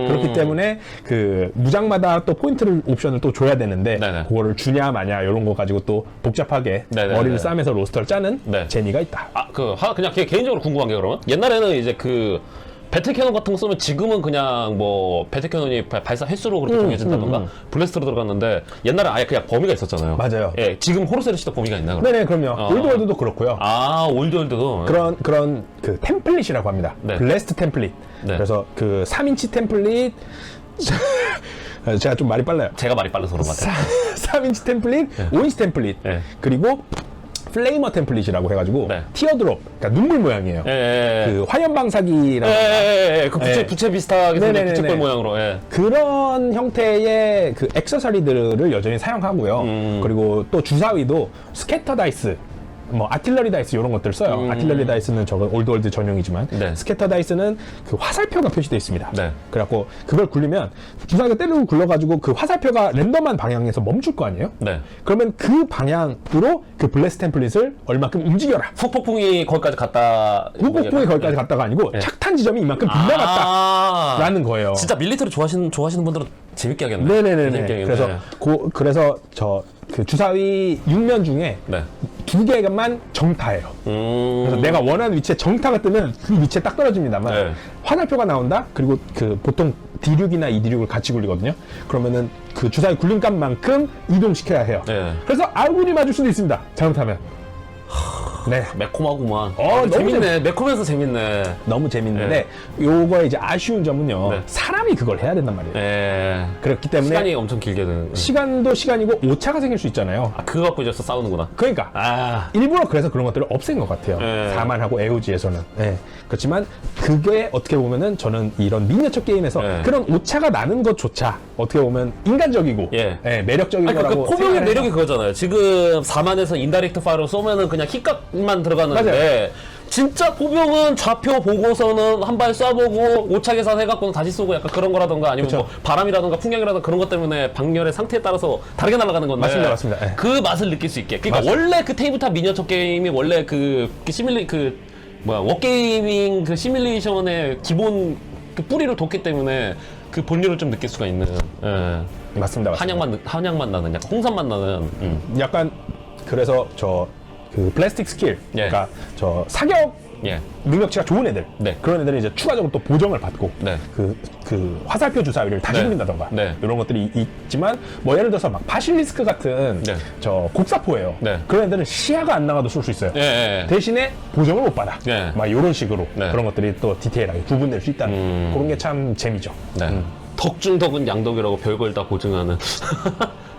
그렇기 때문에 그 무장마다 또 포인트를 옵션을 또 줘야 되는데 네네. 그거를 주냐 마냐 이런 거 가지고 또 복잡하게 네네네. 머리를 싸매서 로스터를 짜는 네. 재미가 있다. 아, 그냥 개인적으로 궁금한 게 그러면? 옛날에는 이제 그, 배틀 캐논 같은 거 쓰면 지금은 그냥 뭐, 배틀 캐논이 발사 횟수로 그렇게 정해진다던가, 블래스트로 들어갔는데, 옛날에 아예 그냥 범위가 있었잖아요. 맞아요. 예, 지금 호르세르시도 범위가 있나, 그럼? 네네, 그럼요. 올드월드도 그렇고요. 아, 올드월드도. 그런 그 템플릿이라고 합니다. 네. 블레스트 템플릿. 네. 그래서 그 3인치 템플릿 제가 좀 말이 빨라요. 제가 말이 빨라서 그런 것 같아요. 3인치 템플릿, 5인치 템플릿, 네. 그리고 플레이머 템플릿이라고 해가지고 네. 티어드롭, 그러니까 눈물 모양이에요. 예. 그 화염방사기라고 그 예. 부채 비슷하게 생긴 네네네네. 부채꼴 모양으로, 예. 그런 형태의 그 액세서리들을 여전히 사용하고요. 그리고 또 주사위도 스캐터 다이스, 뭐 아틸러리 다이스 이런 것들 써요. 아틸러리 다이스는 저건 올드월드 전용이지만 네. 스캐터 다이스는 그 화살표가 표시되어 있습니다. 네. 그래갖고 그걸 굴리면 주사위가 때리고 굴러가지고 그 화살표가 랜덤한 방향에서 멈출 거 아니에요? 네. 그러면 그 방향으로 그 블레스 템플릿을 얼마큼 움직여라. 후폭풍이 거기까지 갔다. 후폭풍이 거기까지 갔다가 아니고 착탄 지점이 이만큼 빗나갔다. 라는 거예요. 진짜 밀리터리 좋아하시는 분들은 재밌게 하겠네. 네네네네. 재밌게 하겠네. 그래서 그 주사위 6면 중에 네. 2개만 정타예요. 그래서 내가 원하는 위치에 정타가 뜨면 그 위치에 딱 떨어집니다만 네. 화살표가 나온다. 그리고 그 보통 D6이나 E6을 같이 굴리거든요. 그러면은 그 주사위 굴림값만큼 이동시켜야 해요. 네. 그래서 아군이 맞을 수도 있습니다. 잘못하면. 네. 매콤하구만. 너무 재밌네. 매콤해서 재밌네. 너무 재밌는데 요거의 이제 아쉬운 점은요. 네. 사람이 그걸 해야 된단 말이에요. 예. 그렇기 때문에 시간이 엄청 길게 드는. 시간도 시간이고 오차가 생길 수 있잖아요. 아, 그거 갖고 이제 싸우는구나. 그러니까 아. 일부러 그래서 그런 것들을 없앤 것 같아요. 네. 사만하고 에오지에서는. 네. 그렇지만 그게 어떻게 보면은 저는 이런 미니어처 게임에서 네. 그런 오차가 나는 것조차 어떻게 보면 인간적이고 예. 매력적인 아니, 거라고 그 포병의 생각을 매력이 해서. 그거잖아요. 지금 4만에서 인다이렉트 파이어로 쏘면은 그냥 킥각만 들어가는데 진짜 포병은 좌표 보고서는 한 발 쏴보고 오차 계산해갖고는 다시 쏘고 약간 그런 거라던가 아니면 그쵸. 뭐 바람이라던가 풍경이라던가 그런 것 때문에 방열의 상태에 따라서 다르게 날아가는 건데 맞습니다, 맞습니다. 예. 그 맛을 느낄 수 있게 그러니까 맞아요. 원래 그 테이블탑 미니어처 게임이 원래 워게이밍 그 시뮬레이션의 기본 그 뿌리를 뒀기 때문에 그 본류를 좀 느낄 수가 있는 예. 맞습니다. 한약만 나는 약간 홍삼만 나는 약간 그래서 그 플라스틱 스킬, 예. 그러니까 저 사격 예. 능력치가 좋은 애들, 네. 그런 애들은 이제 추가적으로 또 보정을 받고 네. 그 화살표 주사위를 다시 네. 굴린다던가 네. 이런 것들이 있지만 뭐 예를 들어서 막 바실리스크 같은 네. 저 곡사포예요. 네. 그런 애들은 시야가 안 나가도 쏠 수 있어요. 예, 예. 대신에 보정을 못 받아. 네. 막 이런 식으로 네. 그런 것들이 또 디테일하게 구분될 수 있다는 그런 게 참 재미죠. 네. 덕 중 덕은 양덕이라고 별걸 다 보증하는.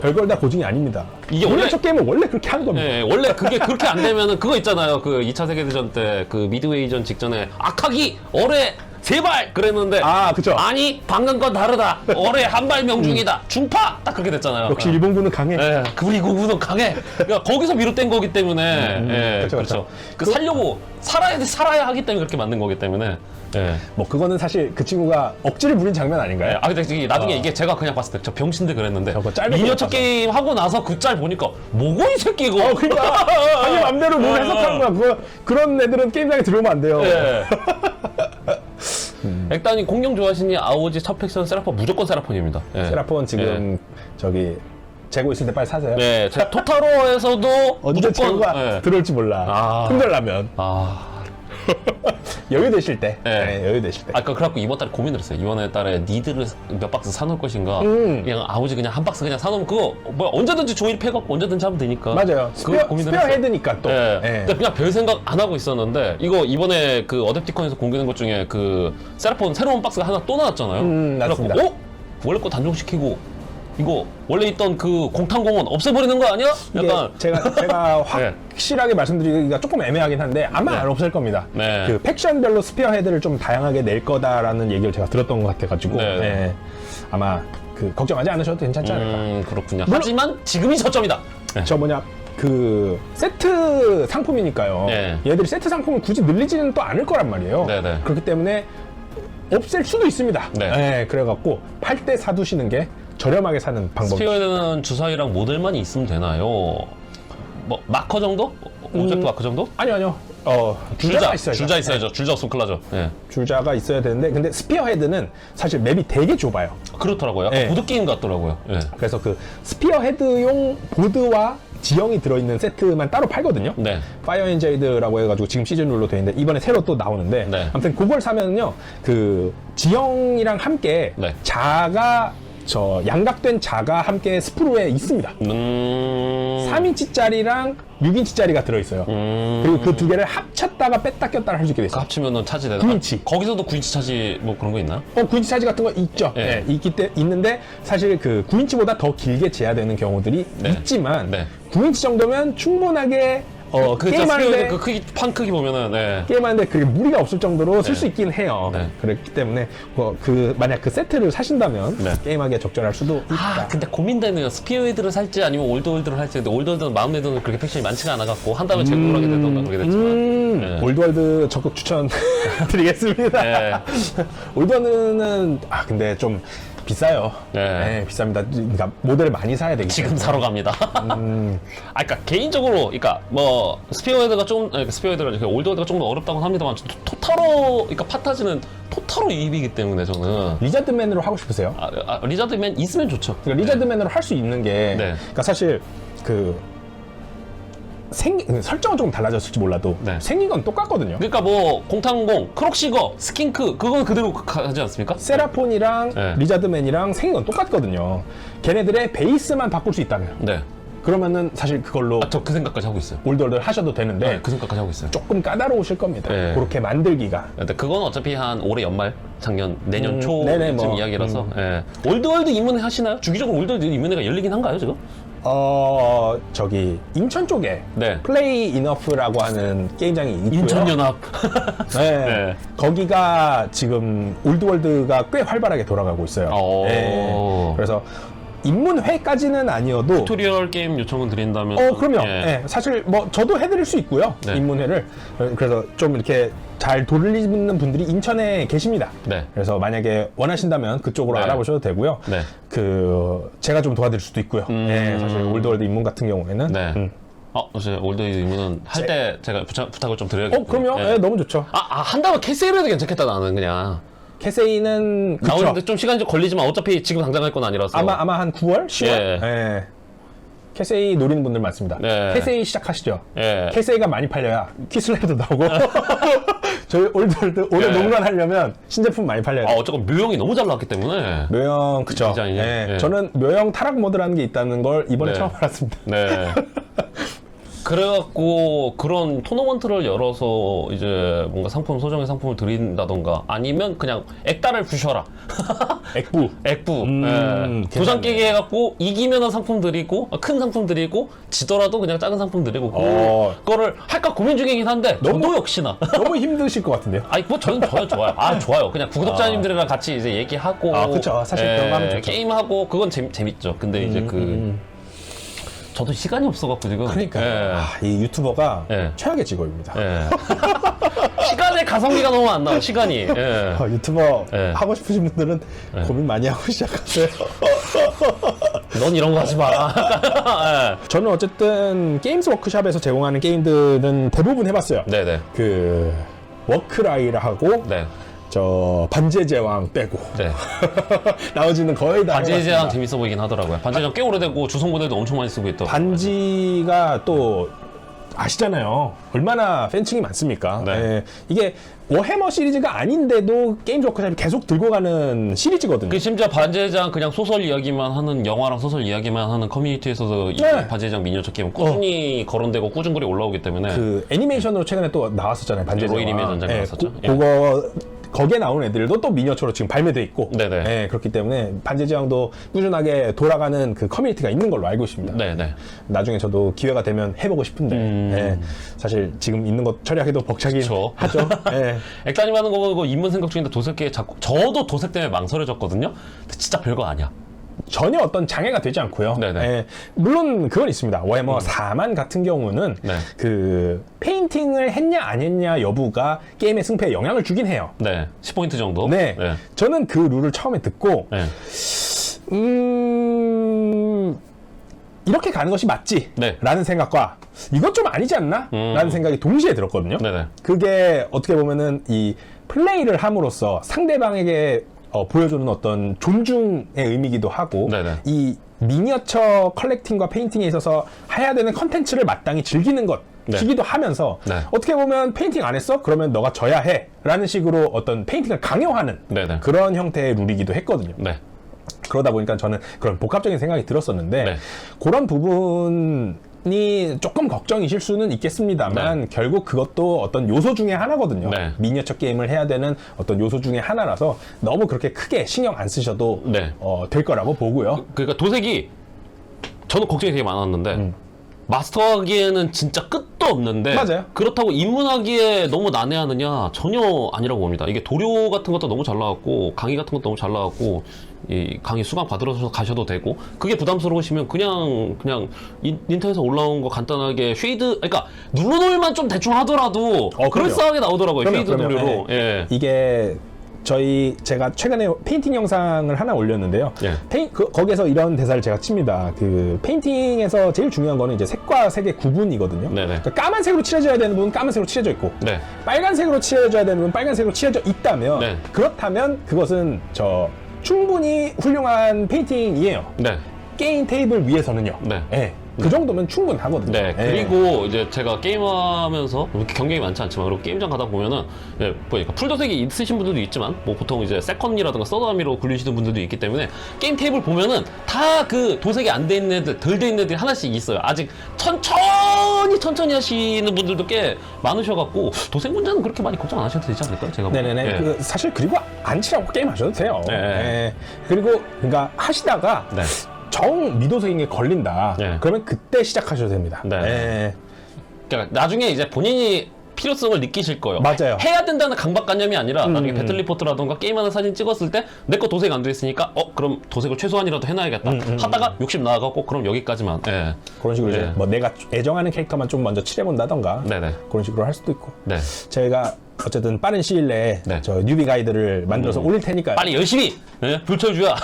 별걸 다 고증이 아닙니다. 이게 원래- 첫 게임은 원래 그렇게 하는 겁니다. 네, 원래 그게 그렇게 안 되면은 그거 있잖아요. 그 2차 세계대전 때 그 미드웨이전 직전에 악하기 어뢰 제발 그랬는데 아, 그쵸. 아니 방금 건 다르다. 어뢰 한발 명중이다. 중파 딱 그렇게 됐잖아요. 역시 일본군은 강해. 예, 우리 공군은 강해. 그러니까 거기서 비롯된 거기 때문에, 예, 그쵸, 그렇죠. 그쵸. 그 살려고 살아야 하기 때문에 그렇게 만든 거기 때문에, 예. 뭐 그거는 사실 그 친구가 억지를 부린 장면 예. 아닌가요? 아 근데 나중에 이게 제가 그냥 봤을 때 저 병신들 그랬는데 저거 짧게 미니어처 봤어. 게임 하고 나서 그 짤 보니까 뭐고 이 새끼 이거. 그러니까 자기 맘대로 뭘 해석하는 거야. 그런 애들은 게임장에 들어오면 안 돼요. 예. 액단이 공룡 좋아하시니 아오지 첫 팩션 세라폰 무조건 세라폰입니다. 예. 세라폰 지금 저기 재고 있을 때 빨리 사세요. 네, 제 토타로에서도 언제 재고가 예. 들어올지 몰라. 아. 힘들라면 아, 여유 되실 때. 네. 네, 여유 되실 때. 아까 그래갖고 이번 달에 고민을 했어요. 이번 달에 니드를 몇 박스 사놓을 것인가. 그냥 아버지 그냥 한 박스 그냥 사놓으면 그거 뭐 언제든지 조립해갖고 언제든지 하면 되니까. 맞아요. 그거 고민을 했어요. 스페어헤드니까 또. 예. 예. 근데 그냥 별 생각 안 하고 있었는데 이거 이번에 그 어댑티콘에서 공개된 것 중에 그 세라폰 새로운 박스가 하나 또 나왔잖아요. 맞습니다. 그래갖고 원래 거 단종시키고 이거 원래 있던 그 공탄공원 없애버리는 거 아니야? 이게 약간 제가 네. 확실하게 말씀드리기가 조금 애매하긴 한데 아마 네. 안 없앨 겁니다. 네. 그 팩션별로 스피어헤드를 좀 다양하게 낼 거다라는 얘기를 제가 들었던 것 같아가지고 네. 예. 아마 그 걱정하지 않으셔도 괜찮지 않을까. 그렇군요. 하지만 지금이 저점이다. 네. 저 뭐냐 그 세트 상품이니까요. 네. 얘들이 세트 상품을 굳이 늘리지는 또 않을 거란 말이에요. 네, 네. 그렇기 때문에 없앨 수도 있습니다. 네. 그래갖고 팔 때 사두시는 게 저렴하게 사는 방법. 스피어에는 주사위랑 모델만 있으면 되나요? 뭐 마커 정도? 오젝트 마커 정도? 아니요. 줄자가 있어야죠. 줄자 있어야죠. 줄자 없으면 큰일 나죠. 예. 줄자가 있어야 되는데 근데 스피어헤드는 사실 맵이 되게 좁아요. 그렇더라고요. 약간 네. 보드게임 같더라고요. 예. 그래서 그 스피어헤드용 보드와 지형이 들어있는 세트만 따로 팔거든요. 네. 파이어 엔제이드라고 해가지고 지금 시즌 룰로 되어 있는데 이번에 새로 또 나오는데 네. 아무튼 그걸 사면은요 그 지형이랑 함께 네. 자가 양각된 자가 함께 스프루에 있습니다. 3인치짜리랑 6인치짜리가 들어있어요. 그리고 그 두 개를 합쳤다가 뺐다 꼈다를 할 수 있게 돼 있어요. 합치면은 차지 되나? 9인치. 거기서도 9인치 차지 뭐 그런 거 있나요? 9인치 사이즈 같은 거 있죠. 네. 있는데 사실 그 9인치보다 더 길게 재야되는 경우들이 네. 있지만 네. 9인치 정도면 충분하게 그 게임하는데 그 크기 판 크기 보면은 네. 게임하는데 그게 무리가 없을 정도로 쓸 네. 수 있긴 해요. 네. 그렇기 때문에 만약 그 세트를 사신다면 네. 게임하기에 적절할 수도 있다. 아, 근데 고민되네요. 스피어헤드를 살지 아니면 올드월드를 살지. 근데 올드월드는 마음 내도는 그렇게 팩션이 많지가 않아갖고 한 다음에 재고를 하게 되던가 그렇게 됐지만. 네. 올드월드 적극 추천드리겠습니다. 네. 올드월드는 근데 좀 비싸요. 네. 비쌉니다. 그러니까 모델을 많이 사야 되기 지금 때문에. 사러 갑니다. 그러니까 개인적으로, 그러니까 뭐 스피어헤드가 좀, 스피어헤드가 올드월드가 좀 더 어렵다고 합니다만 토타로, 그러니까 파타지는 토타로 이입이기 때문에 저는 리자드맨으로 하고 싶으세요? 리자드맨 있으면 좋죠. 그러니까 리자드맨으로 할 수 있는 게, 네. 그러니까 사실 설정은 조금 달라졌을지 몰라도 네. 생긴 건 똑같거든요. 그러니까 뭐 공탄공, 크록시거, 스킨크 그건 그대로 가지 않습니까? 세라폰이랑 네. 리자드맨이랑 생긴 건 똑같거든요. 걔네들의 베이스만 바꿀 수 있다면 네. 그러면은 사실 그걸로 저 그 생각까지 하고 있어요. 올드월드를 하셔도 되는데 네, 그 생각까지 하고 있어요. 조금 까다로우실 겁니다. 네. 그렇게 만들기가. 근데 그건 어차피 한 올해 연말, 작년, 내년 초쯤 네네, 뭐. 이야기라서. 예. 올드월드 입문회 하시나요? 주기적으로 올드월드 입문회가 열리긴 한가요, 지금? 인천 쪽에 네. 플레이 이너프라고 하는 게임장이 있고요. 인천연합. 네. 네. 거기가 지금 올드월드가 꽤 활발하게 돌아가고 있어요. 오. 네. 그래서 입문회까지는 아니어도 튜토리얼 게임 요청은 드린다면. 그럼요. 예. 네, 사실 뭐 저도 해드릴 수 있고요. 네. 입문회를. 그래서 좀 이렇게 잘 돌리는 분들이 인천에 계십니다. 네. 그래서 만약에 원하신다면 그쪽으로 네. 알아보셔도 되고요. 네. 제가 좀 도와드릴 수도 있고요. 네, 사실 올드월드 입문 같은 경우에는. 네. 사실 올드월드 입문은 할 때 제가 부탁을 좀 드려야겠네요. 그럼요. 예. 네, 너무 좋죠. 한다면 캐세이로 해도 괜찮겠다, 나는 그냥. 캐세이는 그쵸. 나오는데 좀 시간이 좀 걸리지만 어차피 지금 당장 할 건 아니라서. 아마 한 9월, 10월. 예. 네. 캐세이 노리는 분들 많습니다. 네. 캐세이 시작하시죠. 예. 캐세이가 많이 팔려야 키슬랩도 나오고. 저희 올드월드 올해 예. 농란 하려면 신제품 많이 팔려야 돼요. 어쨌건 묘형이 너무 잘 나왔기 때문에. 묘형 그쵸. 디자인이. 네. 예. 저는 묘형 타락 모드라는 게 있다는 걸 이번에 네. 처음 알았습니다. 네. 그래갖고 그런 토너먼트를 열어서 이제 뭔가 상품 소정의 상품을 드린다던가 아니면 그냥 액달을 부셔라. 액부. 액부. 괜찮네. 도장 깨게 해갖고 이기면은 상품 드리고 큰 상품 드리고 지더라도 그냥 작은 상품 드리고 그거를 할까 고민 중이긴 한데 저도 역시나 너무 힘드실 것 같은데요. 아니 뭐 저는 좋아요. 아 좋아요. 그냥 구독자님들이랑 같이 이제 얘기하고 그쵸. 사실 그런 거 하면 좋죠. 게임하고 그건 재밌죠. 근데 이제 저도 시간이 없어갖고 지금. 그러니까 예. 이 유튜버가 예. 최악의 직업입니다. 예. 시간의 가성비가 너무 안 나와. 시간이. 예. 유튜버 예. 하고 싶으신 분들은 고민 많이 하고 시작하세요. 넌 이런 거 하지 마. 예. 저는 어쨌든 게임스 워크숍에서 제공하는 게임들은 대부분 해봤어요. 네네. 그 워크라이를 하고 네. 저 반지의 제왕 빼고 네. 나머지는 거의 다 반지의 제왕 해봤습니다. 재밌어 보이긴 하더라고요. 반지의 제왕 꽤 오래되고 주성 모델도 엄청 많이 쓰고 있더라고요. 반지가 또 아시잖아요. 얼마나 팬층이 많습니까? 네. 예, 이게 워해머 시리즈가 아닌데도 게임즈 워크숍이 계속 들고 가는 시리즈거든요. 그 심지어 반지의 제왕 그냥 소설 이야기만 하는 영화랑 소설 이야기만 하는 커뮤니티에서도 이 네. 반지의 제왕 미니어처 게임은 꾸준히 거론되고 꾸준히 올라오기 때문에 그 애니메이션으로 최근에 또 나왔었잖아요. 반지의 제왕. 로이님의 전쟁 나왔었죠. 예. 그거 거기에 나오는 애들도 또 미니어처로 지금 발매돼 있고, 네네. 예, 그렇기 때문에 반지의 제왕도 꾸준하게 돌아가는 그 커뮤니티가 있는 걸로 알고 있습니다. 네네. 나중에 저도 기회가 되면 해보고 싶은데, 예, 사실 지금 있는 것 처리하기도 벅차긴 그쵸. 하죠. 예. 액단임 하는 거 보고 입문 생각 중인데 도색계 자꾸 저도 도색 때문에 망설여졌거든요. 근데 진짜 별거 아니야. 전혀 어떤 장애가 되지 않고요. 네네. 예, 물론 그건 있습니다. 워해머 4만 같은 경우는 네. 그 페인팅을 했냐 안 했냐 여부가 게임의 승패에 영향을 주긴 해요. 네. 10포인트 정도. 네. 네. 저는 그 룰을 처음에 듣고 네. 이렇게 가는 것이 맞지? 네. 라는 생각과 이건 좀 아니지 않나? 라는 생각이 동시에 들었거든요. 네네. 그게 어떻게 보면은 이 플레이를 함으로써 상대방에게 보여주는 어떤 존중의 의미이기도 하고 네네. 이 미니어처 컬렉팅과 페인팅에 있어서 해야 되는 컨텐츠를 마땅히 즐기는 것 네. 이기도 하면서 네. 어떻게 보면 페인팅 안 했어? 그러면 너가 져야 해 라는 식으로 어떤 페인팅을 강요하는 네네. 그런 형태의 룰이기도 했거든요. 네. 그러다 보니까 저는 그런 복합적인 생각이 들었었는데 네. 그런 부분이 조금 걱정이실 수는 있겠습니다만 네. 결국 그것도 어떤 요소 중에 하나거든요. 네. 미니어처 게임을 해야 되는 어떤 요소 중에 하나라서 너무 그렇게 크게 신경 안 쓰셔도 네. 될 거라고 보고요. 그러니까 도색이 저는 걱정이 되게 많았는데 마스터하기에는 진짜 끝도 없는데 맞아요. 그렇다고 입문하기에 너무 난해하느냐 전혀 아니라고 봅니다. 이게 도료 같은 것도 너무 잘 나왔고 강의 같은 것도 너무 잘 나왔고 이 강의 수강 받으러 가셔도 되고 그게 부담스러우시면 그냥 인터넷에서 올라온 거 간단하게 쉐이드 그러니까 눌러놓을만 좀 대충 하더라도 그럴싸하게 나오더라고요. 쉐이드 도료로. 예. 이게 제가 최근에 페인팅 영상을 하나 올렸는데요. 예. 거기에서 이런 대사를 제가 칩니다. 그 페인팅에서 제일 중요한 거는 이제 색과 색의 구분이거든요. 네네. 그러니까 까만색으로 칠해져야 되는 부분은 까만색으로 칠해져 있고, 네. 빨간색으로 칠해져야 되는 부분은 빨간색으로 칠해져 있다면, 네. 그렇다면 그것은 충분히 훌륭한 페인팅이에요. 네. 게임 테이블 위에서는요. 네. 예. 그 정도면 충분하거든요. 네, 예. 그리고 이제 제가 게임하면서 그렇게 경력이 많지 않지만 그리고 게임장 가다 보면은 보니까 풀도색이 있으신 분들도 있지만 뭐 보통 이제 세컨이라든가 서드아미로 굴리시는 분들도 있기 때문에 게임 테이블 보면은 다 그 도색이 안 돼 있는 애들, 덜 돼 있는 애들이 하나씩 있어요. 아직 천천히 하시는 분들도 꽤 많으셔갖고 도색 문제는 그렇게 많이 걱정 안 하셔도 되지 않을까요? 제가 네네네. 보기엔. 예. 사실 그리고 안 칠하고 게임 하셔도 돼요. 네. 예. 그리고 그러니까 하시다가 네. 정 미도색인 게 걸린다. 네. 그러면 그때 시작하셔도 됩니다. 네. 예. 그러니까 나중에 이제 본인이 필요성을 느끼실 거예요. 맞아요. 해야 된다는 강박관념이 아니라 나중에 배틀리포트라던가 게임하는 사진 찍었을 때 내 거 도색 안 돼 있으니까 그럼 도색을 최소한이라도 해놔야겠다. 하다가 욕심 나가고 그럼 여기까지만. 예. 그런 식으로 네. 이제 뭐 내가 애정하는 캐릭터만 좀 먼저 칠해본다던가 네네. 그런 식으로 할 수도 있고. 네. 저희가 어쨌든 빠른 시일 내에 네. 저 뉴비 가이드를 만들어서 올릴 테니까요. 빨리 열심히 불쳐줘야.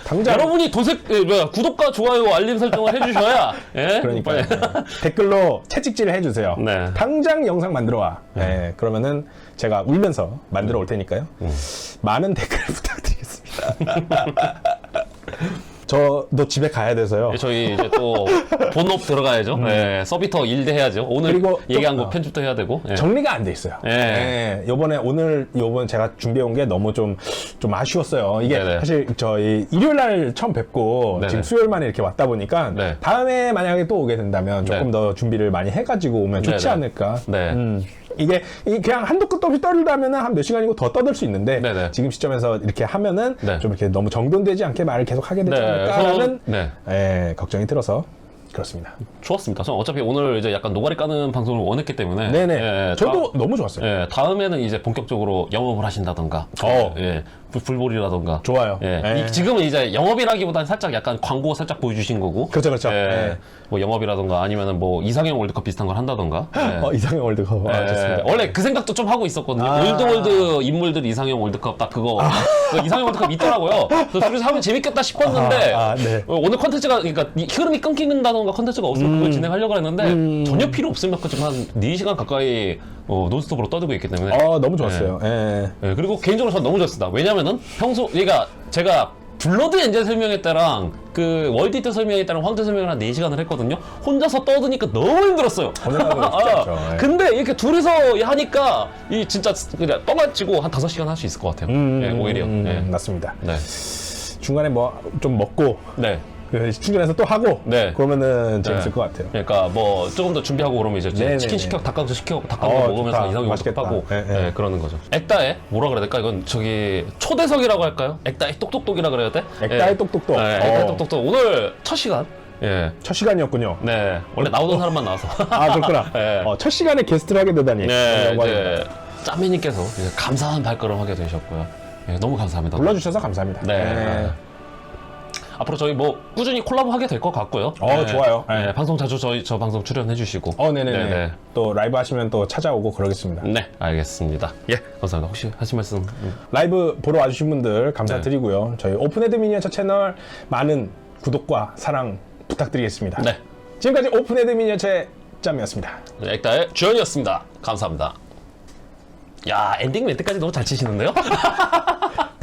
당장 여러분이 구독과 좋아요, 알림 설정을 해주셔야. 예? 그러니까 빨리. 댓글로 채찍질을 해주세요. 네. 당장 영상 만들어 와. 네. 그러면은 제가 울면서 만들어 올 테니까요. 많은 댓글 부탁드리겠습니다. 저도 집에 가야 돼서요. 저희 이제 또 본업 들어가야죠. 예, 서비터 일대 해야죠. 오늘 그리고 얘기한 좀, 거 편집도 해야 되고. 예. 정리가 안 돼 있어요. 예. 요번 제가 준비해 온 게 너무 좀 아쉬웠어요. 이게 네네. 사실 저희 일요일 날 처음 뵙고 네네. 지금 수요일 만에 이렇게 왔다 보니까 네. 다음에 만약에 또 오게 된다면 조금 네. 더 준비를 많이 해가지고 오면 좋지 네네. 않을까. 네. 이게 그냥 한도 끝도 없이 떠들다면 한 몇 시간이고 더 떠들 수 있는데 네네. 지금 시점에서 이렇게 하면은 네. 좀 이렇게 너무 정돈되지 않게 말을 계속 하게 되지 네. 않을까라는 네. 걱정이 들어서 그렇습니다. 좋았습니다. 저는 어차피 오늘 이제 약간 노가리 까는 방송을 원했기 때문에. 네네. 예, 저도 너무 좋았어요. 예, 다음에는 이제 본격적으로 영업을 하신다던가. 예, 불볼이라던가. 좋아요. 예. 예. 지금은 이제 영업이라기보다는 살짝 약간 광고 살짝 보여주신 거고. 그렇죠. 예, 예. 뭐 영업이라던가 아니면은 뭐 이상형 월드컵 비슷한 걸 한다던가. 예. 이상형 월드컵. 예, 좋습니다. 원래 그 생각도 좀 하고 있었거든요. 아. 올드월드 인물들 이상형 월드컵 딱 그거. 그 이상형 월드컵 있더라고요. 그래서 둘이서 하면 재밌겠다 싶었는데 네. 오늘 컨텐츠가 그러니까 이 흐름이 끊긴다던가 컨텐츠가 없으면 그걸 진행하려고 했는데 전혀 필요 없을 만큼 지금 한 4시간 가까이 논스톱으로 떠들고 있기 때문에 너무 좋았어요. 예. 예, 그리고 개인적으로 저는 너무 좋았습니다. 왜냐면은 평소 그러니까 제가 블러드 엔젤 설명회 때랑 그 월드 때 설명회 때랑 황제 설명을 한 4시간을 했거든요. 혼자서 떠드니까 너무 힘들었어요. 예. 근데 이렇게 둘이서 하니까 이 진짜 그냥 떠가지고 한 5시간 할 수 있을 것 같아요. 예, 오히려. 예. 맞습니다. 네. 중간에 뭐 좀 먹고 네. 충전해서 또 하고 네. 그러면은 재밌을 네. 것 같아요. 그러니까 뭐 조금 더 준비하고 그러면 이제 네네네. 치킨 시켜 닭강정 시켜 닭강정 좋다. 먹으면서 이상형 맛있겠다. 하고 예, 예. 그러는 거죠. 액다에 뭐라 그래야 될까? 이건 저기 초대석이라고 할까요? 액다의 똑똑똑이라 그래야 돼? 액다의 똑똑똑. 네, 액다의 똑똑똑. 오늘 첫 시간. 예. 첫 시간이었군요. 네. 원래 나오던 사람만 나와서. 그렇구나. 네. 첫 시간에 게스트를 하게 되다니. 네. 영광입니다. 이제 짬매님께서 이제 감사한 발걸음 하게 되셨고요. 예, 너무 감사합니다. 불러주셔서 감사합니다. 네. 앞으로 저희 뭐 꾸준히 콜라보 하게 될 것 같고요. 좋아요. 네, 방송 자주 저 방송 출연해 주시고. 네네네. 네네. 또 라이브 하시면 또 찾아오고 그러겠습니다. 네, 알겠습니다. 예, 감사합니다. 혹시 하실 말씀? 라이브 보러 와주신 분들 감사드리고요. 저희 오픈헤드 미니어처 채널 많은 구독과 사랑 부탁드리겠습니다. 네. 지금까지 오픈헤드 미니어처의 짬이었습니다. 액다의 주연이었습니다. 감사합니다. 야, 엔딩 멘트까지 너무 잘 치시는데요?